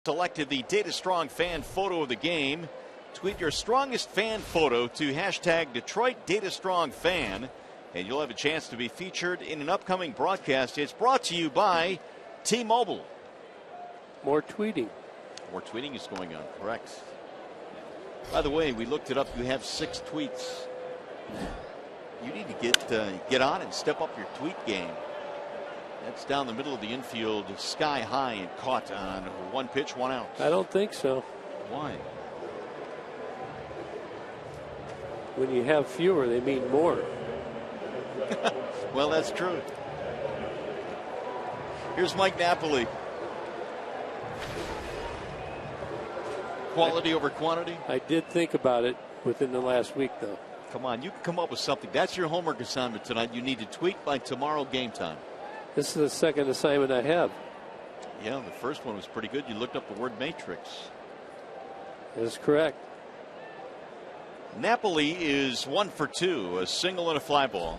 Selected the Data Strong fan photo of the game. Tweet your strongest fan photo to hashtag Detroit Data Strong Fan, and you'll have a chance to be featured in an upcoming broadcast. It's brought to you by T-Mobile. More tweeting. More tweeting is going on, correct. By the way, we looked it up. You have 6 tweets. You need to get on and step up your tweet game. That's down the middle of the infield, sky high, and caught on 1 pitch, 1 out. I don't think so. Why? When you have fewer, they mean more. Well, that's true. Here's Mike Napoli. Quality over quantity? I did think about it within the last week, though. Come on, you can come up with something. That's your homework assignment tonight. You need to tweet by tomorrow game time. This is the second assignment I have. Yeah, the first one was pretty good. You looked up the word matrix. That is correct. Napoli is 1 for 2, a single and a fly ball.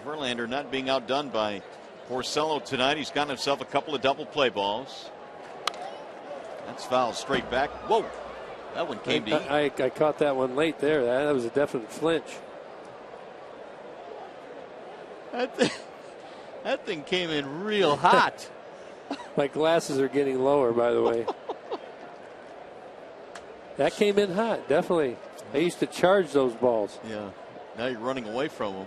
Verlander not being outdone by Porcello tonight. He's got himself a couple of double play balls. That's fouled straight back. Whoa, that one came deep. I caught that one late there. That was a definite flinch. That thing came in real hot. My glasses are getting lower, by the way. That came in hot, definitely. I used to charge those balls. Yeah, now you're running away from them.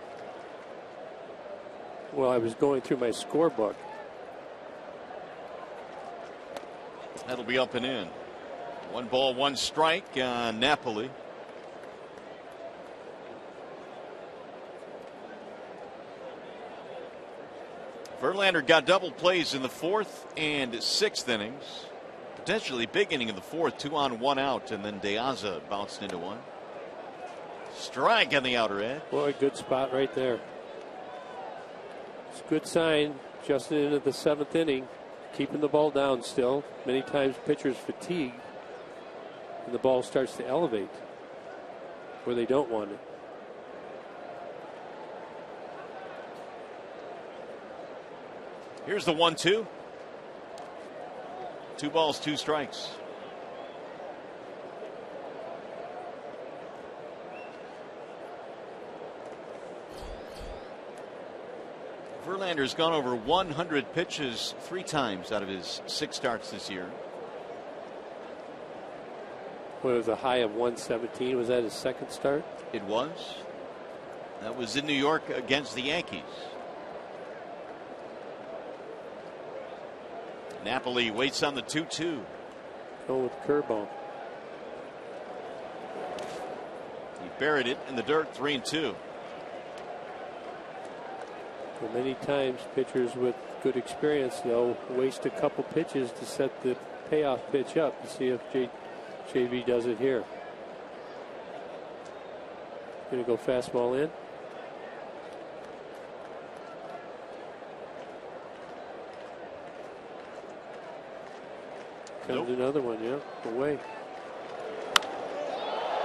Well, I was going through my scorebook. That'll be up and in. 1 ball, 1 strike on Napoli. Verlander got double plays in the 4th and 6th innings. Potentially big inning in the 4th, 2 on 1 out, and then De Aza bounced into one. Strike on the outer edge. Boy, good spot right there. It's a good sign. Justin into the 7th inning, keeping the ball down still. Many times pitchers fatigue, and the ball starts to elevate where they don't want it. Here's the 1-2. 2 balls, 2 strikes. Verlander's gone over 100 pitches 3 times out of his 6 starts this year. What was a high of 117? Was that his second start? It was. That was in New York against the Yankees. Napoli waits on the 2-2. Going with the curveball. He buried it in the dirt, 3-2. Well, many times pitchers with good experience, they'll waste a couple pitches to set the payoff pitch up to see if JV does it here. Going to go fastball in. Comes another one, yeah, away.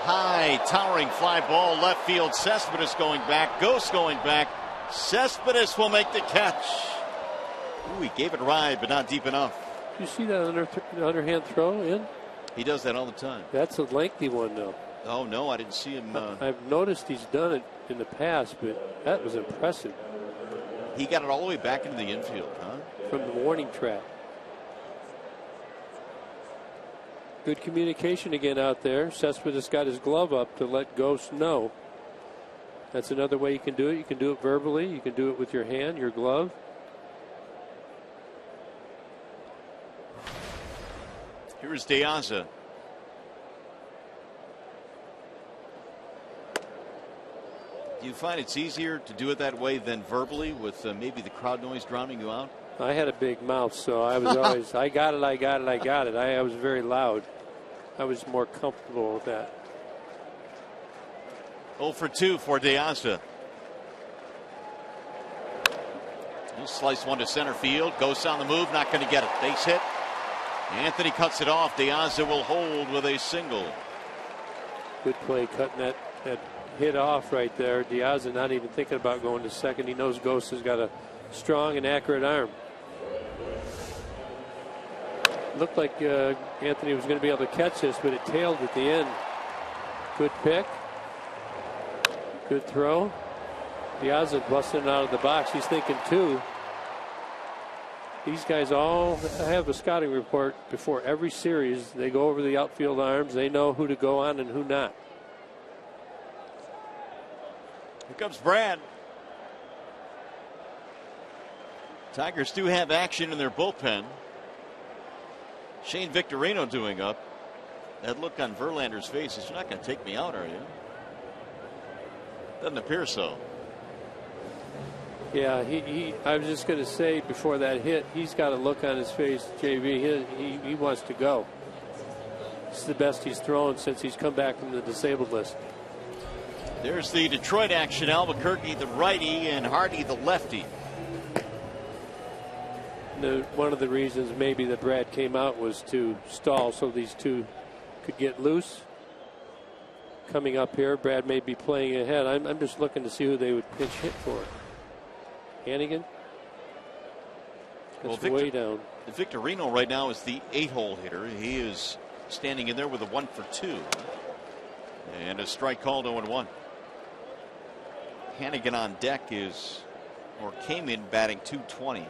High, towering fly ball, left field. Cespedes going back. Ghost going back. Cespedes will make the catch. Ooh, he gave it wide, but not deep enough. You see that underhand throw in? He does that all the time. That's a lengthy one, though. Oh, no, I didn't see him. I've noticed he's done it in the past, but that was impressive. He got it all the way back into the infield, huh? From the warning track. Good communication again out there. Cespedes got his glove up to let Ghost know. That's another way you can do it. You can do it verbally. You can do it with your hand, your glove. Here's De Aza. Do you find it's easier to do it that way than verbally with maybe the crowd noise drowning you out? I had a big mouth, so I was always, I got it. I was very loud. I was more comfortable with that. 0 for 2 for De Aza. He'll slice one to center field. Goes on the move. Not going to get it. Base hit. Anthony cuts it off. De Aza will hold with a single. Good play cutting that hit off right there. De Aza not even thinking about going to second. He knows Ghost has got a strong and accurate arm. Looked like Anthony was going to be able to catch this, but it tailed at the end. Good pick. Good throw. De Aza busting out of the box. He's thinking two. These guys all have a scouting report before every series. They go over the outfield arms. They know who to go on and who not. Here comes Brad. Tigers do have action in their bullpen. Shane Victorino doing up. That look on Verlander's face is, you're not going to take me out, are you? Doesn't appear so. Yeah, I was just going to say before that hit, he's got a look on his face, JV. He wants to go. It's the best he's thrown since he's come back from the disabled list. There's the Detroit action. Albuquerque, the righty, and Hardy, the lefty. One of the reasons maybe that Brad came out was to stall so these two could get loose. Coming up here, Brad may be playing ahead. I'm just looking to see who they would pinch hit for. Hannigan? That's way down. Victorino right now is the 8-hole hitter. He is standing in there with a 1 for 2. And a strike called 0-1. Hannigan on deck came in batting .220.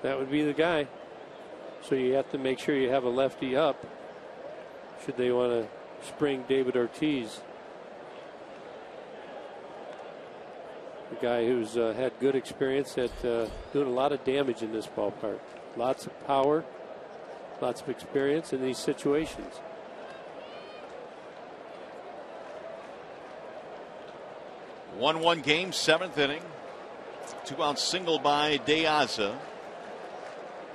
That would be the guy. So you have to make sure you have a lefty up should they want to spring David Ortiz. A guy who's had good experience at doing a lot of damage in this ballpark. Lots of power, lots of experience in these situations. One game, 7th inning. 2-out single by Deaza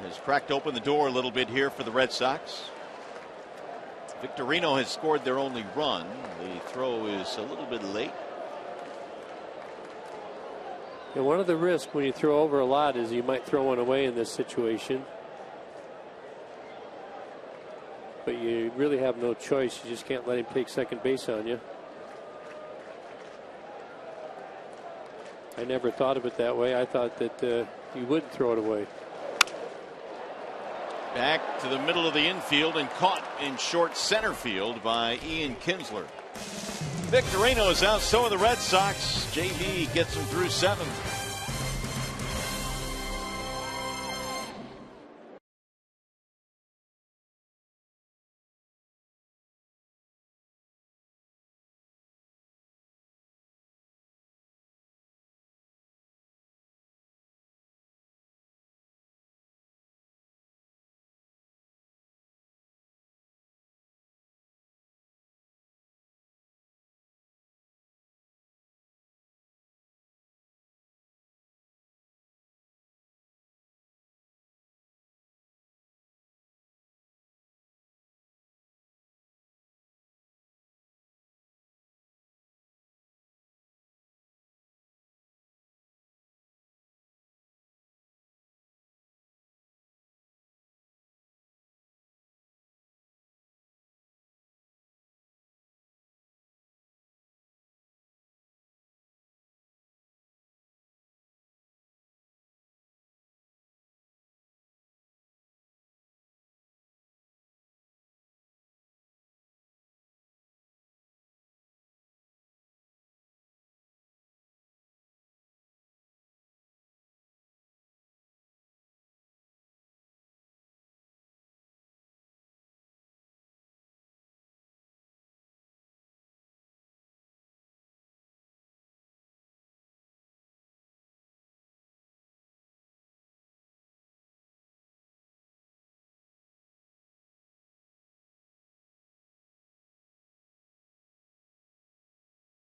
has cracked open the door a little bit here for the Red Sox. Victorino has scored their only run. The throw is a little bit late. And one of the risks when you throw over a lot is you might throw one away in this situation. But you really have no choice. You just can't let him take second base on you. I never thought of it that way. I thought that you would throw it away. Back to the middle of the infield and caught in short center field by Ian Kinsler. Victorino is out, so are the Red Sox. JV gets them through 7.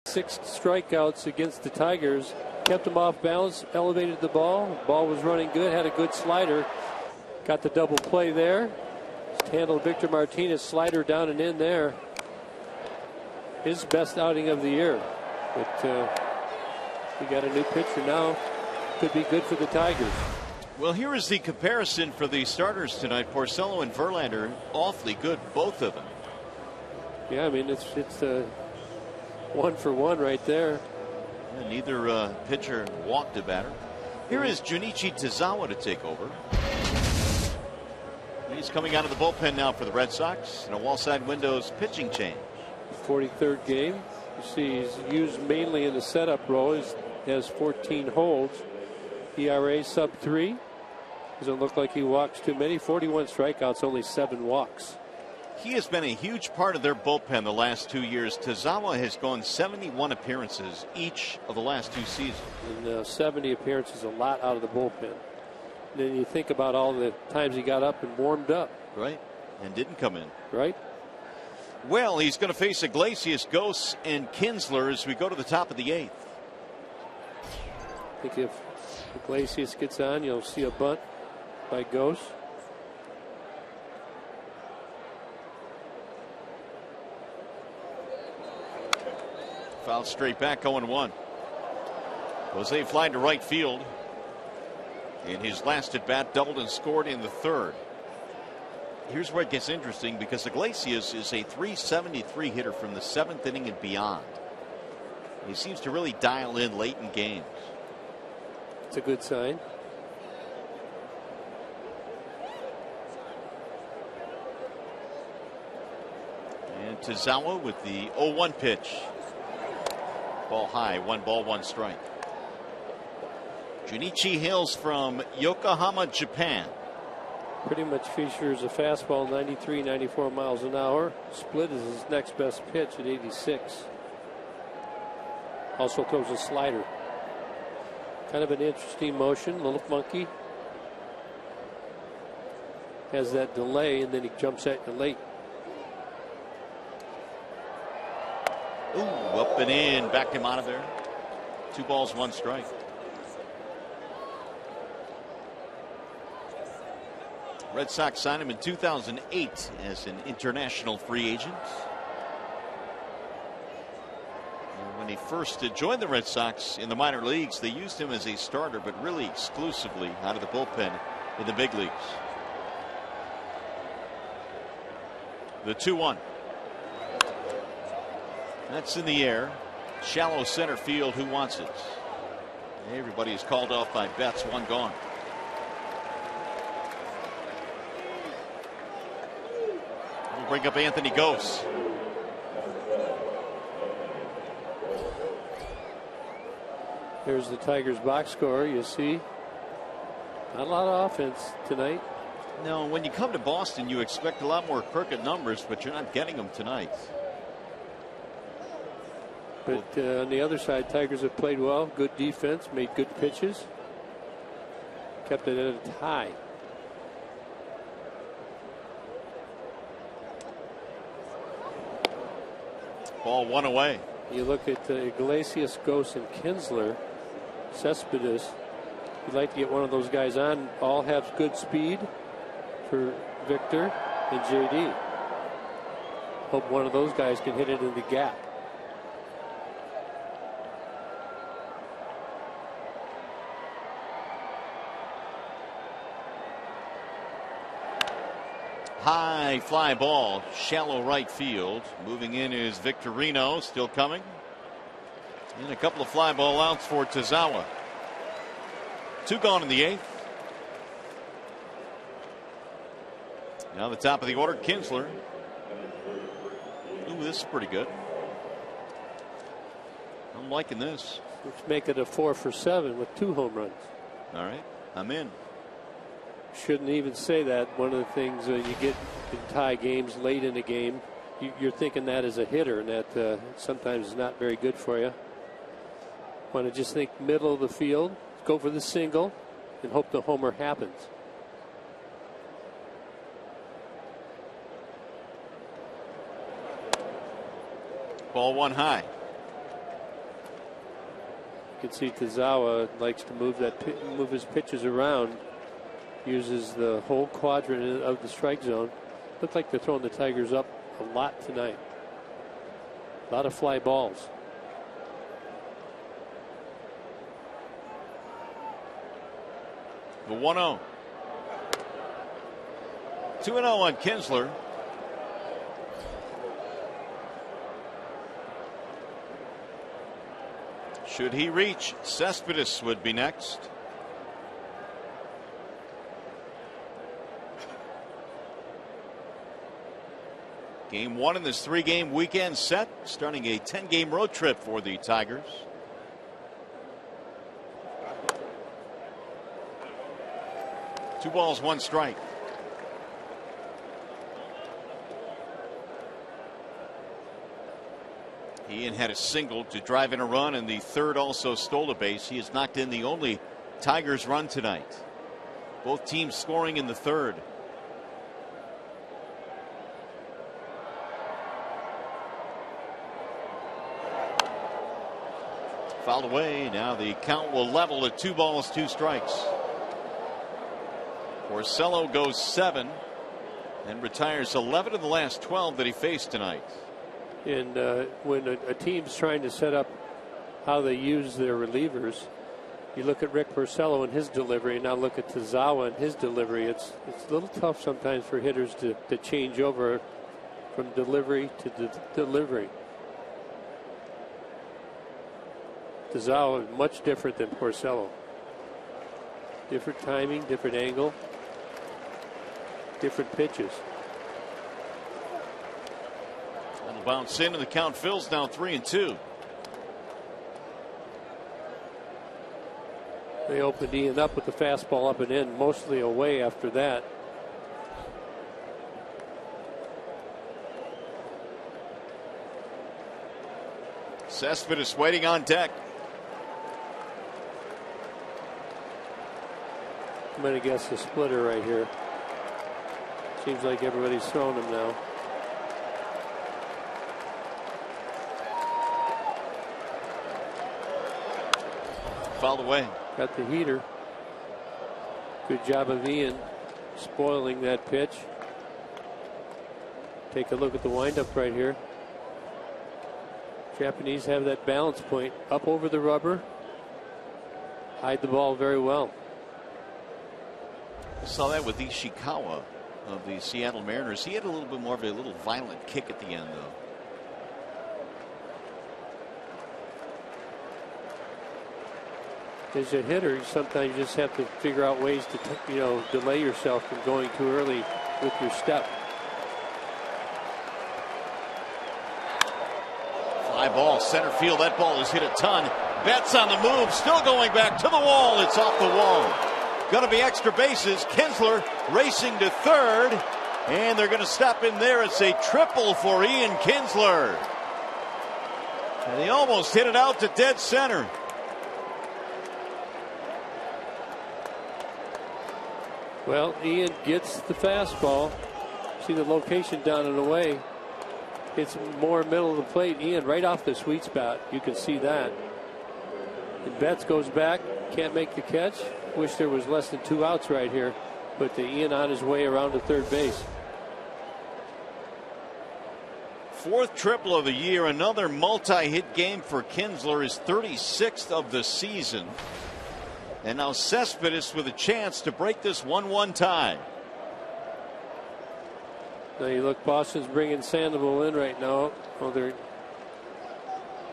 Six strikeouts against the Tigers. Kept him off balance, elevated the ball. Ball was running good, had a good slider. Got the double play there. Handled Victor Martinez slider down and in there. His best outing of the year. But we got a new pitcher now. Could be good for the Tigers. Well, here is the comparison for the starters tonight. Porcello and Verlander, awfully good, both of them. Yeah, I mean, it's 1 for 1 right there. Yeah, neither pitcher walked a batter. Here is Junichi Tazawa to take over. He's coming out of the bullpen now for the Red Sox in a wall side windows pitching change. 43rd game. You see he's used mainly in the setup role. He has 14 holds. ERA sub 3. Doesn't look like he walks too many. 41 strikeouts, only 7 walks. He has been a huge part of their bullpen the last 2 years. Tazawa has gone 71 appearances each of the last 2 seasons. And 70 appearances, a lot out of the bullpen. Then you think about all the times he got up and warmed up. Right. And didn't come in. Right. Well, he's going to face Iglesias, Gose, and Kinsler as we go to the top of the 8th. I think if Iglesias gets on, you'll see a bunt by Gose. Foul straight back, 0-1. Jose flying to right field. In his last at bat, doubled and scored in the 3rd. Here's where it gets interesting because Iglesias is a .373 hitter from the 7th inning and beyond. He seems to really dial in late in games. It's a good sign. And Tazawa with the 0-1 pitch. Ball high, 1 ball, 1 strike. Junichi hails from Yokohama, Japan. Pretty much features a fastball 93, 94 miles an hour. Split is his next best pitch at 86. Also throws a slider. Kind of an interesting motion, little funky. Has that delay and then he jumps at you late. Ooh, up and in, backed him out of there. 2 balls, 1 strike. Red Sox signed him in 2008 as an international free agent. And when he first joined the Red Sox in the minor leagues, they used him as a starter, but really exclusively out of the bullpen in the big leagues. The 2-1. That's in the air. Shallow center field. Who wants it? Everybody is called off by Betts. 1 gone. We'll bring up Anthony Gose. Here's the Tigers box score. You see, not a lot of offense tonight. No, when you come to Boston, you expect a lot more crooked numbers, but you're not getting them tonight. But on the other side, Tigers have played well, good defense, made good pitches, kept it at a tie. Ball 1 away. You look at Iglesias, Gose, and Kinsler, Cespedes. You'd like to get one of those guys on. All have good speed for Victor and JD. Hope one of those guys can hit it in the gap. High fly ball, shallow right field. Moving in is Victorino, still coming. And a couple of fly ball outs for Tazawa. 2 gone in the 8th. Now the top of the order, Kinsler. Ooh, this is pretty good. I'm liking this. Let's make it a 4 for 7 with 2 home runs. All right, I'm in. Shouldn't even say that. One of the things you get in tie games late in the game, you're thinking that as a hitter, and that sometimes is not very good for you. Want to just think middle of the field, go for the single, and hope the homer happens. Ball 1 high. You can see Tazawa likes to move his pitches around. Uses the whole quadrant of the strike zone. Looked like they're throwing the Tigers up a lot tonight. A lot of fly balls. The 1-0. 2-0 on Kinsler. Should he reach, Cespedes would be next. Game 1 in this 3-game weekend set, starting a 10-game road trip for the Tigers. Two balls, 1 strike. Ian had a single to drive in a run, and the third also stole a base. He has knocked in the only Tigers run tonight. Both teams scoring in the third. Fouled away. Now the count will level at 2 balls, 2 strikes. Porcello goes 7 and retires 11 of the last 12 that he faced tonight. And when a team's trying to set up how they use their relievers, you look at Rick Porcello and his delivery, and now look at Tazawa and his delivery. It's a little tough sometimes for hitters to change over from delivery to delivery. Tazawa much different than Porcello. Different timing, different angle, different pitches. That'll bounce in, and the count fills now 3-2. They opened Ian up with the fastball up and in, mostly away after that. Cespedes waiting on deck. I'm going to guess a splitter right here. Seems like everybody's throwing him now. Fouled away. Got the heater. Good job of Ian spoiling that pitch. Take a look at the windup right here. Japanese have that balance point up over the rubber. Hide the ball very well. I saw that with Ishikawa of the Seattle Mariners. He had a little bit more of a little violent kick at the end, though. As a hitter, sometimes you just have to figure out ways to, delay yourself from going too early with your step. Fly ball, center field. That ball has hit a ton. Betts on the move, still going back to the wall. It's off the wall. Going to be extra bases. Kinsler racing to third, and they're going to stop in there. It's a triple for Ian Kinsler. And he almost hit it out to dead center. Well, Ian gets the fastball. See the location down and away. It's more middle of the plate. Ian right off the sweet spot. You can see that. And Betts goes back. Can't make the catch. Wish there was less than 2 outs right here. But the Ian on his way around to third base. 4th triple of the year. Another multi-hit game for Kinsler. His 36th of the season. And now Cespedes with a chance to break this 1-1 tie. Now you look, Boston's bringing Sandoval in right now. Well,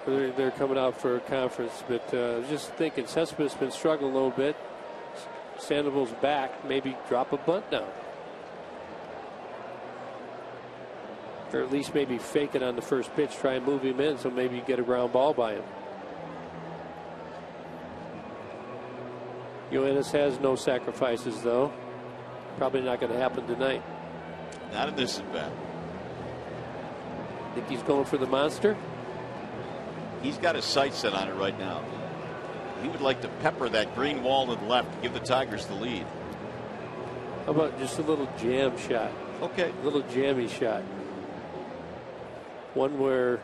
they're coming out for a conference, but just thinking Cespedes has been struggling a little bit. Sandoval's back. Maybe drop a bunt down, or at least maybe fake it on the first pitch. Try and move him in, so maybe you get a ground ball by him. Yoenis has no sacrifices, though. Probably not going to happen tonight. Not in this at bat. Think he's going for the monster? He's got his sights set on it right now. He would like to pepper that green wall to the left to give the Tigers the lead. How about just a little jam shot? Okay. A little jammy shot. One where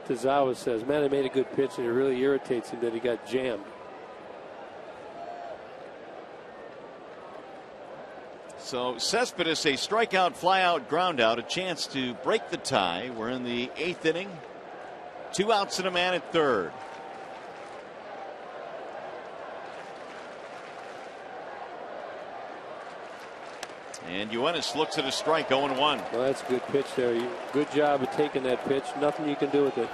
Tazawa says, man, I made a good pitch, and it really irritates him that he got jammed. So Cespedes, a strikeout, flyout, groundout, a chance to break the tie. We're in the 8th inning. 2 outs and a man at third. And Yoenis looks at a strike, 0-1. Well, that's a good pitch there. Good job of taking that pitch. Nothing you can do with it.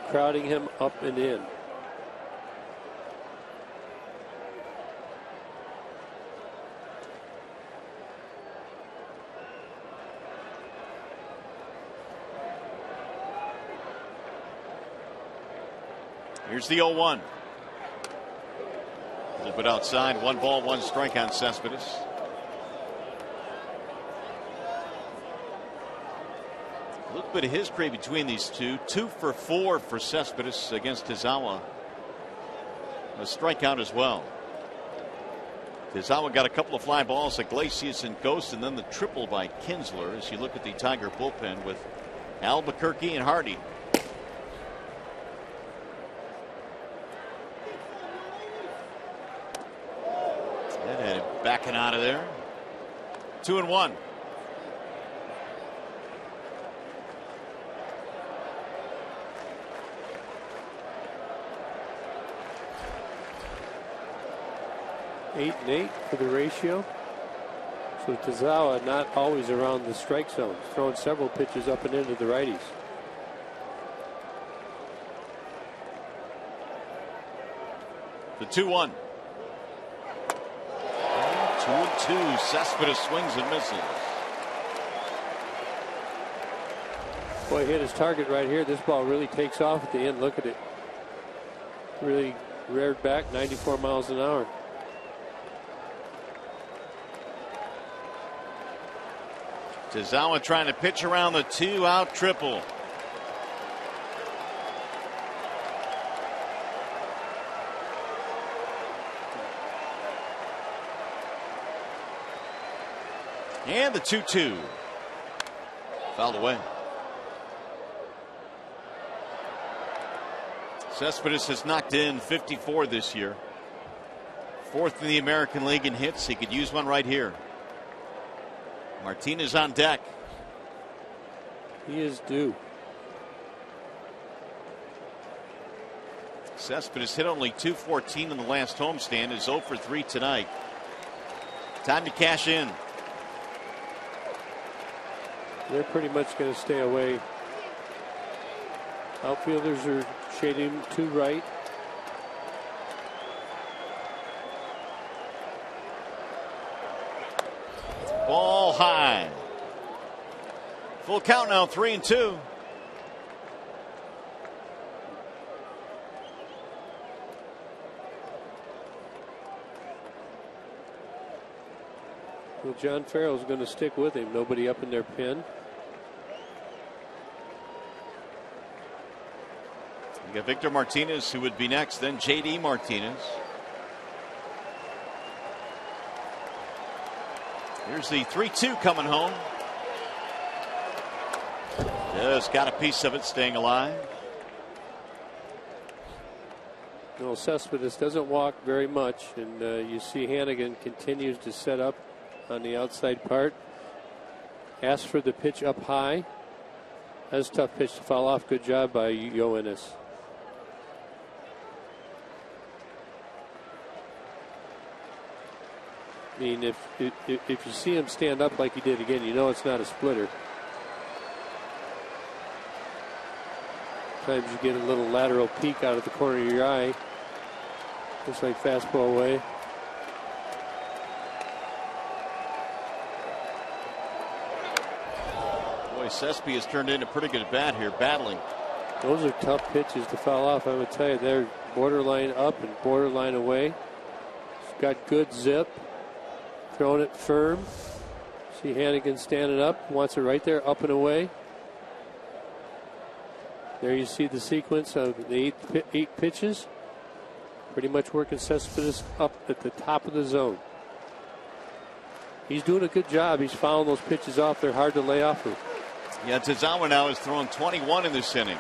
Crowding him up and in. Here's the 0-1. A little bit outside. 1 ball, 1 strike on Cespedes. A little bit of history between these two. 2 for 4 for Cespedes against Tazawa. A strikeout as well. Tazawa got a couple of fly balls, Iglesias and Ghost, and then the triple by Kinsler as you look at the Tiger bullpen with Albuquerque and Hardy. And backing out of there. 2-1. Eight and 8 for the ratio. So Tazawa not always around the strike zone, throwing several pitches up and into the righties. The 2-1. 2-2. Cespedes swings and misses. Boy, hit his target right here. This ball really takes off at the end. Look at it. Really reared back 94 miles an hour. Tazawa trying to pitch around the 2-out triple. And the 2-2. Fouled away. Cespedes has knocked in 54 this year. Fourth in the American League in hits. He could use one right here. Martinez on deck. He is due. Cespedes hit only .214 in the last homestand. Is 0 for 3 tonight. Time to cash in. They're pretty much going to stay away. Outfielders are shading to right. Ball high. Full count now, 3-2. Well, John Farrell's going to stick with him. Nobody up in their pen. You got Victor Martinez, who would be next, then J.D. Martinez. Here's the 3-2 coming home. Just got a piece of it, staying alive. No, Cespedes doesn't walk very much, and you see Hannigan continues to set up on the outside part. Asks for the pitch up high. That's a tough pitch to foul off. Good job by Yoenis. I mean, if you see him stand up like he did again, you know it's not a splitter. Sometimes you get a little lateral peek out of the corner of your eye. Looks like fastball away. Boy, Cespedes has turned in a pretty good bat here, battling. Those are tough pitches to foul off. I'm going to tell you, they're borderline up and borderline away. He's got good zip. Throwing it firm. See Hannigan standing up. Wants it right there, up and away. There you see the sequence of the eight pitches. Pretty much working Cespedes up at the top of the zone. He's doing a good job. He's fouling those pitches off. They're hard to lay off of. Yeah, Tazawa now has thrown 21 in this inning.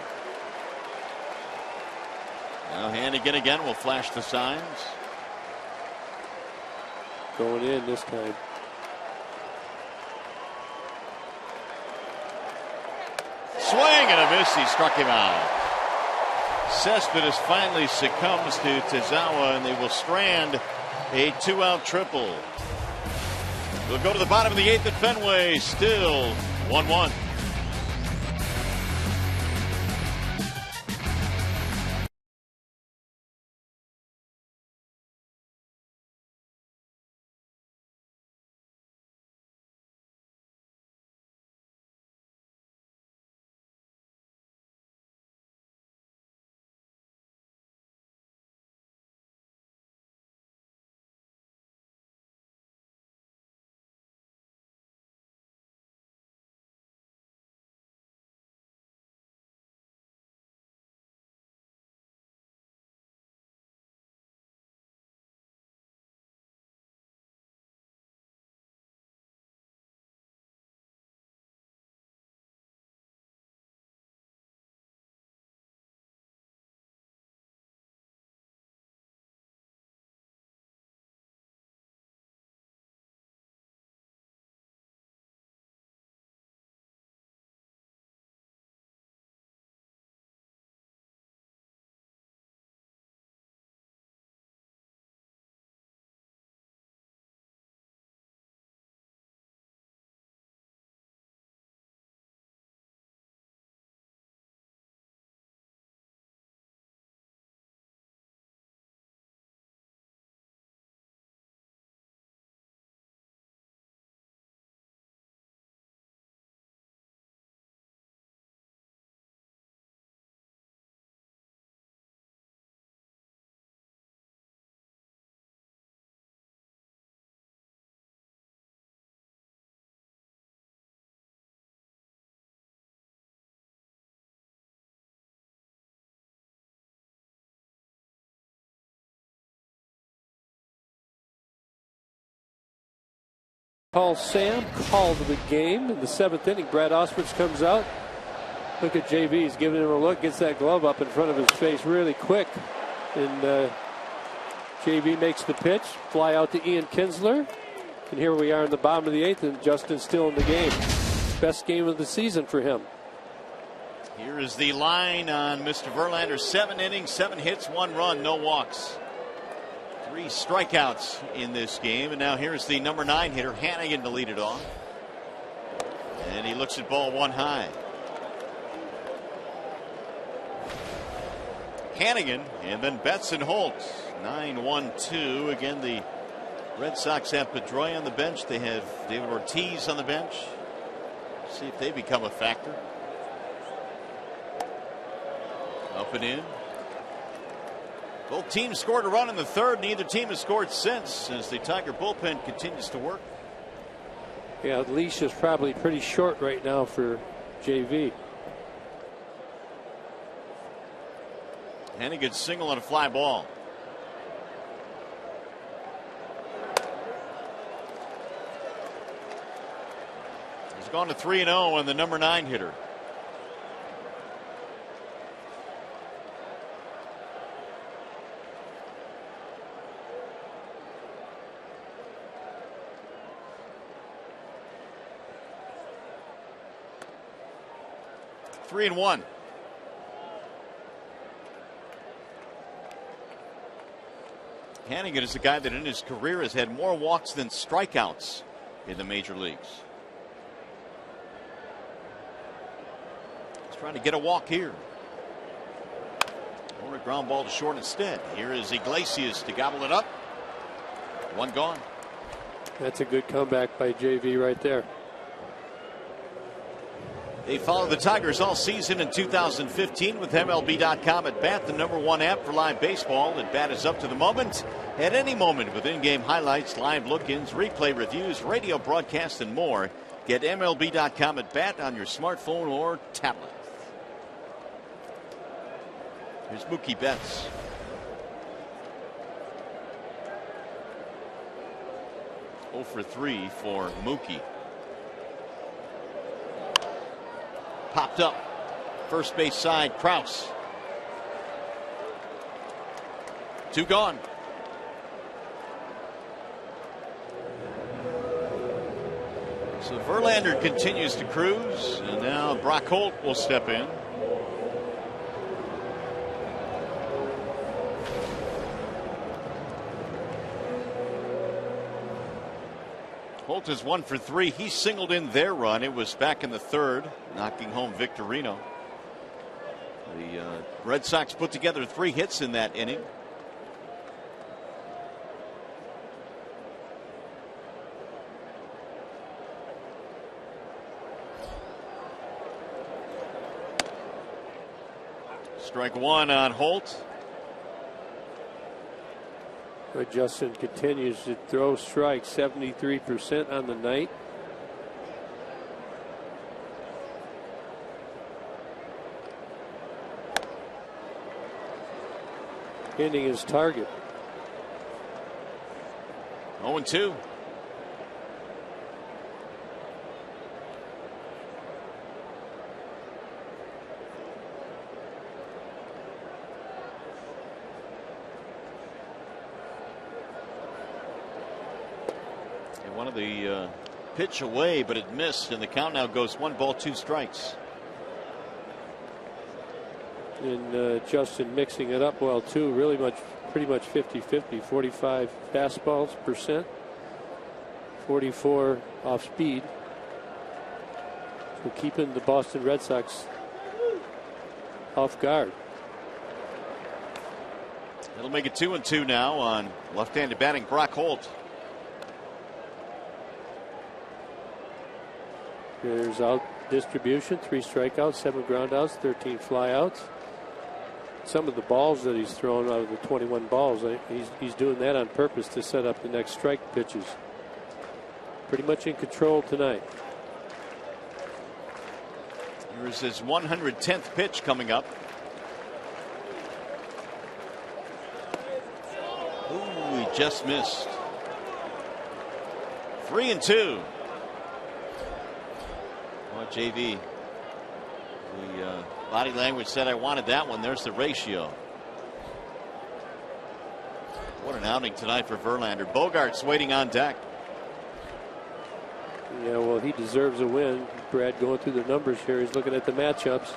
Now Hannigan again will flash the signs. Going in this time. Swing and a miss. He struck him out. Cespedes finally succumbs to Tazawa, and they will strand a 2-out triple. We'll go to the bottom of the 8th at Fenway. Still 1-1. Paul Sam called the game in the 7th inning. Brad Oswitz comes out. Look at JV. He's giving him a look. Gets that glove up in front of his face really quick. And JV makes the pitch. Fly out to Ian Kinsler. And here we are in the bottom of the 8th, and Justin's still in the game. Best game of the season for him. Here is the line on Mr. Verlander. 7 innings, 7 hits, 1 run, no walks. 3 strikeouts in this game. And now here's the number 9 hitter, Hannigan, to lead it off. And he looks at ball 1 high. Hannigan and then Betts and Holtz. 9-1-2. Again, the Red Sox have Pedroia on the bench. They have David Ortiz on the bench. See if they become a factor. Up and in. Both teams scored a run in the 3rd. Neither team has scored since, as the Tiger bullpen continues to work. Yeah, the leash is probably pretty short right now for JV. Hannigan single on a fly ball. He's gone to 3-0 on the number 9 hitter. Three and one. Hannigan is a guy that in his career has had more walks than strikeouts in the major leagues. He's trying to get a walk here. Or a ground ball to short instead. Here is Iglesias to gobble it up. 1 gone. That's a good comeback by JV right there. They followed the Tigers all season in 2015 with MLB.com at bat, the number 1 app for live baseball. At bat is up to the moment, at any moment, with in-game highlights, live look-ins, replay reviews, radio broadcasts, and more. Get MLB.com at bat on your smartphone or tablet. Here's Mookie Betts. Oh for 3 for Mookie. Popped up. First base side, Krause. 2 gone. So Verlander continues to cruise, and now Brock Holt will step in. Holt is 1 for 3. He singled in their run. It was back in the 3rd, knocking home Victorino. The Red Sox put together 3 hits in that inning. Strike 1 on Holt. But Justin continues to throw strikes, 73% on the night. Hitting his target. 0-2. Wanted the pitch away, but it missed, and the count now goes 1 ball, 2 strikes. And Justin mixing it up well too. Really pretty much 50-50. 45 fastballs percent, 44 off speed. So keeping the Boston Red Sox off guard. It'll make it 2-2 now on left-handed batting Brock Holt. There's out distribution, 3 strikeouts, 7 groundouts, 13 flyouts. Some of the balls that he's thrown out of the 21 balls, he's doing that on purpose to set up the next strike pitches. Pretty much in control tonight. Here's his 110th pitch coming up. Ooh, he just missed. 3-2. Well, JV, the body language said I wanted that one. There's the ratio. What an outing tonight for Verlander. Bogart's waiting on deck. Yeah, well, he deserves a win. Brad going through the numbers here. He's looking at the matchups.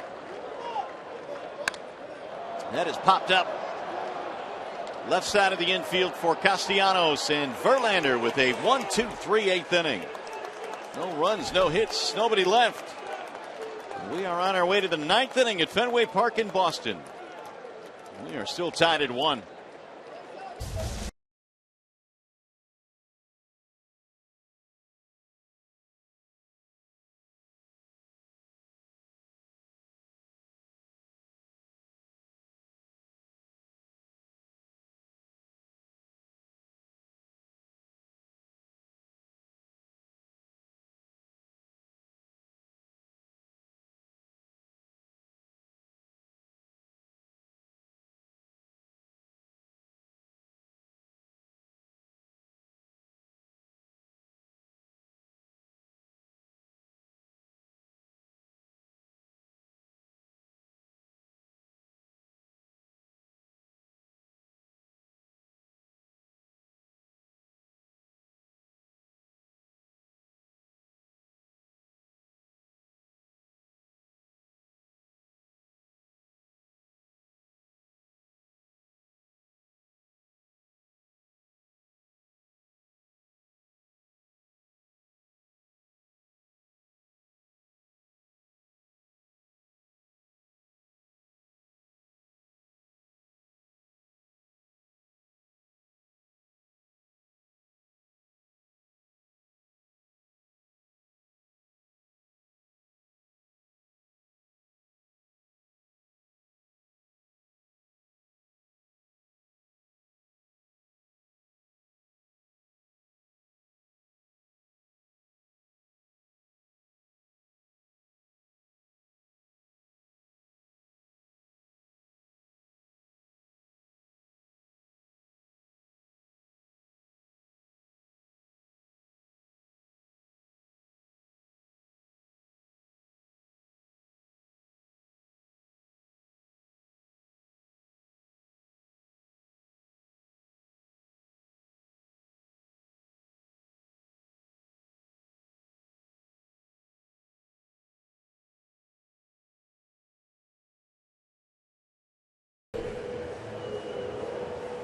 That is popped up. Left side of the infield for Castellanos, and Verlander with a 1-2-3 eighth inning. No runs, no hits, nobody left. We are on our way to the ninth inning at Fenway Park in Boston. We are still tied at 1.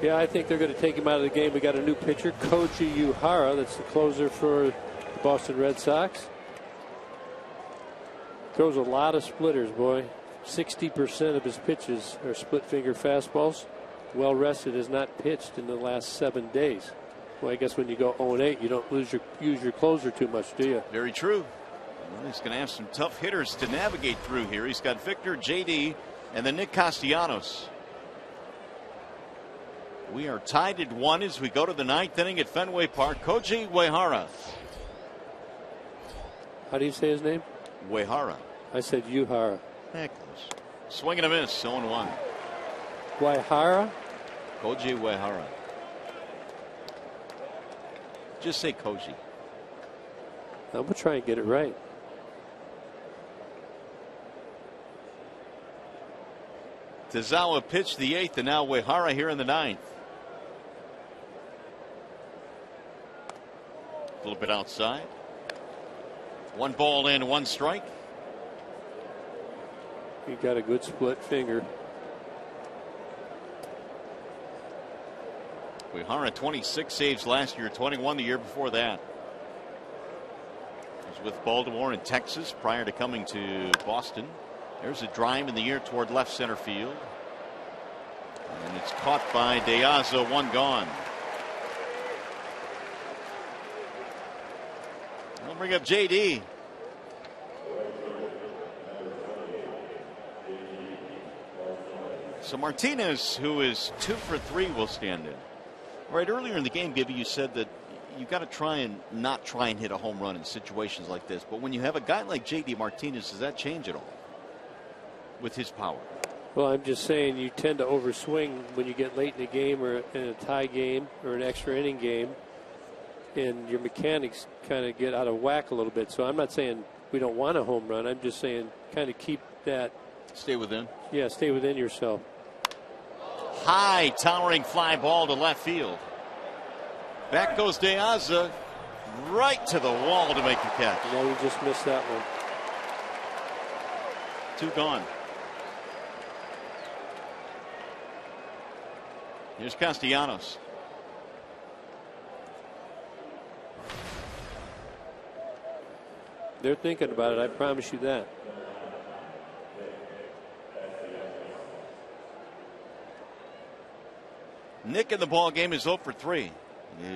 Yeah, I think they're going to take him out of the game. We got a new pitcher, Koji Uehara. That's the closer for the Boston Red Sox. Throws a lot of splitters, boy. 60% of his pitches are split finger fastballs. Well rested, has not pitched in the last 7 days. Well, I guess when you go 0-8, you don't use your closer too much, do you? Very true. Well, he's going to have some tough hitters to navigate through here. He's got Victor, JD, and then Nick Castellanos. We are tied at 1 as we go to the ninth inning at Fenway Park. Koji Uehara. How do you say his name? Uehara. I said Uehara. Heck, swing and a miss, 0-1. Uehara? Koji Uehara. Just say Koji. I'm going to try and get it right. Tazawa pitched the 8th, and now Uehara here in the 9th. A little bit outside. 1 ball and 1 strike. He got a good split finger. Uehara 26 saves last year, 21 the year before that. He was with Baltimore and Texas prior to coming to Boston. There's a drive in the air toward left center field. And it's caught by Deaza, 1 gone. We'll bring up JD. So Martinez, who is 2 for 3, will stand in. Right, earlier in the game, Gibby, you said that you got to try and not try and hit a home run in situations like this. But when you have a guy like JD Martinez, does that change at all with his power? Well, I'm just saying you tend to overswing when you get late in the game or in a tie game or an extra inning game. and your mechanics kind of get out of whack a little bit. So I'm not saying we don't want a home run. I'm just saying kind of keep that. Stay within. Yeah, stay within yourself. High towering fly ball to left field. Back goes De Aza right to the wall to make the catch. Yeah, we just missed that one. 2 gone. Here's Castellanos. They're thinking about it, I promise you that. Nick in the ball game is 0 for 3.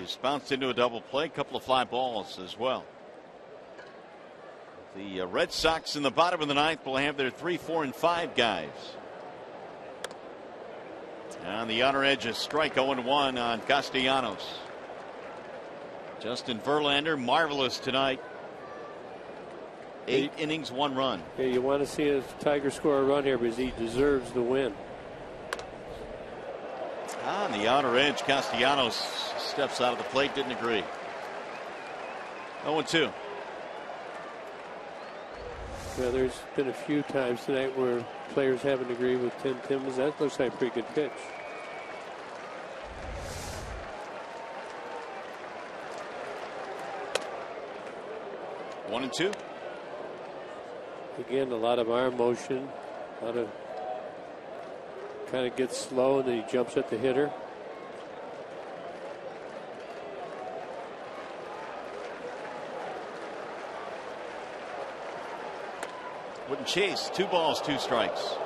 He's bounced into a double play, a couple of fly balls as well. The Red Sox in the bottom of the 9th will have their 3, 4, and 5 guys. On the outer edge, a strike 0-1 on Castellanos. Justin Verlander, marvelous tonight. 8 innings, 1 run. Yeah, you want to see a Tiger score a run here because he deserves the win. On the outer edge, Castellanos steps out of the plate, didn't agree. 0-2. Yeah, there's been a few times tonight where players haven't agreed with Tim Timmons. That looks like a pretty good pitch. One and two. Again, a lot of arm motion. A lot of kind of gets slow and then he jumps at the hitter. Wouldn't chase. 2 balls, 2 strikes.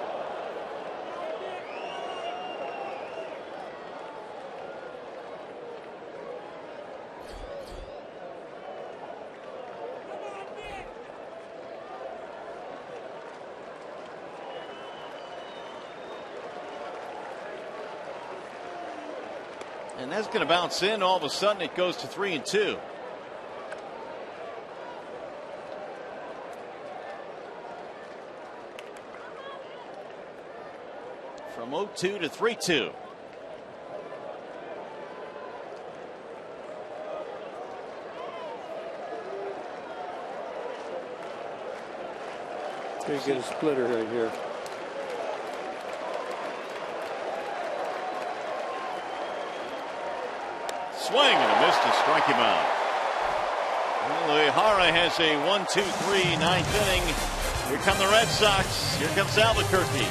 And that's going to bounce in. All of a sudden it goes to 3-2. From 0-2 to 3-2. Going to get a splitter right here. Swing and a miss to strike him out. Well, Ihara has a 1-2-3 ninth inning. Here come the Red Sox. Here comes Albuquerque.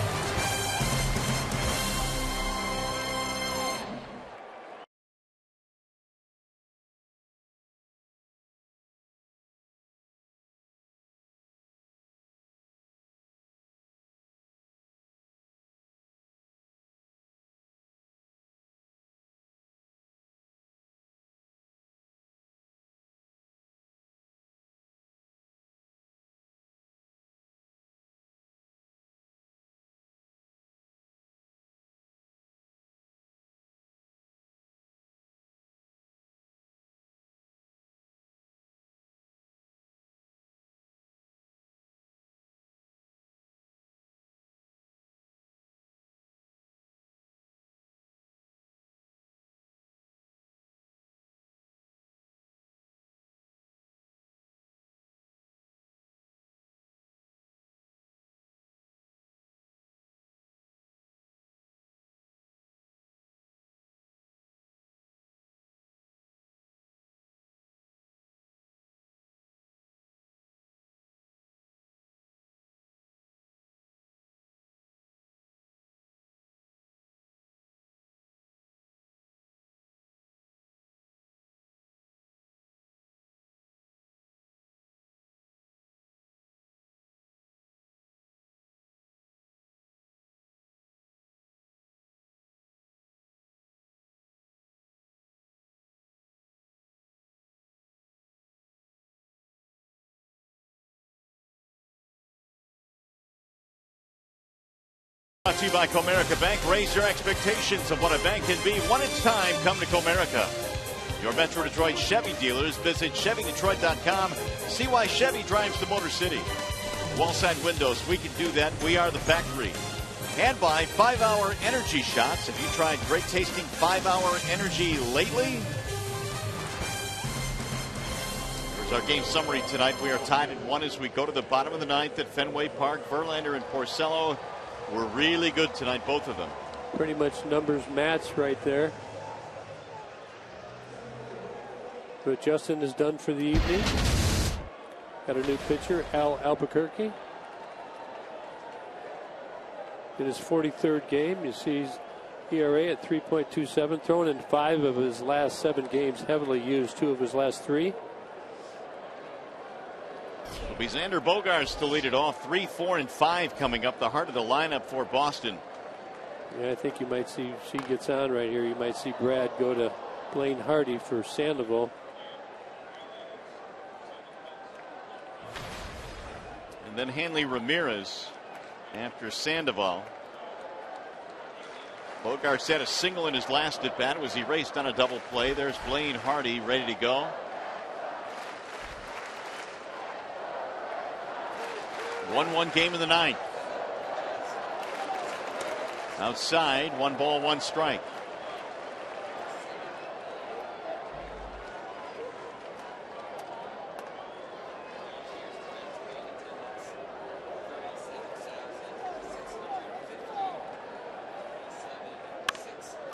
Brought to you by Comerica Bank. Raise your expectations of what a bank can be. When it's time, come to Comerica. Your Metro Detroit Chevy dealers. Visit ChevyDetroit.com. See why Chevy drives the Motor City. Wallside Windows, we can do that. We are the factory. And by 5-Hour Energy Shots. Have you tried great tasting 5-Hour Energy lately? As our game summary tonight, we are tied at 1 as we go to the bottom of the ninth at Fenway Park. Verlander and Porcello were really good tonight, both of them. Pretty much numbers match right there. But Justin is done for the evening. Got a new pitcher, Al Albuquerque. In his 43rd game, you see his ERA at 3.27, thrown in 5 of his last 7 games, heavily used 2 of his last 3. It'll be Xander Bogaerts to lead it off. 3, 4, and 5 coming up, the heart of the lineup for Boston. Yeah, I think you might see, if she gets on right here, you might see Brad go to Blaine Hardy for Sandoval. And then Hanley Ramirez after Sandoval. Bogaerts had a single in his last at bat. Was erased on a double play. There's Blaine Hardy ready to go. 1-1 game in the ninth. Outside, 1 ball, 1 strike.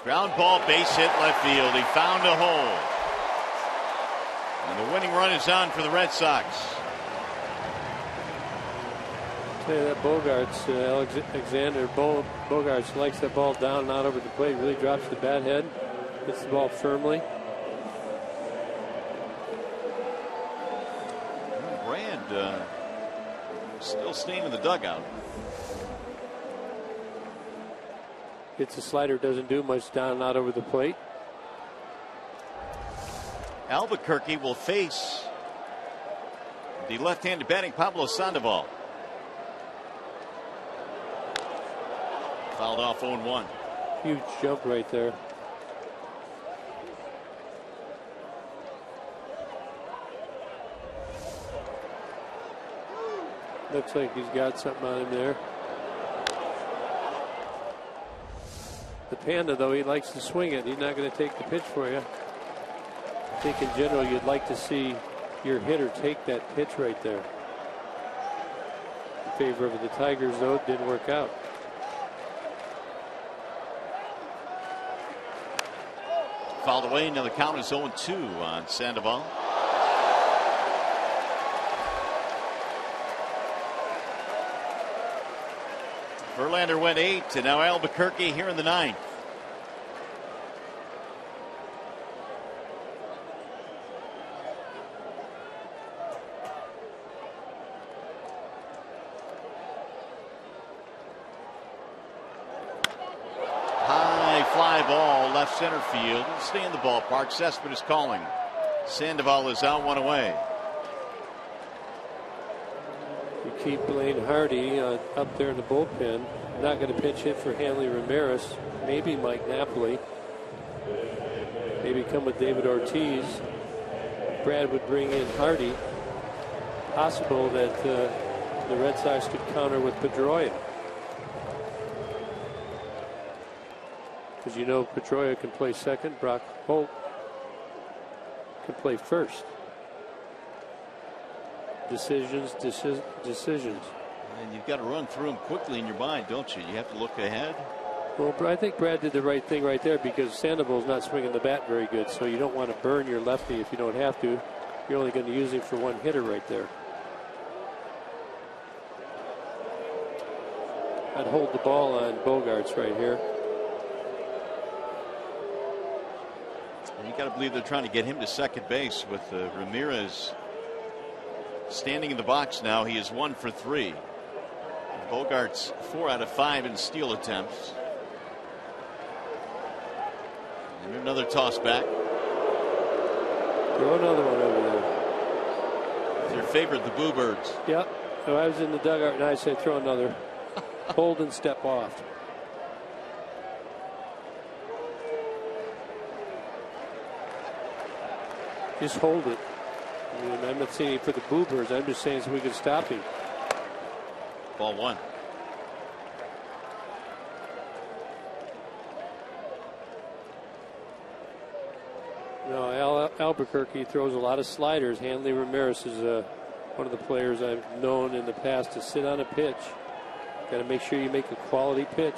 Ground ball, base hit left field. He found a hole. And the winning run is on for the Red Sox. Tell you that Bogaerts, Alexander Bogaerts likes that ball down and out over the plate. Really drops the bat head, hits the ball firmly. Brand still staying in the dugout. Hits a slider, doesn't do much down and out over the plate. Albuquerque will face the left-handed batting Pablo Sandoval. Fouled off 0-1. Huge jump right there. Looks like he's got something on him there. The Panda, though, he likes to swing it. He's not going to take the pitch for you. I think in general you'd like to see your hitter take that pitch right there. In favor of the Tigers, though, it didn't work out. Fouled away. Now the count is 0-2 on Sandoval. Verlander went 8, and now Albuquerque here in the ninth. High fly ball, left center field. It'll stay in the ballpark. Cespedes is calling. Sandoval is out, 1 away. You keep Blaine Hardy up there in the bullpen. Not going to pinch hit for Hanley Ramirez. Maybe Mike Napoli. Maybe come with David Ortiz. Brad would bring in Hardy. Possible that the Red Sox could counter with Pedroia. Because you know Pedroia can play second. Brock Holt can play first. Decisions. And you've got to run through them quickly in your mind, don't you? You have to look ahead. Well, I think Brad did the right thing right there because Sandoval's not swinging the bat very good, so you don't want to burn your lefty if you don't have to. You're only going to use him for 1 hitter right there. I'd hold the ball on Bogaerts right here. And you got to believe they're trying to get him to second base with Ramirez standing in the box now. He is 1 for 3. Bogaerts 4 out of 5 in steal attempts. And another toss back. Throw another one over there. Their favorite, the Boo Birds. Yep. If I was in the dugout and I say throw another. Hold and step off. Just hold it. I mean, I'm not saying for the Boo Birds. I'm just saying so we could stop him. Ball 1. No, Albuquerque throws a lot of sliders. Hanley Ramirez is one of the players I've known in the past to sit on a pitch. Got to make sure you make a quality pitch.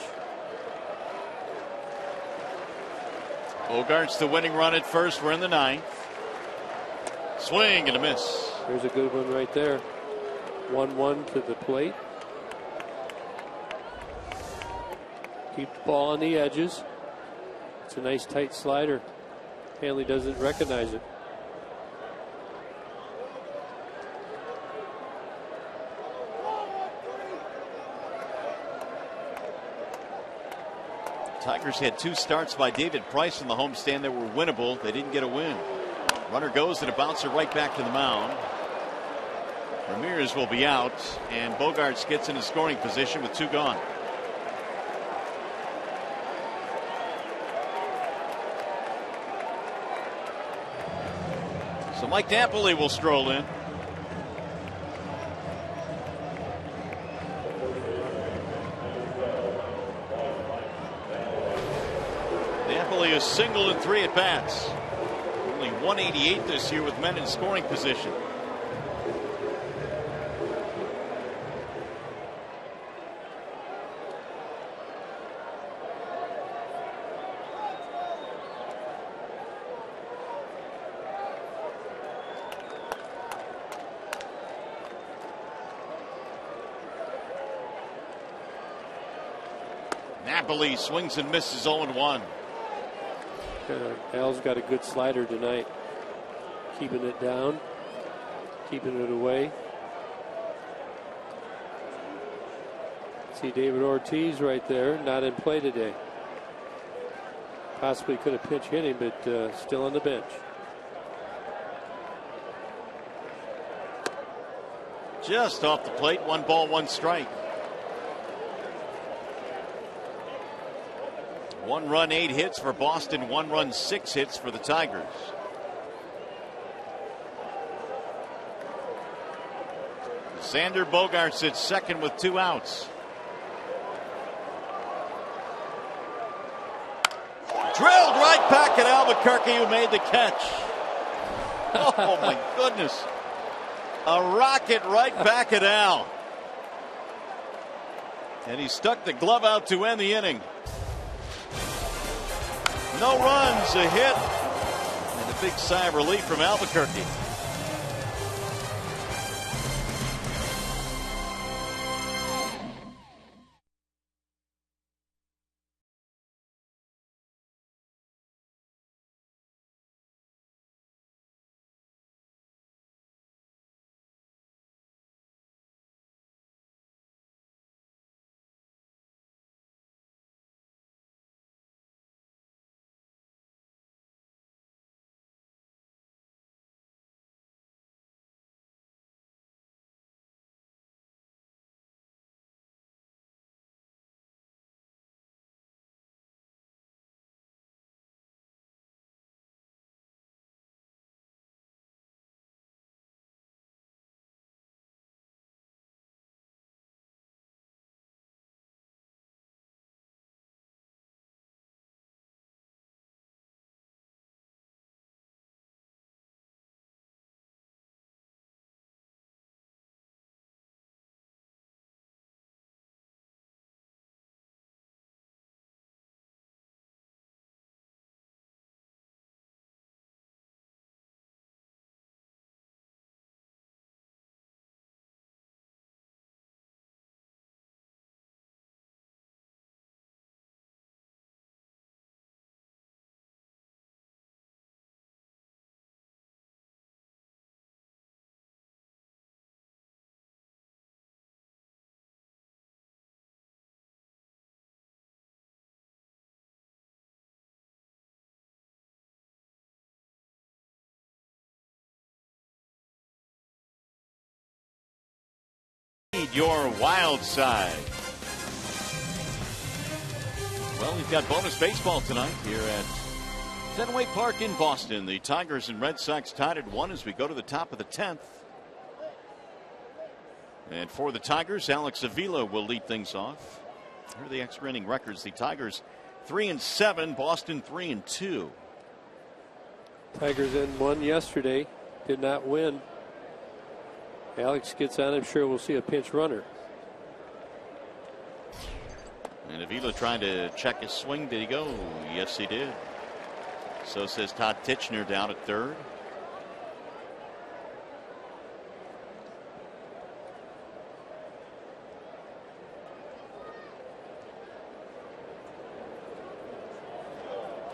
Bogart's the winning run at first. We're in the ninth. Swing and a miss. There's a good one right there. 1-1 to the plate. Keep the ball on the edges. It's a nice tight slider. Hanley doesn't recognize it. Tigers had 2 starts by David Price in the homestand that were winnable. They didn't get a win. Runner goes and a bouncer right back to the mound. Ramirez will be out, and Bogarts gets in a scoring position with 2 gone. So Mike Napoli will stroll in. Napoli is single in 3 at bats. Only 188 this year with men in scoring position. Napoli swings and misses 0-1. Al's got a good slider tonight. Keeping it down, keeping it away. See David Ortiz right there, not in play today. Possibly could have pinch hit him, but still on the bench. Just off the plate, 1 ball, 1 strike. 1 run, 8 hits for Boston. 1 run, 6 hits for the Tigers. Xander Bogaerts at second with 2 outs. Drilled right back at Albuquerque, who made the catch. Oh my goodness. A rocket right back at Al. And he stuck the glove out to end the inning. No runs, a hit, and a big sigh of relief from Albuquerque. Your wild side. Well, we've got bonus baseball tonight here at Fenway Park in Boston. The Tigers and Red Sox tied at 1 as we go to the top of the 10th. And for the Tigers, Alex Avila will lead things off. Here are the extra inning records. The Tigers 3-7, Boston 3-2. Tigers then won yesterday, did not win. Alex gets on. I'm sure we'll see a pinch runner. And Avila trying to check his swing. Did he go? Yes, he did. So says Todd Titchener down at third.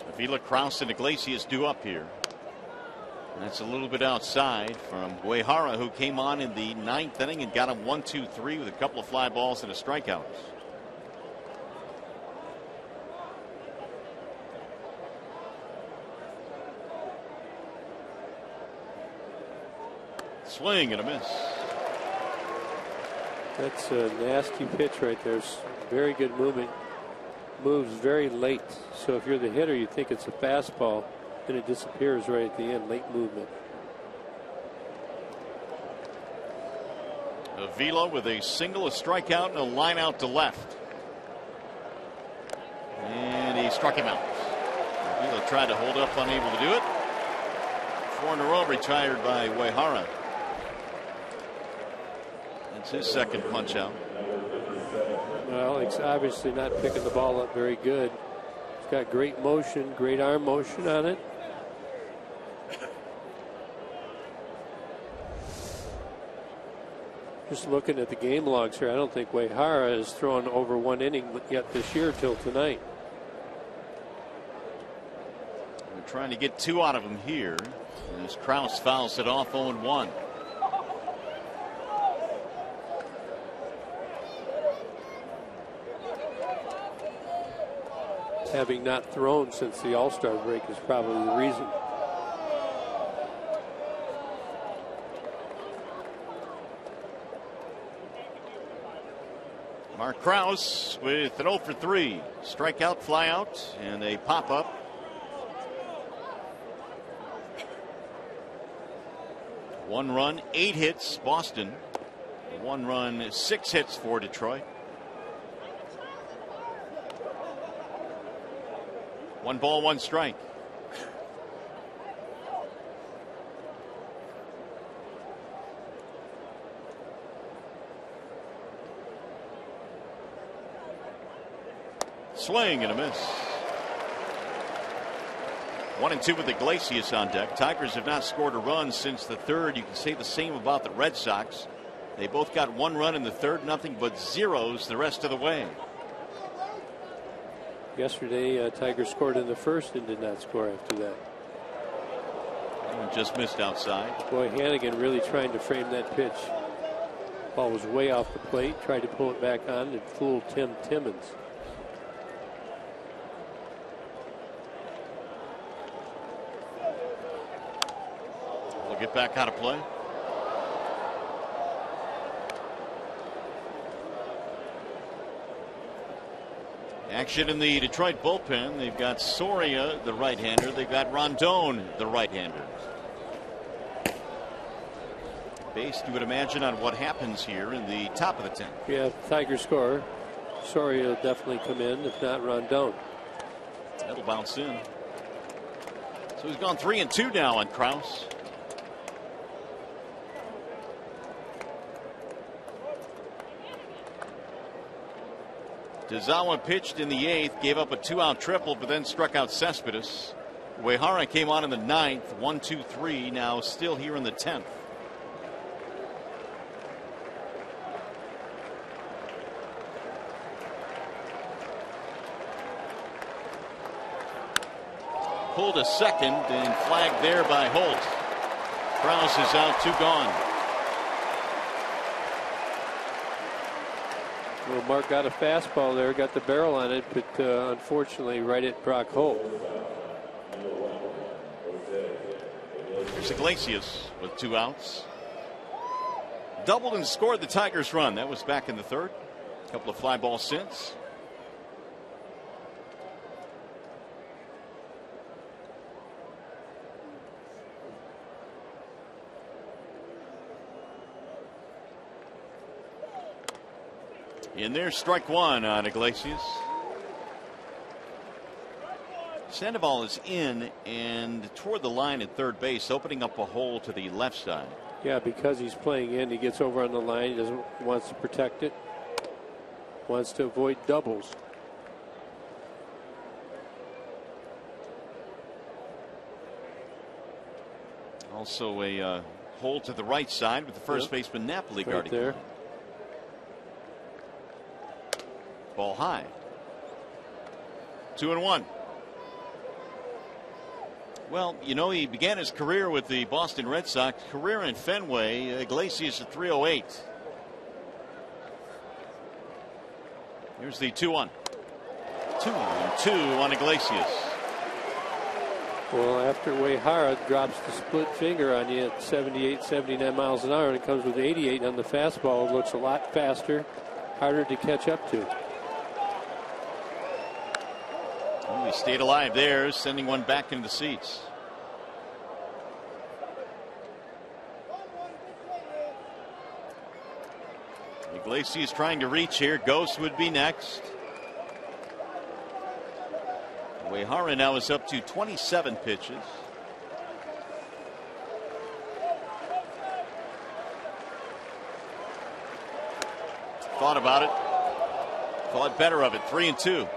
Avila, Kraus, and Iglesias due up here. That's a little bit outside from Uehara, who came on in the 9th inning and got him 1-2-3 with a couple of fly balls and a strikeout. Swing and a miss. That's a nasty pitch right there. Very good movement. Moves very late. So if you're the hitter, you think it's a fastball, and it disappears right at the end. Late movement. Avila with a single, a strikeout, and a line out to left. And he struck him out. Avila tried to hold up, unable to do it. 4 in a row retired by Uehara. It's his second punch out. Well, he's obviously not picking the ball up very good. He's got great motion, great arm motion on it. Just looking at the game logs here, I don't think Uehara has thrown over 1 inning yet this year till tonight. We're trying to get 2 out of him here as Kraus fouls it off 0-1. Having not thrown since the All-Star break is probably the reason. Mark Kraus with an 0 for 3. Strikeout, fly out, and a pop up. One run, 8 hits, Boston. 1 run, 6 hits for Detroit. 1 ball, 1 strike. Swing and a miss. 1-2 with Iglesias on deck. Tigers have not scored a run since the 3rd. You can say the same about the Red Sox. They both got 1 run in the 3rd, nothing but zeros the rest of the way. Yesterday, Tigers scored in the 1st and did not score after that. And just missed outside. Boy, Hannigan really trying to frame that pitch. Ball was way off the plate. Tried to pull it back on and fooled Tim Timmons. We'll get back out of play. Action in the Detroit bullpen. They've got Soria, the right-hander. They've got Rondon, the right-hander. Based, you would imagine, on what happens here in the top of the 10th. Yeah, Tigers score. Soria will definitely come in, if not Rondon. That'll bounce in. So he's gone 3-2 now on Kraus. Tazawa pitched in the 8th, gave up a 2-out triple, but then struck out Cespedes. Uehara came on in the 9th, 1-2-3, now still here in the 10th. Pulled a second and flagged there by Holt. Kraus is out, 2 gone. Well, Mark got a fastball there, got the barrel on it, but unfortunately right at Brock Holt. Here's Iglesias with 2 outs. Doubled and scored the Tigers' run. That was back in the 3rd. A couple of fly balls since. In there, strike 1 on Iglesias. Sandoval is in and toward the line at third base, opening up a hole to the left side. Yeah, because he's playing in, he gets over on the line. He wants to protect it. Wants to avoid doubles. Also a hole to the right side with the first baseman Napoli guarding there. Ball high. 2-1. Well, you know, he began his career with the Boston Red Sox. Career in Fenway, Iglesias at 308. Here's the 2-1. 2-2 on Iglesias. Well, after Uehara drops the split finger on you at 78, 79 miles an hour, and it comes with 88 on the fastball, it looks a lot faster, harder to catch up to. He stayed alive there, sending one back into the seats. Iglesias trying to reach here. Ghost would be next. Uehara now is up to 27 pitches. Thought about it. Thought better of it. 3-2.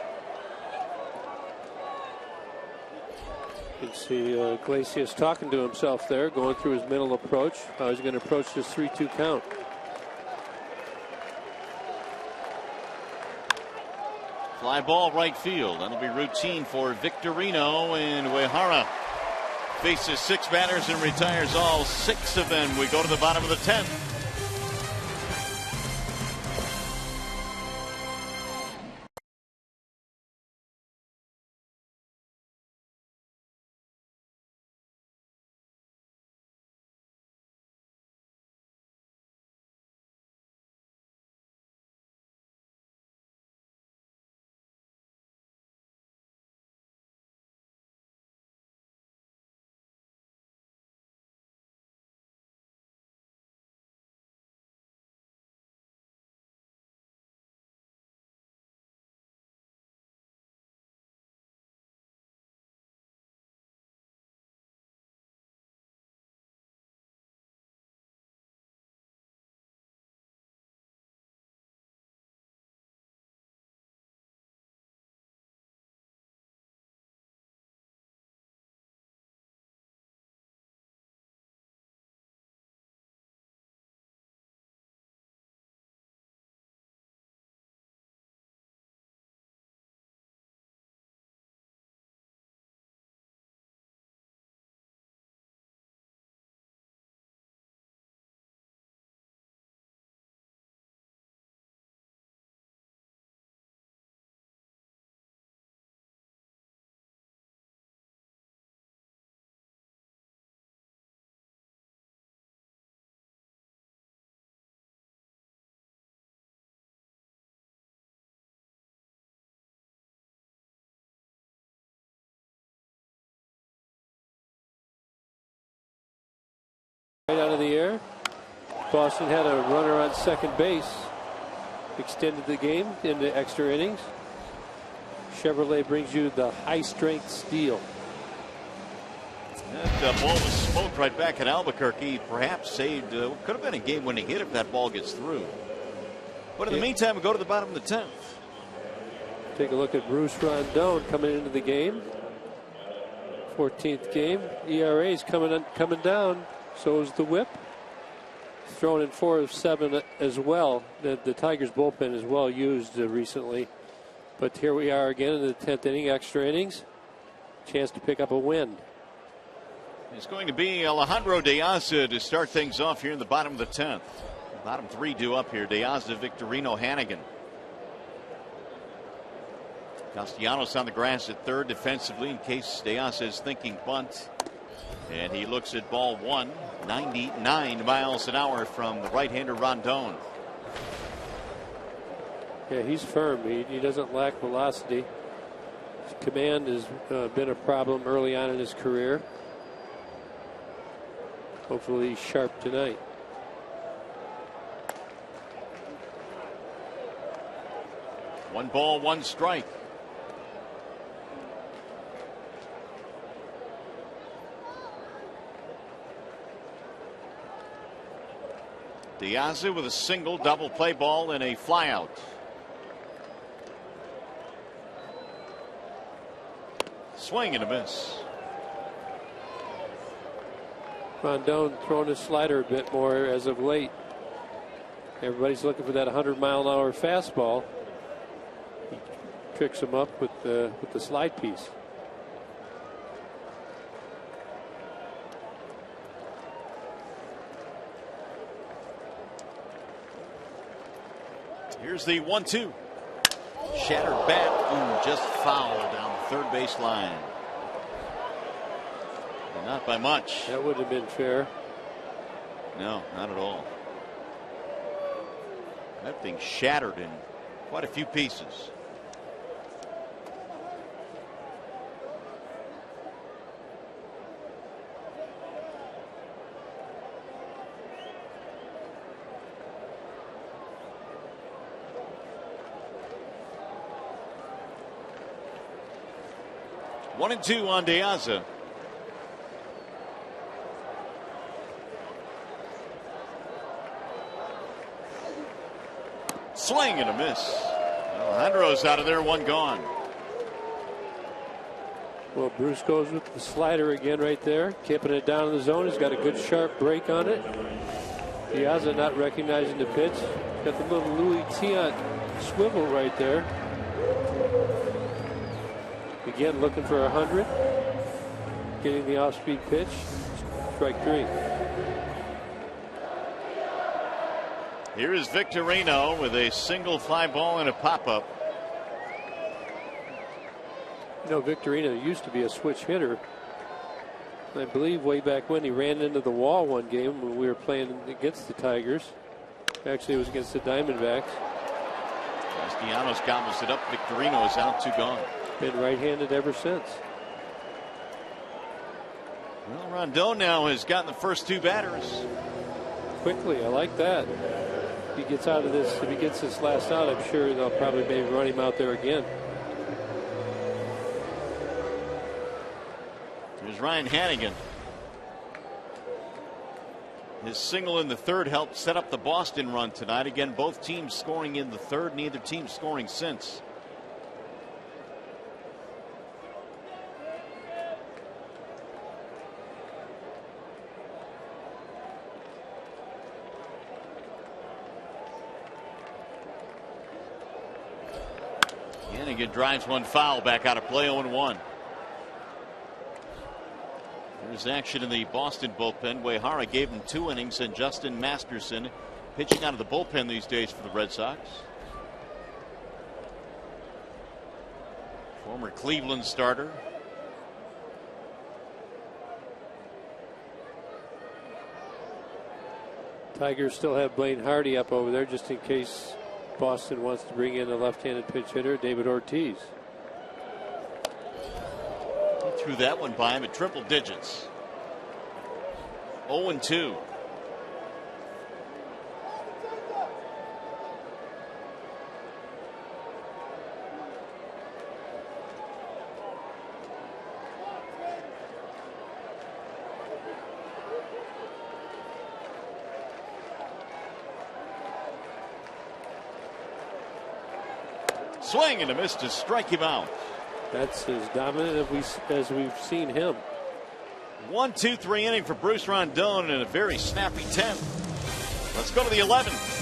You can see Iglesias talking to himself there, going through his mental approach, how he's going to approach this 3-2 count. Fly ball right field. That'll be routine for Victorino, and Uehara faces 6 batters and retires all 6 of them. We go to the bottom of the 10th. Right out of the air. Boston had a runner on second base. Extended the game into extra innings. Chevrolet brings you the high-strength steel. That ball was smoked right back at Albuquerque. Perhaps saved. Could have been a game-winning hit if that ball gets through. But in the meantime, we go to the bottom of the 10th. Take a look at Bruce Rondon coming into the game. 14th game. ERA is coming down. So is the whip. Thrown in 4 of 7 as well. The Tigers bullpen is well used recently. But here we are again in the 10th inning, extra innings. Chance to pick up a win. It's going to be Alejandro De Aza to start things off here in the bottom of the 10th. Bottom 3 due up here. De Aza, Victorino, Hannigan. Castellanos on the grass at third defensively in case De Aza is thinking bunt. And he looks at ball 1, 99 miles an hour from the right-hander Rondon. Yeah, he's firm. He doesn't lack velocity. His command has been a problem early on in his career. Hopefully he's sharp tonight. One ball, 1 strike. Diaz with a single, double play ball, and a flyout. Swing and a miss. Rondon throwing his slider a bit more as of late. Everybody's looking for that 100-mile-an-hour fastball. He tricks him up with the slide piece. Here's the 1-2. Shattered bat. Ooh, just foul down the third base line. Not by much. That wouldn't have been fair. No, not at all. That thing shattered in quite a few pieces. One and two on Diaz. Swing and a miss. Alejandro's out of there, one gone. Well, Bruce goes with the slider again right there, keeping it down in the zone. He's got a good sharp break on it. Piazza not recognizing the pitch. Got the little Louis Tiant swivel right there. Again, looking for 100. Getting the off-speed pitch. Strike three. Here is Victorino with a single fly ball and a pop-up. You know, Victorino used to be a switch hitter. I believe way back when he ran into the wall one game when we were playing against the Tigers. Actually, it was against the Diamondbacks. Castellanos gobbles it up. Victorino is out, two gone. Been right-handed ever since. Well, Rondon now has gotten the first two batters. Quickly, I like that. If he gets out of this, if he gets this last out, I'm sure they'll probably maybe run him out there again. Here's Ryan Hannigan. His single in the third helped set up the Boston run tonight. Again, both teams scoring in the third, neither team scoring since. Hannigan drives one foul, back out of play, 0-1. There's action in the Boston bullpen. Uehara gave him 2 innings, and Justin Masterson pitching out of the bullpen these days for the Red Sox. Former Cleveland starter. Tigers still have Blaine Hardy up over there just in case Boston wants to bring in a left-handed pitch hitter, David Ortiz. He threw that one by him at triple digits. 0-2. Swing and a miss to strike him out. That's as dominant as we've seen him. 1-2-3 inning for Bruce Rondon and a very snappy 10th. Let's go to the 11th.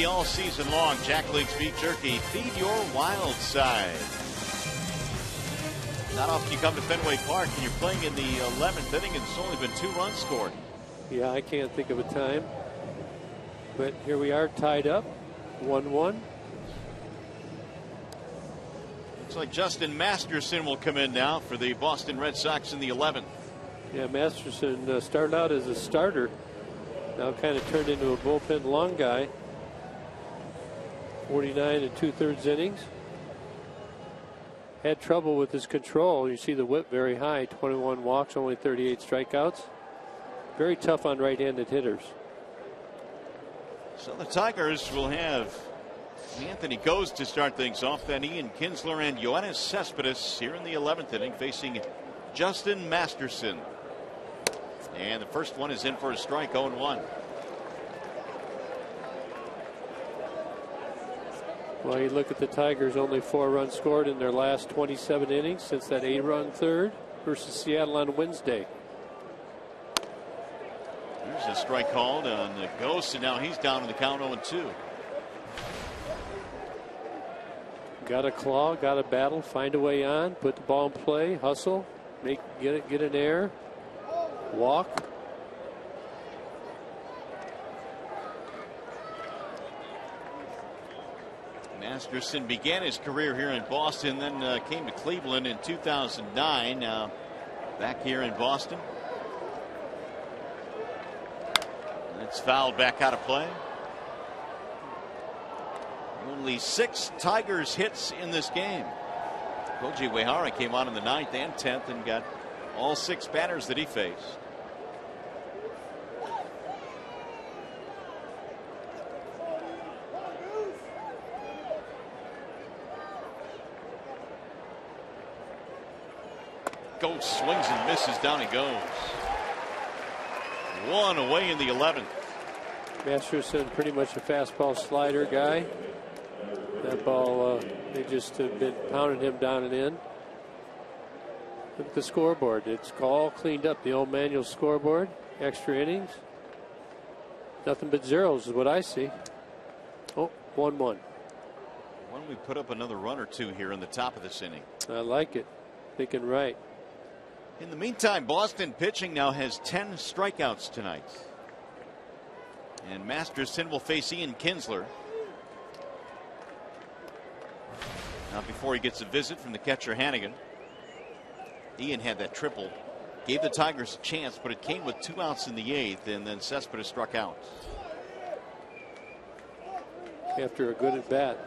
Jerky all season long. Jack Link's Beef Jerky. Feed your wild side. Not often you come to Fenway Park and you're playing in the 11th inning and it's only been 2 runs scored. Yeah, I can't think of a time. But here we are tied up, 1-1. Looks like Justin Masterson will come in now for the Boston Red Sox in the 11th. Yeah, Masterson started out as a starter. Now kind of turned into a bullpen long guy. 49 2/3 innings. Had trouble with his control. You see the whip very high. 21 walks, only 38 strikeouts. Very tough on right-handed hitters. So the Tigers will have Anthony Goes to start things off. Then Ian Kinsler and Yoenis Cespedes here in the 11th inning facing Justin Masterson. And the first one is in for a strike, 0-1. Well, you look at the Tigers, only 4 runs scored in their last 27 innings since that 8-run third versus Seattle on Wednesday. There's a strike called on the Ghost, and now he's down in the count 0-2. Got to claw, got to battle, find a way on, put the ball in play, hustle, get an error, walk. Masterson began his career here in Boston, then came to Cleveland in 2009. Now back here in Boston. It's fouled back out of play. Only 6 Tigers hits in this game. Koji Uehara came on in the 9th and 10th and got all 6 batters that he faced. Ghost swings and misses. Down he goes. 1 away in the 11th. Masterson pretty much a fastball slider guy. That ball, they just have been pounding him down and in. Look at the scoreboard. It's all cleaned up. The old manual scoreboard. Extra innings. Nothing but zeros is what I see. Oh, 1-1. Why don't we put up another run or 2 here in the top of this inning? I like it. Thinking right. In the meantime, Boston pitching now has 10 strikeouts tonight. And Masterson will face Ian Kinsler. Now before he gets a visit from the catcher Hannigan. Ian had that triple. Gave the Tigers a chance, but it came with 2 outs in the 8th, and then Cespedes struck out. After a good at bat.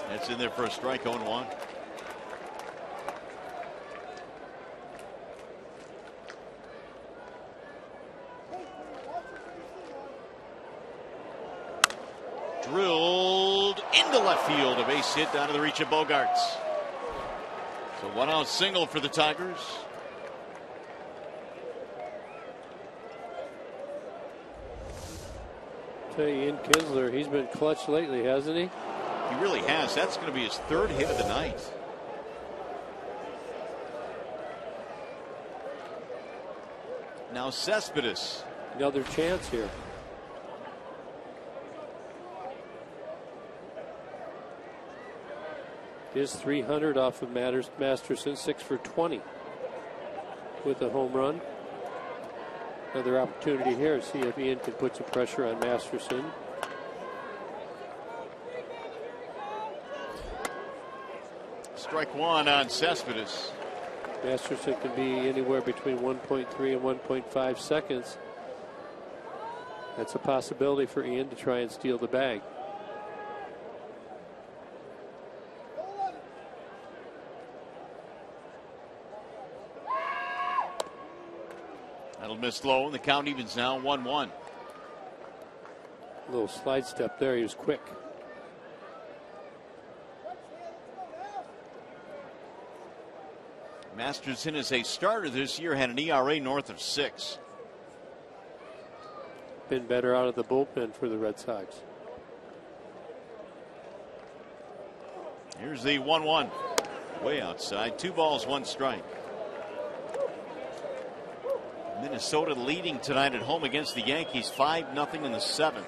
That's in there for a strike, 0-1. Drilled into left field. A base hit out of the reach of Bogarts. So 1-out single for the Tigers. Tell you, Ian Kinsler, he's been clutch lately, hasn't he? He really has. That's going to be his 3rd hit of the night. Now Cespedes. Another chance here. Is 300 off of Masterson, 6 for 20 with a home run. Another opportunity here to see if Ian can put some pressure on Masterson. Strike 1 on Cespedes. Masterson can be anywhere between 1.3 and 1.5 seconds. That's a possibility for Ian to try and steal the bag. That'll miss low, and the count evens now 1-1. A little slide step there. He was quick. Masterson as a starter this year had an ERA north of 6. Been better out of the bullpen for the Red Sox. Here's the 1-1. Way outside. 2 balls, 1 strike. Minnesota leading tonight at home against the Yankees 5-0 in the 7th.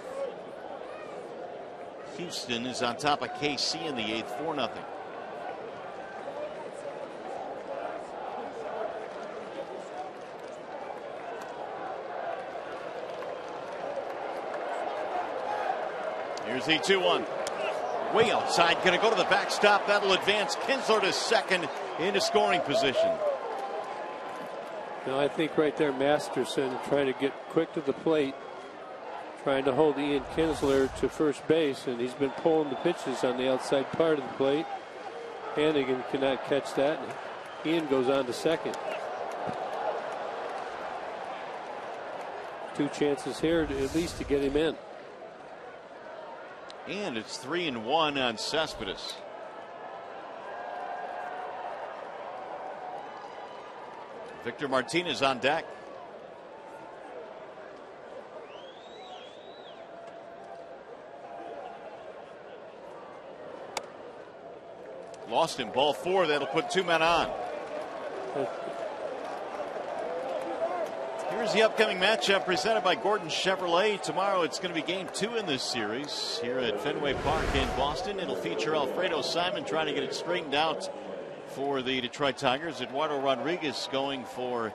Houston is on top of KC in the 8th, 4-0. Here's the 2-1. Way outside, going to go to the backstop. That'll advance Kinsler to second into scoring position. Now I think right there Masterson trying to get quick to the plate, trying to hold Ian Kinsler to first base, and he's been pulling the pitches on the outside part of the plate. Hannigan cannot catch that. Ian goes on to second. 2 chances here at least to get him in. And it's 3-1 on Cespedes. Victor Martinez on deck. Lost him, ball 4. That'll put 2 men on. Here's the upcoming matchup presented by Gordon Chevrolet. Tomorrow it's going to be game 2 in this series here at Fenway Park in Boston. It'll feature Alfredo Simon trying to get it straightened out for the Detroit Tigers. Eduardo Rodriguez going for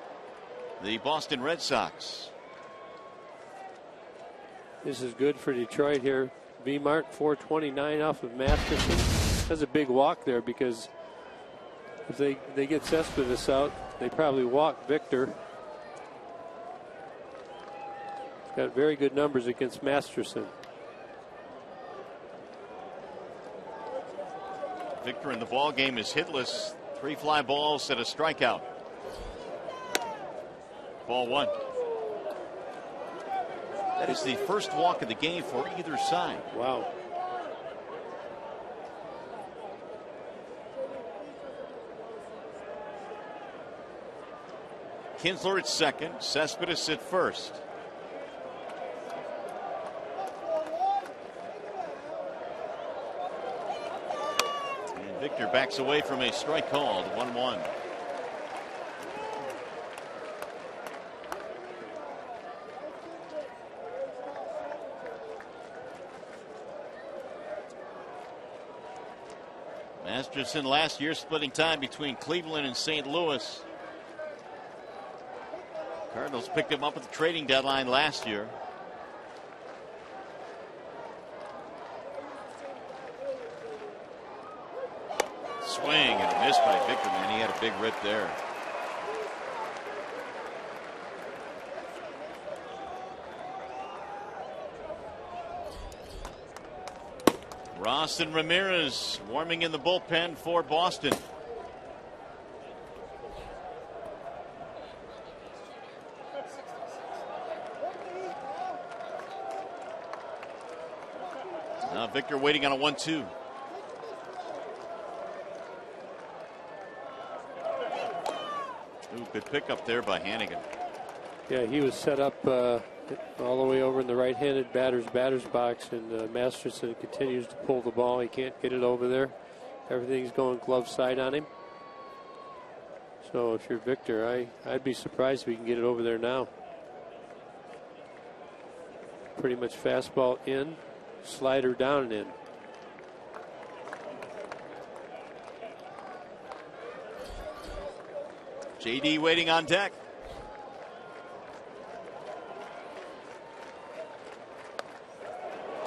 the Boston Red Sox. This is good for Detroit here. V-Mark 429 off of Masterson. That's a big walk there because if they get Cespedes out, they probably walk Victor. Got very good numbers against Masterson. Victor in the ball game is hitless. 3 fly balls and a strikeout. Ball 1. That is the first walk of the game for either side. Wow. Kinsler at second, Cespedes at first. And Victor backs away from a strike called. 1-1. Masterson last year splitting time between Cleveland and St. Louis. Cardinals picked him up at the trading deadline last year. Swing and a miss by Victor, man. He had a big rip there. Ross and Ramirez warming in the bullpen for Boston. Now Victor waiting on a 1-2. Ooh, good pickup there by Hannigan. Yeah, he was set up all the way over in the right-handed batter's box, and Masterson continues to pull the ball. He can't get it over there. Everything's going glove side on him. So if you're Victor, I'd be surprised if he can get it over there now. Pretty much fastball in, slider down and in. JD waiting on deck.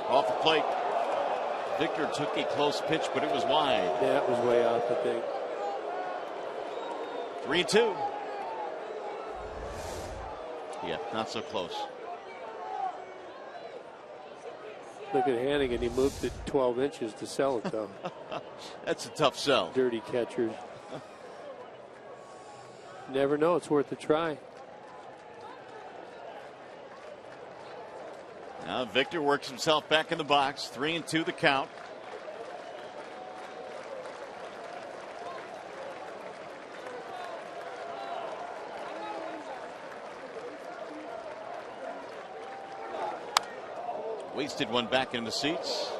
Off the plate. Victor took a close pitch, but it was wide. Yeah, it was way off, I think. 3-2. Yeah, not so close. Look at Hannigan. He moved it 12 inches to sell it, though. That's a tough sell. Dirty catchers. Never know. It's worth a try. Now Victor works himself back in the box. 3-2 the count. Wasted one back in the seats.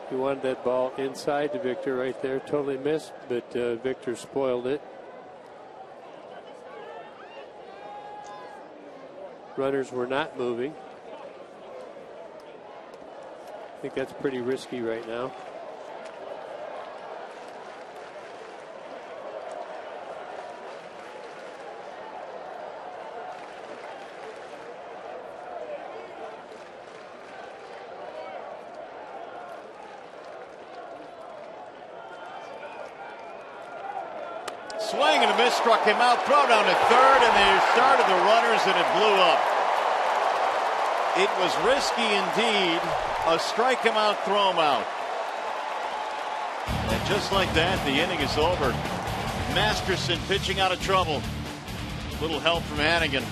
He wanted that ball inside to Victor right there. Totally missed, but Victor spoiled it. Runners were not moving. I think that's pretty risky right now. Swing and a miss, struck him out. Throw down to third, and they started the runners, and it blew up. It was risky indeed. A strike him out, throw him out. And just like that, the inning is over. Masterson pitching out of trouble. Little help from Hannigan.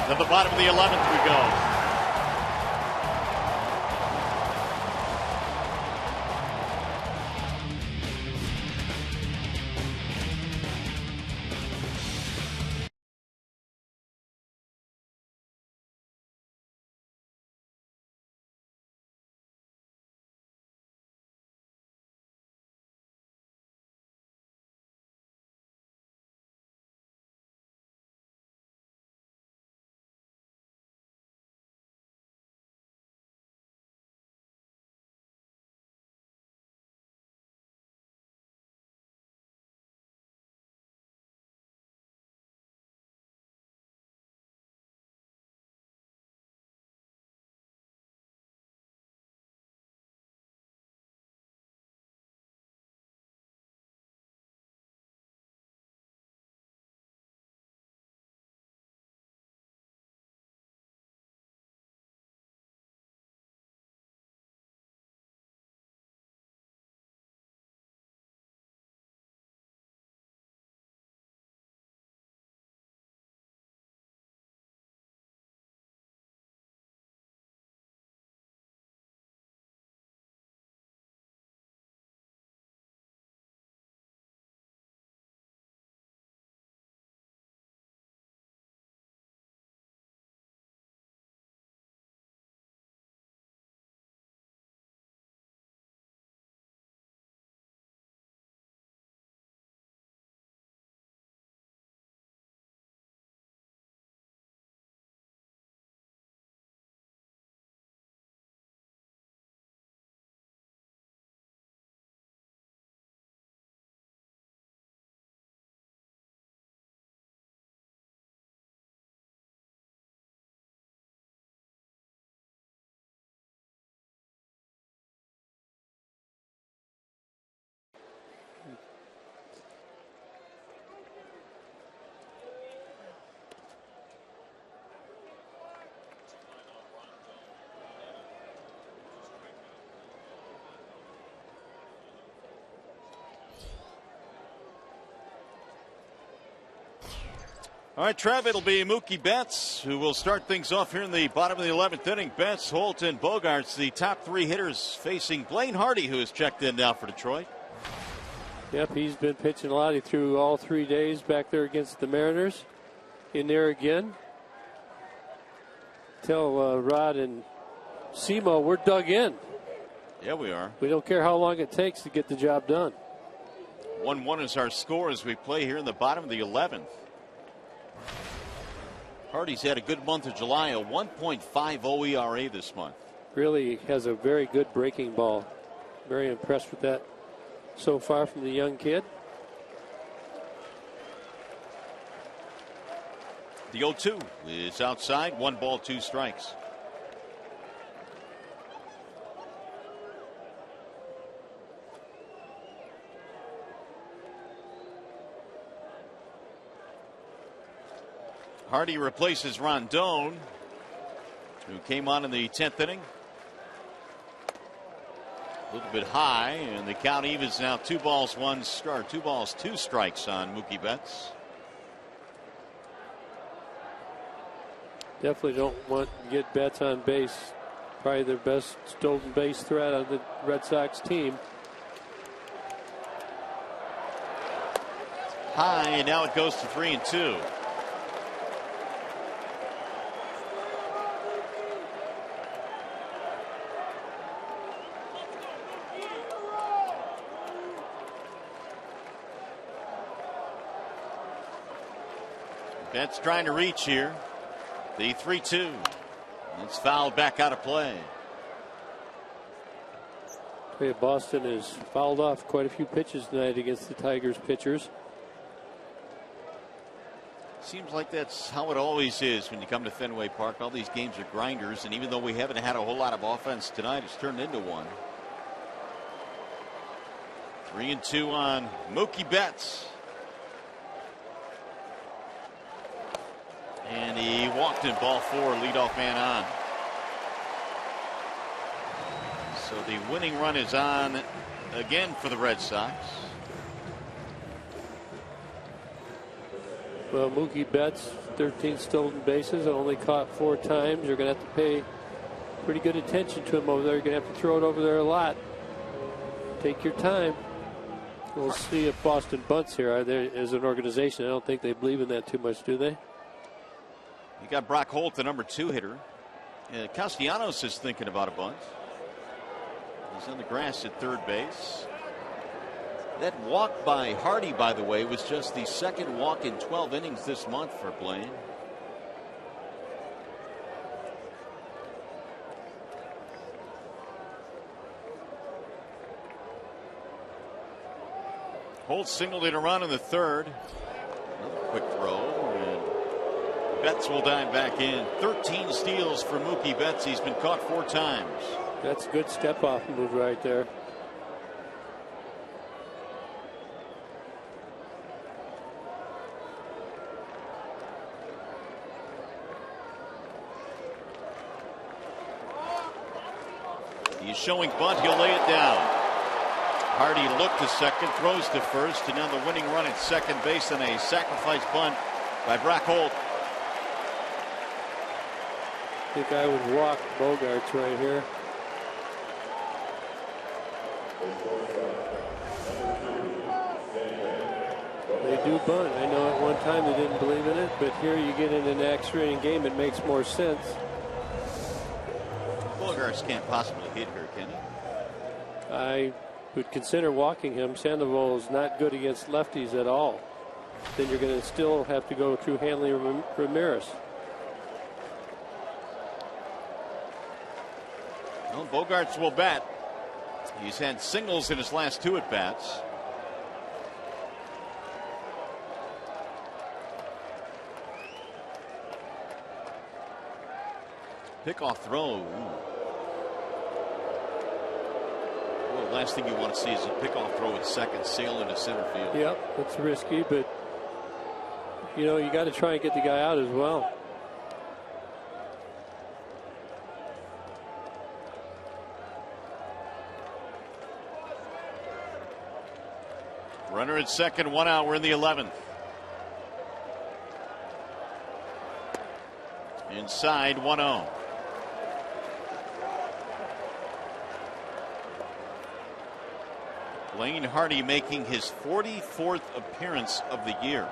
To the bottom of the 11th we go. All right, Trev, it'll be Mookie Betts who will start things off here in the bottom of the 11th inning. Betts, Holt, and Bogarts, the top three hitters, facing Blaine Hardy, who is checked in now for Detroit. Yep, he's been pitching a lot. He threw all 3 days back there against the Mariners. In there again. Tell Rod and Simo we're dug in. Yeah, we are. We don't care how long it takes to get the job done. 1-1 is our score as we play here in the bottom of the 11th. Hardy's had a good month of July, a 1.50 ERA this month. Really has a very good breaking ball. Very impressed with that so far from the young kid. The 0-2 is outside. 1 ball, 2 strikes. Hardy replaces Rondon, who came on in the 10th inning. A little bit high, and the count evens now 2 balls, 2 strikes on Mookie Betts. Definitely don't want to get Betts on base. Probably their best stolen base threat on the Red Sox team. High, and now it goes to 3-2. Betts trying to reach here. The 3-2. It's fouled back out of play. Boston has fouled off quite a few pitches tonight against the Tigers pitchers. Seems like that's how it always is when you come to Fenway Park. All these games are grinders, and even though we haven't had a whole lot of offense tonight, it's turned into one. 3-2 on Mookie Betts. And he walked in ball 4, leadoff man on. So the winning run is on again for the Red Sox. Well, Mookie Betts, 13 stolen bases, only caught 4 times. You're going to have to pay pretty good attention to him over there. You're going to have to throw it over there a lot. Take your time. We'll see if Boston bunts here. As an organization, I don't think they believe in that too much, do they? You got Brock Holt, the number 2 hitter. Castellanos is thinking about a bunt. He's on the grass at third base. That walk by Hardy, by the way, was just the second walk in 12 innings this month for Blaine. Holt singled in a run in the third. Another quick throw, and Betts will dive back in. 13 steals for Mookie Betts. He's been caught 4 times. That's a good step off move right there. He's showing bunt. He'll lay it down. Hardy looked to second, throws to first, and now the winning run at second base on a sacrifice bunt by Brock Holt. I think I would walk Bogarts right here. They do bunt. I know at one time they didn't believe in it, but here you get in an extra inning game, it makes more sense. Bogarts can't possibly hit here, can he? I would consider walking him. Sandoval is not good against lefties at all. Then you're going to still have to go through Hanley or Ramirez. Well, Bogarts will bat. He's had singles in his last 2 at bats. Pickoff throw. Well, last thing you want to see is a pickoff throw at second, sail into center field. Yep, it's risky, but you know you got to try and get the guy out as well. Runner at second, 1 out. We're in the 11th. Inside, 1-0. Blaine Hardy making his 44th appearance of the year.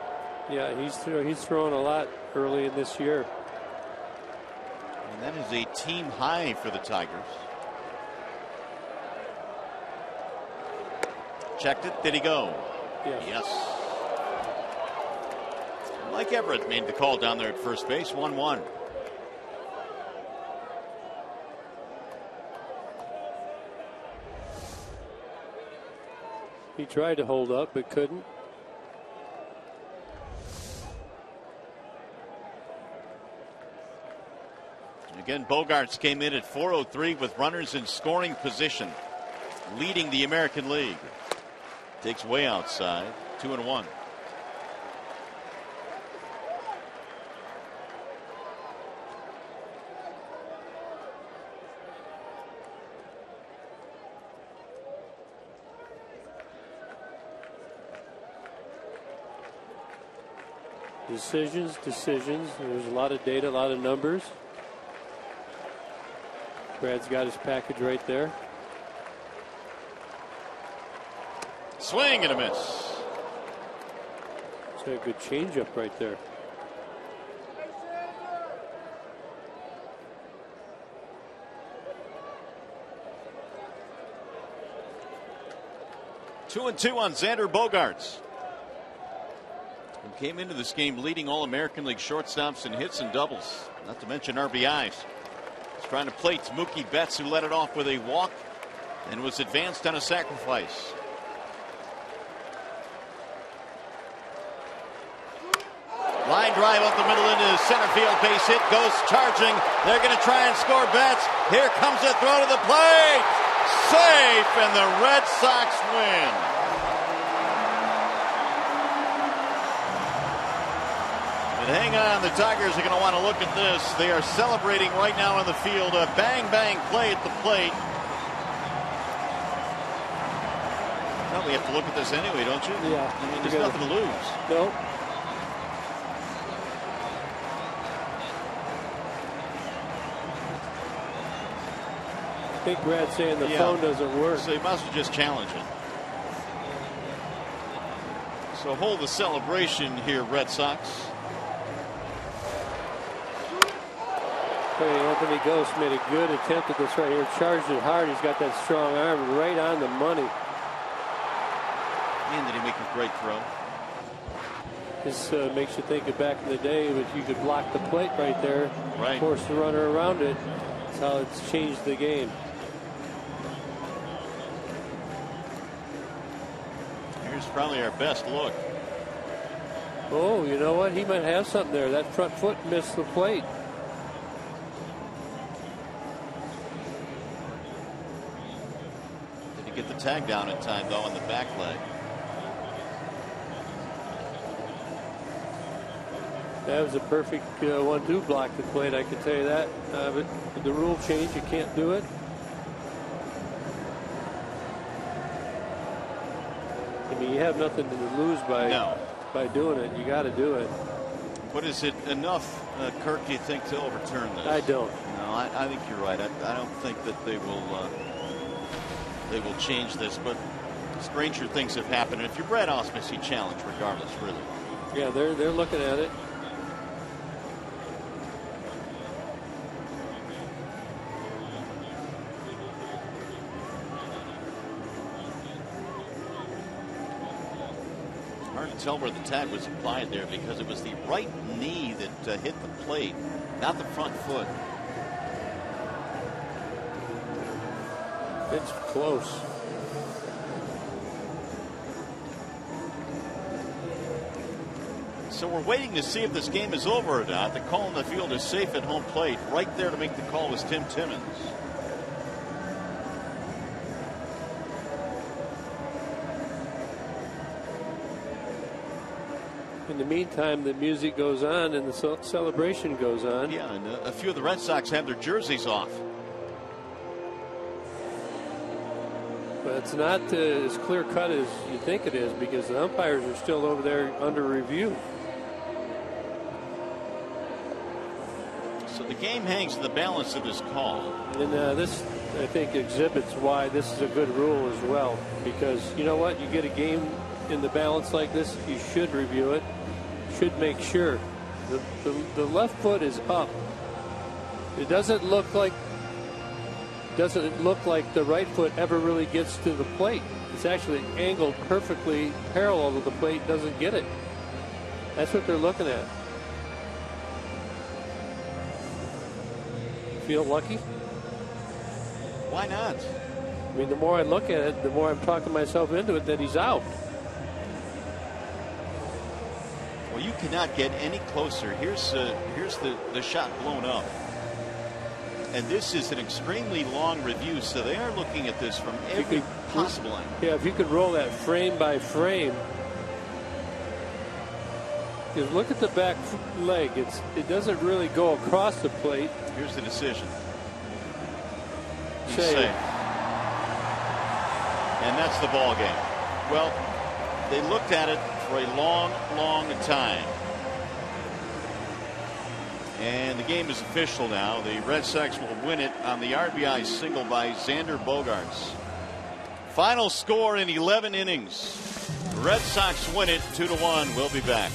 Yeah, he's thrown a lot early in this year. And that is a team high for the Tigers. Checked it. Did he go? Yes. Mike Everett made the call down there at first base. 1-1. He tried to hold up but couldn't. Again, Bogarts came in at 403 with runners in scoring position, leading the American League. Takes way outside. 2-1. Decisions. There's a lot of data, a lot of numbers. Brad's got his package right there. Swing and a miss. It's a good changeup right there. Two 2-2 on Xander Bogarts. And came into this game leading all American League shortstops in hits and doubles, not to mention RBIs. He's trying to play Mookie Betts, who led it off with a walk and was advanced on a sacrifice. Line drive up the middle into center field, base hit, goes charging. They're going to try and score Betts. Here comes a throw to the plate. Safe, and the Red Sox win. And hang on, the Tigers are going to want to look at this. They are celebrating right now on the field. A bang-bang play at the plate. Well, we have to look at this anyway, don't you? Yeah. I mean, there's nothing to lose. No. I think Brad's saying the phone doesn't work. So you might as well just challenge it. So hold the celebration here, Red Sox. Hey, Anthony Ghost made a good attempt at this right here. Charged it hard. He's got that strong arm right on the money. And did he make a great throw? This makes you think of back in the day that you could block the plate right there, right, force the runner around it. That's how it's changed the game. Here's probably our best look. Oh, you know what? He might have something there. That front foot missed the plate. Did he get the tag down in time, though, on the back leg? That was a perfect 1-2 block the plate, I can tell you that. But the rule change, you can't do it. I mean, you have nothing to lose by doing it. You got to do it. But is it enough, Kirk, do you think, to overturn this? I don't. No, I think you're right. I don't think that they will change this. But stranger things have happened. And if you're Brad Ausmus, you challenge regardless, really. Yeah, they're looking at it. Tell where the tag was applied there, because it was the right knee that hit the plate, not the front foot. It's close. So we're waiting to see if this game is over or not. The call in the field is safe at home plate. Right there to make the call was Tim Timmons. In the meantime, the music goes on and the celebration goes on. Yeah, and a few of the Red Sox have their jerseys off. But it's not as clear cut as you think it is, because the umpires are still over there under review. So the game hangs in the balance of this call. And this, I think, exhibits why this is a good rule as well. Because you know what? You get a game in the balance like this, you should review it. Should make sure the left foot is up. It doesn't look like the right foot ever really gets to the plate. It's actually angled perfectly parallel to the plate, doesn't get it. That's what they're looking at. Feel lucky? Why not? I mean, the more I look at it, the more I'm talking myself into it that he's out. Well, you cannot get any closer. Here's the shot blown up. And this is an extremely long review, so they are looking at this from every possible angle. Yeah, if you could roll that frame by frame. Because look at the back leg. It doesn't really go across the plate. Here's the decision. He's Safe. safe. And that's the ball game. Well, they looked at it for a long, long time. And the game is official now. The Red Sox will win it on the RBI single by Xander Bogaerts. Final score in 11 innings. The Red Sox win it 2-1. We'll be back.